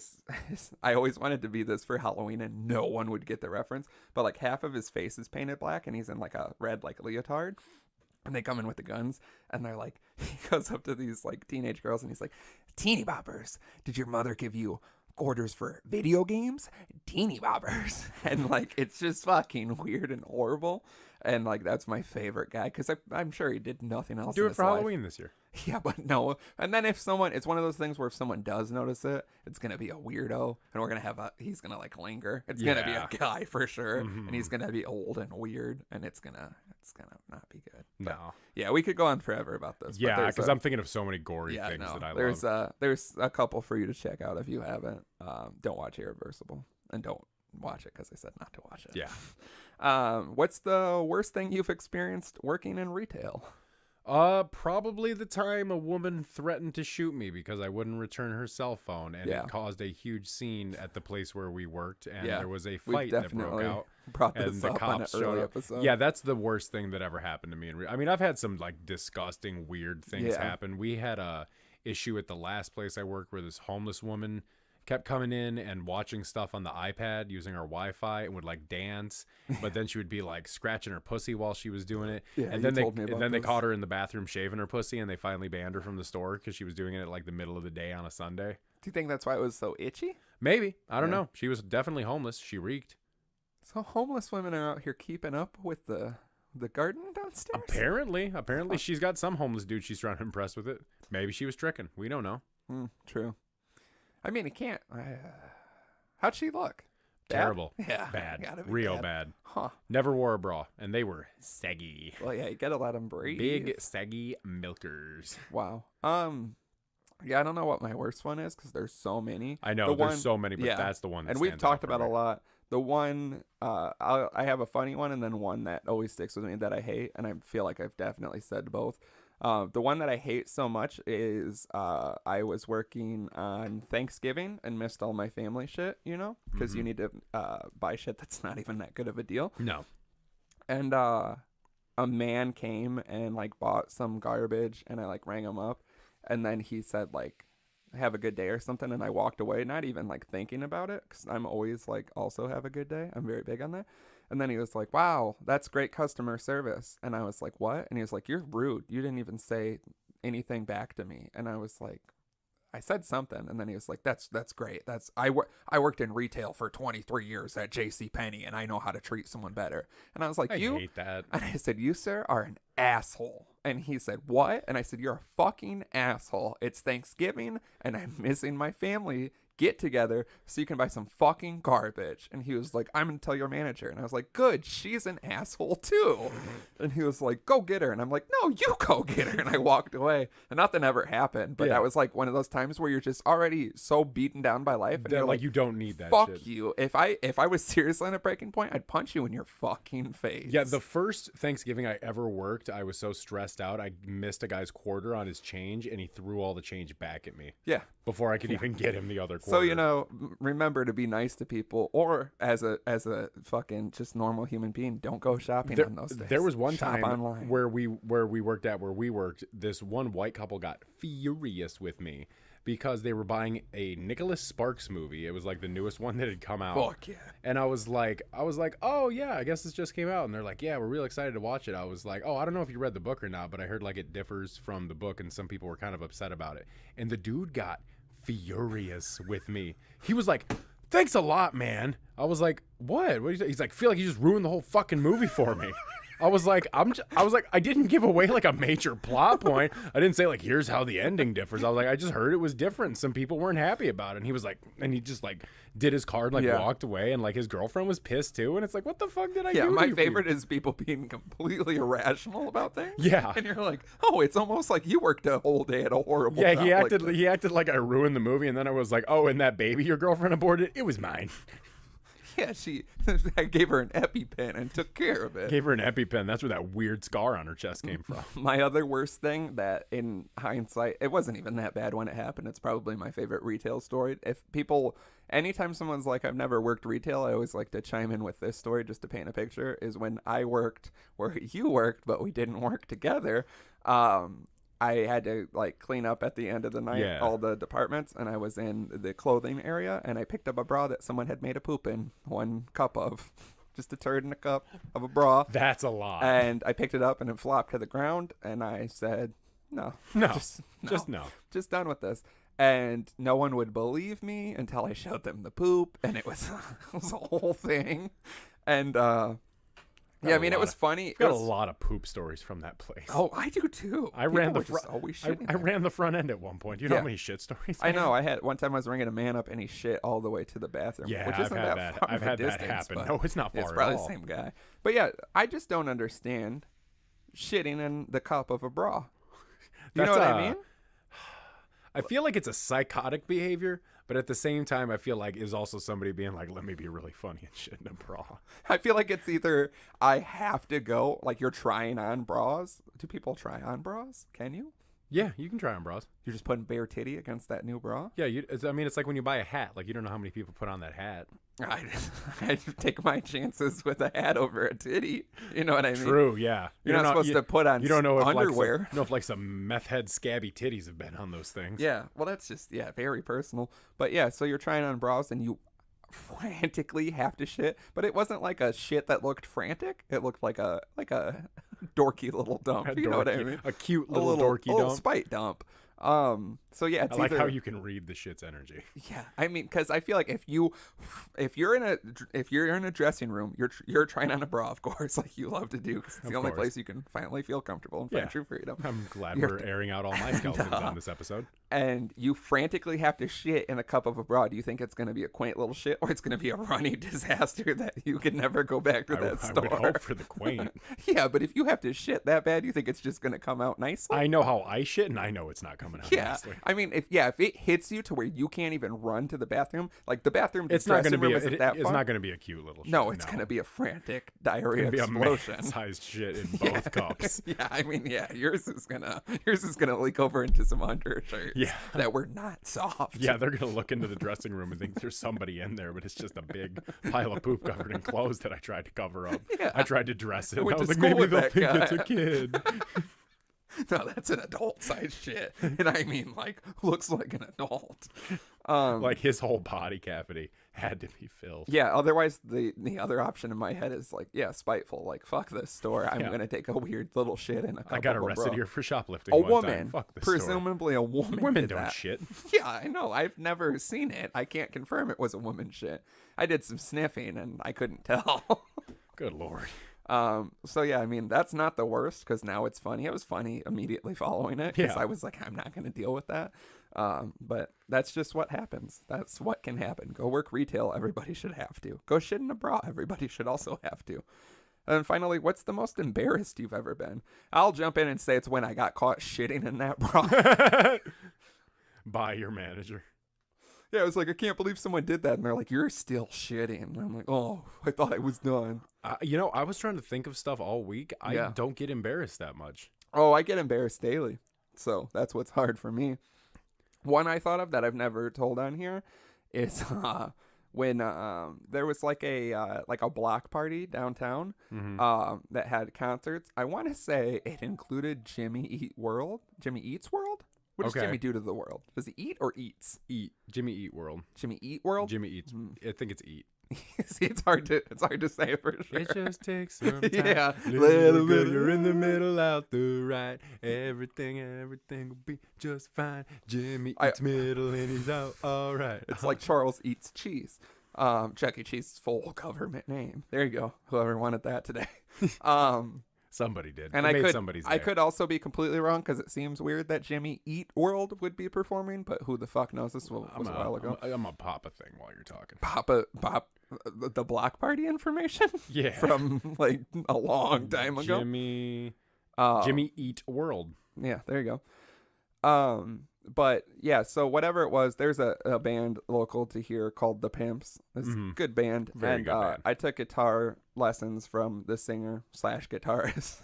B: I always wanted to be this for Halloween, and no one would get the reference. But like half of his face is painted black, and he's in like a red like leotard. And they come in with the guns, and they're like, he goes up to these like teenage girls, and he's like, "Teeny boppers, did your mother give you orders for video games? Teeny boppers." And like it's just fucking weird and horrible. And like that's my favorite guy, because I'm sure he did nothing else.
A: Do it for Halloween this year.
B: Yeah, but no. And then if someone, it's one of those things where if someone does notice it, it's gonna be a weirdo, and we're gonna have he's gonna like linger. It's gonna be a guy for sure, and he's gonna be old and weird, and it's gonna not be good.
A: No.
B: But, yeah, we could go on forever about this.
A: Yeah, because I'm thinking of so many gory things that I love.
B: There's a couple for you to check out if you haven't. Don't watch Irreversible, and don't watch it because I said not to watch it.
A: Yeah.
B: What's the worst thing you've experienced working in retail?
A: Probably the time a woman threatened to shoot me because I wouldn't return her cell phone, and it caused a huge scene at the place where we worked, and there was a fight that broke out.
B: Brought this up on an early episode.
A: Yeah, that's the worst thing that ever happened to me. I mean, I've had some like disgusting, weird things happen. We had a issue at the last place I worked where this homeless woman kept coming in and watching stuff on the iPad using our Wi-Fi and would like dance, but then she would be like scratching her pussy while she was doing it.
B: Yeah,
A: and then they caught her in the bathroom shaving her pussy, and they finally banned her from the store because she was doing it at like the middle of the day on a Sunday.
B: Do you think that's why it was so itchy?
A: Maybe. I don't know. She was definitely homeless. She reeked.
B: So homeless women are out here keeping up with the garden downstairs?
A: Apparently she's got some homeless dude she's trying to impress with it. Maybe she was tricking. We don't know.
B: True. I mean, it can't. How'd she look?
A: Terrible.
B: Yeah.
A: Bad. Real bad.
B: Huh.
A: Never wore a bra, and they were saggy.
B: Well, yeah, you gotta let them breathe.
A: Big saggy milkers.
B: Wow. Yeah, I don't know what my worst one is because there's so many.
A: I know there's so many, but that's the one. That
B: and we've talked about a lot. The one, I have a funny one, and then one that always sticks with me that I hate, and I feel like I've definitely said both. The one that I hate so much is I was working on Thanksgiving and missed all my family shit, because you need to buy shit that's not even that good of a deal.
A: No.
B: And a man came and like bought some garbage, and I like rang him up, and then he said like, have a good day or something, and I walked away, not even like thinking about it, because I'm always like also have a good day. I'm very big on that. And then he was like, wow, that's great customer service. And I was like, what? And he was like, you're rude. You didn't even say anything back to me. And I was like, I said something. And then he was like, that's great. I worked in retail for 23 years at JCPenney, and I know how to treat someone better. And I was like,
A: I hate that.
B: And I said, you, sir, are an asshole. And he said, what? And I said, you're a fucking asshole. It's Thanksgiving, and I'm missing my family get together so you can buy some fucking garbage. And he was like, I'm gonna tell your manager. And I was like, good, she's an asshole too. And he was like, go get her. And I'm like, no, you go get her. And I walked away, and nothing ever happened. But that was like one of those times where you're just already so beaten down by life, and you're like,
A: you don't need that
B: fuck
A: shit.
B: you. If I was seriously on a breaking point, I'd punch you in your fucking face.
A: Yeah, the first Thanksgiving I ever worked, I was so stressed out, I missed a guy's quarter on his change, and he threw all the change back at me.
B: Yeah.
A: Before I could even get him the other quarter.
B: So, remember to be nice to people, or as a fucking just normal human being, don't go shopping on those days.
A: There was one
B: Shop
A: time
B: online.
A: where we worked, this one white couple got furious with me because they were buying a Nicholas Sparks movie. It was like the newest one that had come out.
B: Fuck yeah.
A: And I was like, oh yeah, I guess this just came out. And they're like, yeah, we're really excited to watch it. I was like, oh, I don't know if you read the book or not, but I heard like it differs from the book, and some people were kind of upset about it. And the dude got furious with me. He was like, thanks a lot, man. I was like, what? He's like, feel like you just ruined the whole fucking movie for me. I was like, I didn't give away like a major plot point. I didn't say like, here's how the ending differs. I was like, I just heard it was different. Some people weren't happy about it. And he was like, and he just like did his card and like walked away, and like his girlfirend was pissed too. And it's like, what the fuck did I do?
B: Yeah, my favorite is people being completely irrational about things.
A: Yeah.
B: And you're like, oh, it's almost like you worked a whole day at a horrible
A: job.
B: He
A: acted like I ruined the movie, and then I was like, oh, and that baby your girlfriend aborted, it was mine.
B: Yeah, I gave her an EpiPen and took care of it.
A: Gave her an EpiPen. That's where that weird scar on her chest came from.
B: My other worst thing that in hindsight, it wasn't even that bad when it happened. It's probably my favorite retail story. Anytime someone's like, I've never worked retail, I always like to chime in with this story just to paint a picture, is when I worked where you worked, but we didn't work together. I had to like clean up at the end of the night all the departments, and I was in the clothing area, and I picked up a bra that someone had made a poop in, 1 cup of, just a turd in a cup of a bra.
A: That's a lot.
B: And I picked it up, and it flopped to the ground, and I said, no. Just done with this. And no one would believe me until I showed them the poop, and it was a whole thing. And yeah, I mean, it was funny.
A: I've got a lot of poop stories from that place.
B: Oh, I do too.
A: I ran the front end at one point. You know how many shit stories?
B: I know. One time I was ringing a man up, and he shit all the way to the bathroom.
A: Yeah,
B: which isn't
A: I've had that happen. No, it's not far at all.
B: It's probably the same guy. But yeah, I just don't understand shitting in the cup of a bra. You know what I mean?
A: I feel like it's a psychotic behavior, but at the same time, I feel like is also somebody being like, let me be really funny and shit in a bra.
B: I feel like it's either I have to go, like you're trying on bras. Do people try on bras? Can you?
A: Yeah, you can try on bras.
B: You're just putting bare titty against that new bra?
A: Yeah, it's like when you buy a hat. Like, you don't know how many people put on that hat.
B: I take my chances with a hat over a titty. You know what I mean?
A: True, yeah.
B: You're not supposed to put on underwear.
A: You know if some meth head scabby titties have been on those things.
B: Yeah, well, that's just, very personal. But yeah, so you're trying on bras, and you frantically have to shit, but it wasn't like a shit that looked frantic. It looked like a dorky little dump. You know what I mean?
A: A cute little dorky dump.
B: A spite dump. So yeah, it's
A: I like
B: either,
A: how you can read the shit's energy.
B: Yeah, I mean, because I feel like if you're in a dressing room, you're trying on a bra, of course, like you love to do, because it's the only place you can finally feel comfortable and find true freedom.
A: I'm glad we're airing out all my skeletons on this episode.
B: And you frantically have to shit in a cup of a bra. Do you think it's going to be a quaint little shit, or it's going to be a runny disaster that you can never go back to that store?
A: I would hope for the quaint.
B: Yeah, but if you have to shit that bad, you think it's just going to come out nicely?
A: I know how I shit, and I know it's not coming out nicely.
B: I mean, if it hits you to where you can't even run to the bathroom, like the bathroom,
A: it's not going to be.
B: It's
A: not going to be a cute little shit.
B: No, it's going to be a frantic diarrhea explosion.
A: A man-sized shit in both cups.
B: Yeah, I mean, yours is gonna leak over into some undershirts.
A: Yeah,
B: that were not soft.
A: Yeah, they're gonna look into the dressing room and think there's somebody in there, but it's just a big pile of poop covered in clothes that I tried to cover up. Yeah. I tried to dress it. I was like, maybe they'll think it's a kid.
B: No, that's an adult-sized shit, and I mean, like, looks like an adult.
A: Like his whole body cavity had to be filled.
B: Yeah, otherwise the other option in my head is like, spiteful. Like, fuck this store. I'm gonna take a weird little shit in a couple.
A: I got arrested here for shoplifting.
B: A
A: one
B: woman,
A: time. Fuck this
B: presumably
A: store.
B: A woman.
A: Women
B: did
A: don't
B: that.
A: shit.
B: Yeah, I know. I've never seen it. I can't confirm it was a woman shit. I did some sniffing and I couldn't tell.
A: Good Lord.
B: So yeah, I mean, that's not the worst, because now it's funny. It was funny immediately following it, because I was like, I'm not going to deal with that. But that's just what happens. That's what can happen. Go work retail. Everybody should have to. Go shit in a bra. Everybody should also have to. And finally, what's the most embarrassed you've ever been? I'll jump in and say it's when I got caught shitting in that bra.
A: By your manager.
B: Yeah, I was like, I can't believe someone did that. And they're like, you're still shitting. And I'm like, oh, I thought I was done.
A: I was trying to think of stuff all week. I don't get embarrassed that much.
B: Oh, I get embarrassed daily. So that's what's hard for me. One I thought of that I've never told on here is when there was like a block party downtown that had concerts. I want to say it included Jimmy Eats World. What does Jimmy do to the world? Does he eat or eats?
A: Eat. Jimmy Eat World.
B: Jimmy Eat World?
A: Jimmy Eats. I think it's eat.
B: See, it's hard to say for sure.
A: It just takes some time.
B: Yeah.
A: Little girl, you're in the middle, out the right. Everything will be just fine. Jimmy eats middle and he's out all right.
B: It's like Charles Eats Cheese. Chuck E. Cheese's full government name. There you go. Whoever wanted that today.
A: Somebody did.
B: And I could also be completely wrong, because it seems weird that Jimmy Eat World would be performing, but who the fuck knows? This was a while ago.
A: I'm a Papa thing while you're talking.
B: Pop, the block party information?
A: Yeah.
B: From like a long time ago.
A: Jimmy Eat World.
B: Yeah, there you go. But yeah, so whatever it was, there's a band local to here called The Pimps. It's a good band.
A: Very good band.
B: I took guitar lessons from the singer/guitarist.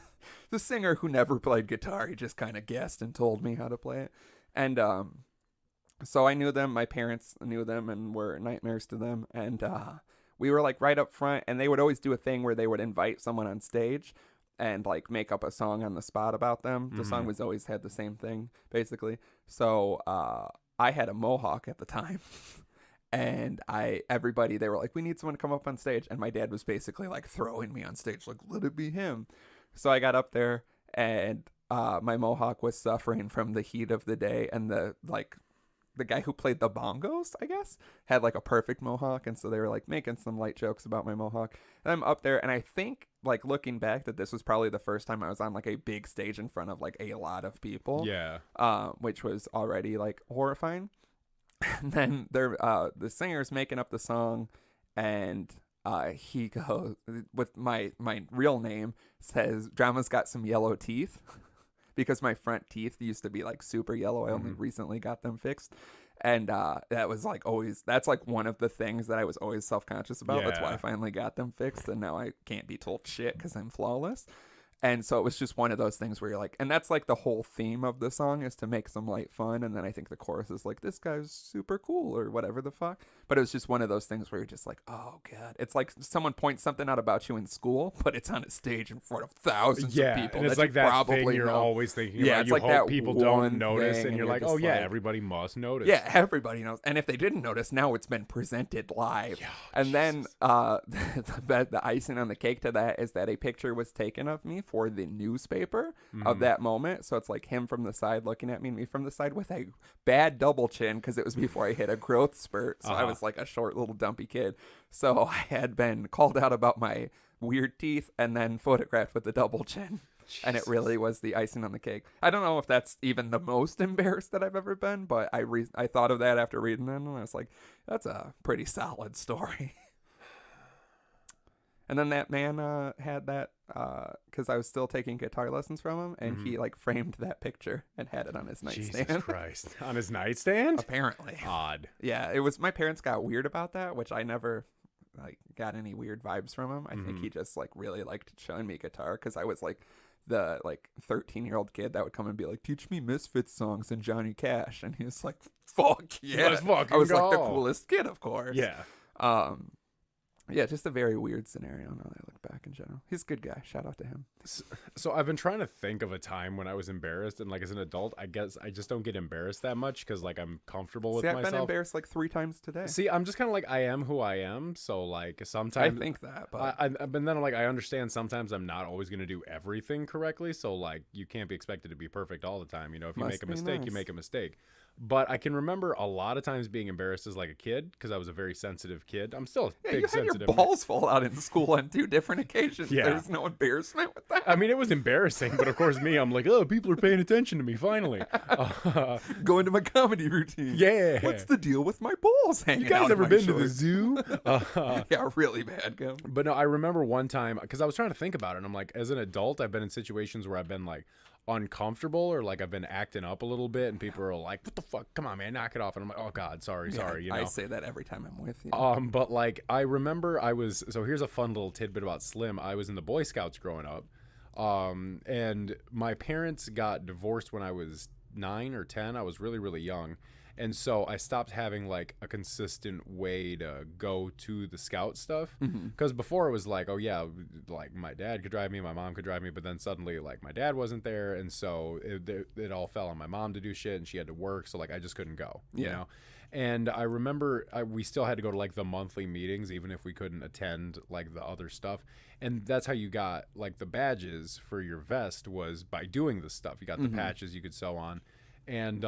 B: The singer who never played guitar. He just kind of guessed and told me how to play it. And so I knew them. My parents knew them and were nightmares to them. And we were like right up front, and they would always do a thing where they would invite someone on stage and like make up a song on the spot about them. The song was always had the same thing, basically. So I had a mohawk at the time. And they were like, we need someone to come up on stage. And my dad was basically like throwing me on stage, like, let it be him. So I got up there, and my mohawk was suffering from the heat of the day. And the guy who played the bongos, I guess, had like a perfect mohawk. And so they were like making some light jokes about my mohawk. And I'm up there, and I think, like, looking back, that this was probably the first time I was on like a big stage in front of like a lot of people.
A: Yeah.
B: Which was already like horrifying. And then the singer's making up the song, and he goes with my real name, says, Drama's got some yellow teeth. Because my front teeth used to be like super yellow. I only recently got them fixed. And that was like always, that's like one of the things that I was always self-conscious about. Yeah. That's why I finally got them fixed. And now I can't be told shit because I'm flawless. And so it was just one of those things where you're like, and that's like the whole theme of the song, is to make some light fun. And then I think the chorus is like, this guy's super cool or whatever the fuck. But it was just one of those things where you're just like, oh God. It's like someone points something out about you in school, but it's on a stage in front of thousands of people.
A: And it's like that thing you're always thinking about. You like hope people don't notice. And you're like, oh yeah, everybody must notice.
B: Yeah, everybody knows. And if they didn't notice, now it's been presented live. Yeah, and then the icing on the cake to that is that a picture was taken of me for the newspaper of that moment. So it's like him from the side looking at me, and me from the side with a bad double chin because it was before I hit a growth spurt. So I was like a short little dumpy kid. So I had been called out about my weird teeth and then photographed with the double chin. Jeez. And it really was the icing on the cake. I don't know if that's even the most embarrassed that I've ever been, but I thought of that after reading it, and I was like, that's a pretty solid story. And then that man had that, because I was still taking guitar lessons from him, and he like framed that picture and had it on his nightstand.
A: Jesus Christ. On his nightstand?
B: Apparently.
A: Odd.
B: Yeah, it was, my parents got weird about that, which I never like got any weird vibes from him. I think he just like really liked showing me guitar, because I was like the like 13-year-old kid that would come and be like, teach me Misfits songs and Johnny Cash, and he was like, fuck yeah.
A: I
B: was like the coolest kid, of course.
A: Yeah.
B: Yeah, just a very weird scenario now that I look back in general. He's a good guy. Shout out to him.
A: So I've been trying to think of a time when I was embarrassed, and like as an adult, I guess I just don't get embarrassed that much because like I'm comfortable with myself.
B: I've been embarrassed like 3 times today.
A: See, I'm just kind of like, I am who I am. So like sometimes
B: I think that, but
A: but then like I understand sometimes I'm not always going to do everything correctly. So like you can't be expected to be perfect all the time. You know, if you make a mistake, you make a mistake. But I can remember a lot of times being embarrassed as like a kid because I was a very sensitive kid. I'm still a big sensitive.
B: You had your balls fall out in school on 2 different occasions.
A: Yeah.
B: There's no embarrassment with that.
A: I mean, it was embarrassing, but of course me, I'm like, oh, people are paying attention to me finally.
B: Going to my comedy routine.
A: Yeah.
B: What's the deal with my balls hanging out?
A: You guys ever been to the
B: shorts?
A: zoo?
B: Yeah, really bad, Gum.
A: But no, I remember one time because I was trying to think about it, and I'm like, as an adult, I've been in situations where I've been like uncomfortable or like I've been acting up a little bit, and people are like, what the fuck, come on man, knock it off, and I'm like, oh god, sorry, you know.
B: I say that every time I'm with you.
A: But like I remember so here's a fun little tidbit about Slim. I was in the Boy Scouts growing up, and my parents got divorced when I was 9 or 10. I was really, really young. And so I stopped having like a consistent way to go to the scout stuff. Because before it was like, oh yeah, like my dad could drive me, my mom could drive me. But then suddenly like my dad wasn't there. And so it all fell on my mom to do shit, and she had to work. So like I just couldn't go, you know? And I remember we still had to go to like the monthly meetings, even if we couldn't attend like the other stuff. And that's how you got like the badges for your vest, was by doing this stuff. You got the patches you could sew on. And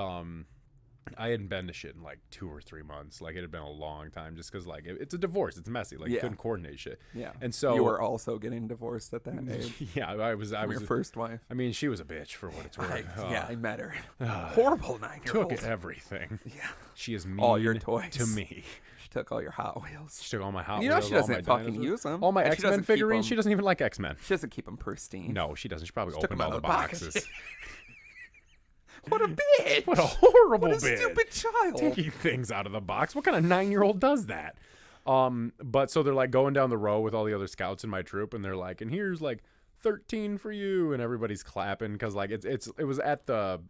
A: I hadn't been to shit in like 2 or 3 months. Like it had been a long time, just because like it's a divorce. It's messy. Like you couldn't coordinate shit. Yeah. And so
B: you were also getting divorced at that age.
A: Yeah, I was
B: your first wife.
A: I mean, she was a bitch for what it's worth.
B: Yeah, I met her. Horrible 9-year-old.
A: Took everything.
B: Yeah.
A: She is mean
B: all your toys
A: to me.
B: She took all your Hot Wheels.
A: She took all my Hot Wheels.
B: You know she doesn't fucking use them.
A: All my X-Men figurines. She doesn't even like X-Men.
B: She doesn't keep them pristine.
A: No, she doesn't. She probably opened all the boxes.
B: What a bitch!
A: What a horrible bitch!
B: What a stupid child!
A: Taking things out of the box. What kind of 9-year-old does that? But so they're like going down the row with all the other scouts in my troop, and they're like, and here's like 13 for you, and everybody's clapping because like it was at the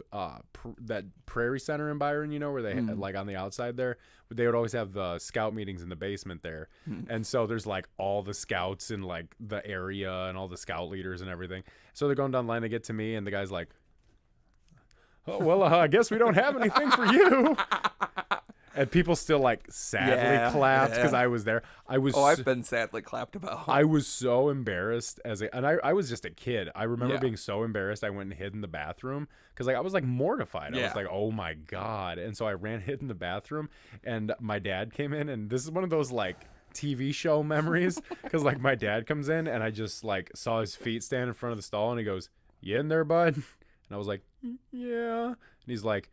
A: that Prairie Center in Byron, you know, where they had, like on the outside there, they would always have the scout meetings in the basement there, and so there's like all the scouts in like the area and all the scout leaders and everything. So they're going down the line to get to me, and the guy's like, oh, well, I guess we don't have anything for you. And people still like sadly clapped because I was there.
B: I've been sadly clapped about.
A: I was so embarrassed and I was just a kid. I remember being so embarrassed. I went and hid in the bathroom because like I was like mortified. I was like, oh my god. And so I ran, hid in the bathroom, and my dad came in, and this is one of those like TV show memories because like my dad comes in, and I just like saw his feet stand in front of the stall, and he goes, "You in there, bud?" And I was like, yeah. And he's like,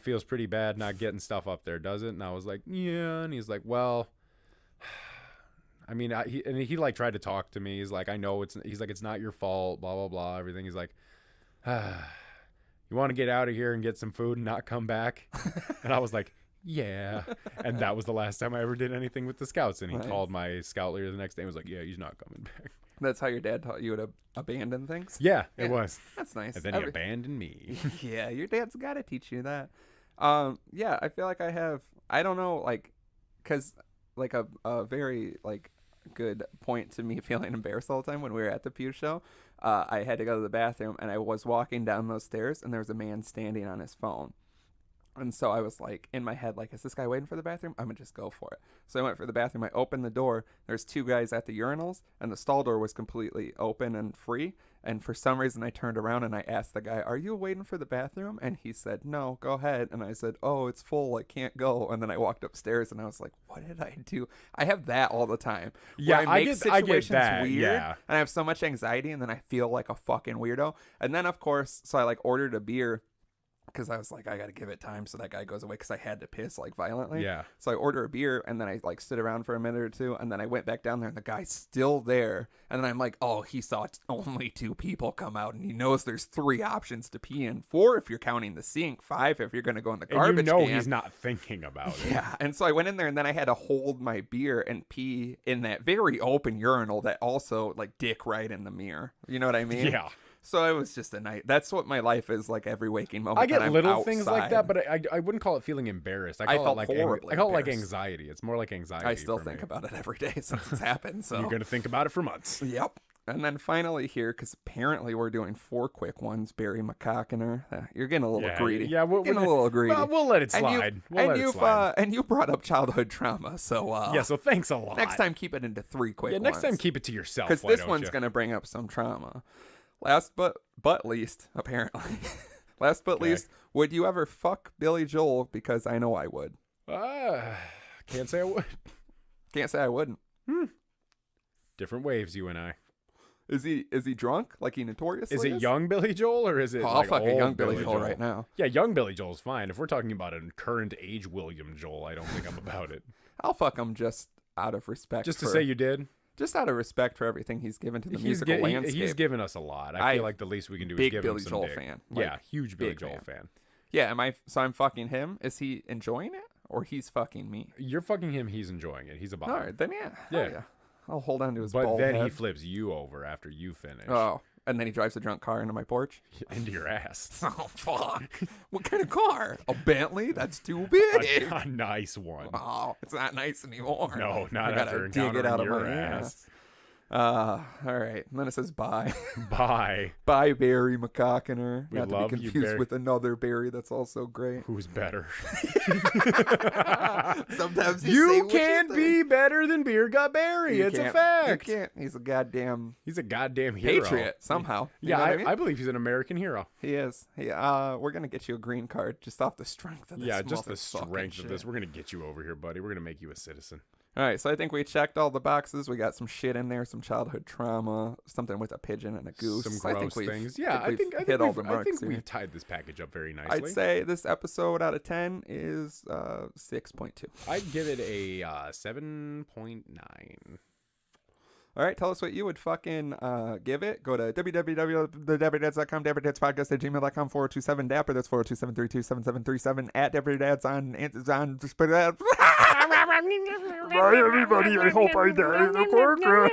A: feels pretty bad not getting stuff up there, does it? And I was like, yeah. And he's like, well, I mean, he like tried to talk to me. He's like, I know he's like, it's not your fault, blah, blah, blah, everything. He's like, you want to get out of here and get some food and not come back? And I was like, yeah. And that was the last time I ever did anything with the scouts. And he called my scout leader the next day and was like, yeah, he's not coming back.
B: That's how your dad taught you to abandon things?
A: Yeah, it was.
B: That's nice.
A: And then he abandoned me.
B: Yeah, your dad's got to teach you that. Yeah, I feel like I don't know, like, because, like, a very, like, good point to me feeling embarrassed all the time when we were at the Pew show, I had to go to the bathroom, and I was walking down those stairs, and there was a man standing on his phone. And so I was like, in my head, like, is this guy waiting for the bathroom? I'm going to just go for it. So I went for the bathroom. I opened the door. There's 2 guys at the urinals, and the stall door was completely open and free. And for some reason, I turned around and I asked the guy, are you waiting for the bathroom? And he said, no, go ahead. And I said, oh, it's full. I can't go. And then I walked upstairs and I was like, what did I do? I have that all the time.
A: Yeah,
B: I get that.
A: Weird. Yeah.
B: And I have so much anxiety, and then I feel like a fucking weirdo. And then, of course, so I like ordered a beer. Because I was like, I got to give it time so that guy goes away, because I had to piss like violently.
A: Yeah.
B: So I order a beer, and then I like sit around for a minute or 2, and then I went back down there, and the guy's still there. And then I'm like, oh, he saw only 2 people come out, and he knows there's 3 options to pee in. 4 if you're counting the sink, 5 if you're going to go in the garbage can.
A: He's not thinking about it.
B: Yeah. And so I went in there, and then I had to hold my beer and pee in that very open urinal that also like dick right in the mirror. You know what I mean?
A: Yeah.
B: So it was just a night. That's what my life is like every waking moment.
A: I get little
B: outside.
A: things like that, but I wouldn't call it feeling embarrassed. I call it like anxiety. It's more like anxiety.
B: I still think about it every day since it's happened. So
A: you're gonna think about it for months.
B: Yep. And then finally here, because apparently we're doing 4 quick ones. Barry McCockiner. You're getting a little greedy.
A: Yeah, we're
B: getting a little greedy.
A: We'll let it slide.
B: And you brought up childhood trauma. So
A: yeah. So thanks a lot.
B: Next time, keep it into 3 quick.
A: Yeah. Next time, keep it to yourself.
B: Because this one's gonna bring up some trauma. Last but least, apparently. Last but least, would you ever fuck Billy Joel? Because I know I would.
A: Can't say I would.
B: Can't say I wouldn't.
A: Different waves, you and I.
B: Is he drunk like he notoriously is?
A: Is it young Billy Joel or is it
B: I'll fuck a young Billy Joel right now.
A: Yeah, young Billy Joel's fine. If we're talking about a current age William Joel, I don't think I'm about it.
B: I'll fuck him just out of respect.
A: Just to say you did?
B: Just out of respect for everything he's given to the musical landscape.
A: He's given us a lot. I feel like the least we can do is give him some
B: Billy Joel
A: dick.
B: fan.
A: Yeah, huge Billy Joel fan.
B: Yeah, I'm fucking him? Is he enjoying it? Or he's fucking me?
A: You're fucking him, he's enjoying it. He's a bottom.
B: All right, then yeah.
A: Yeah.
B: I'll hold on to his
A: bald
B: bald
A: then
B: head.
A: He flips you over after you finish.
B: Oh, and then he drives a drunk car into my porch?
A: Into your ass.
B: Oh, fuck. What kind of car? A Bentley? That's too big.
A: A nice one.
B: Oh, it's not nice anymore.
A: No, not
B: I
A: after
B: gotta dig it out of
A: your
B: my
A: ass.
B: All right. And then it says bye.
A: Bye.
B: Bye, Barry McCockiner.
A: We
B: Not
A: love
B: to be
A: you,
B: confused
A: Barry.
B: with another Barry that's also great.
A: Who's better?
B: Sometimes
A: you can't be better than Beer Got Barry. It's a fact.
B: You can't. He's a goddamn
A: hero.
B: patriot somehow.
A: Yeah,
B: what I mean?
A: I believe he's an American hero.
B: He is. We're gonna get you a green card just off the strength of this.
A: Yeah, just the strength
B: shit.
A: of this. We're gonna get you over here, buddy. We're gonna make you a citizen.
B: All right, so I think we checked all the boxes. We got some shit in there, some childhood trauma, something with a pigeon and a goose.
A: Some gross things. Yeah,
B: I think
A: we've tied this package up very nicely.
B: I'd say this episode out of 10 is 6.2.
A: I'd give it a 7.9.
B: All right, tell us what you would fucking give it. Go to www.dapperdadspodcast.com, dapperdadspodcast@gmail.com, 4027 Dapper. That's 427-327737 at Dapperdads on Amazon.
C: Bye, everybody. I hope I die in the car crash.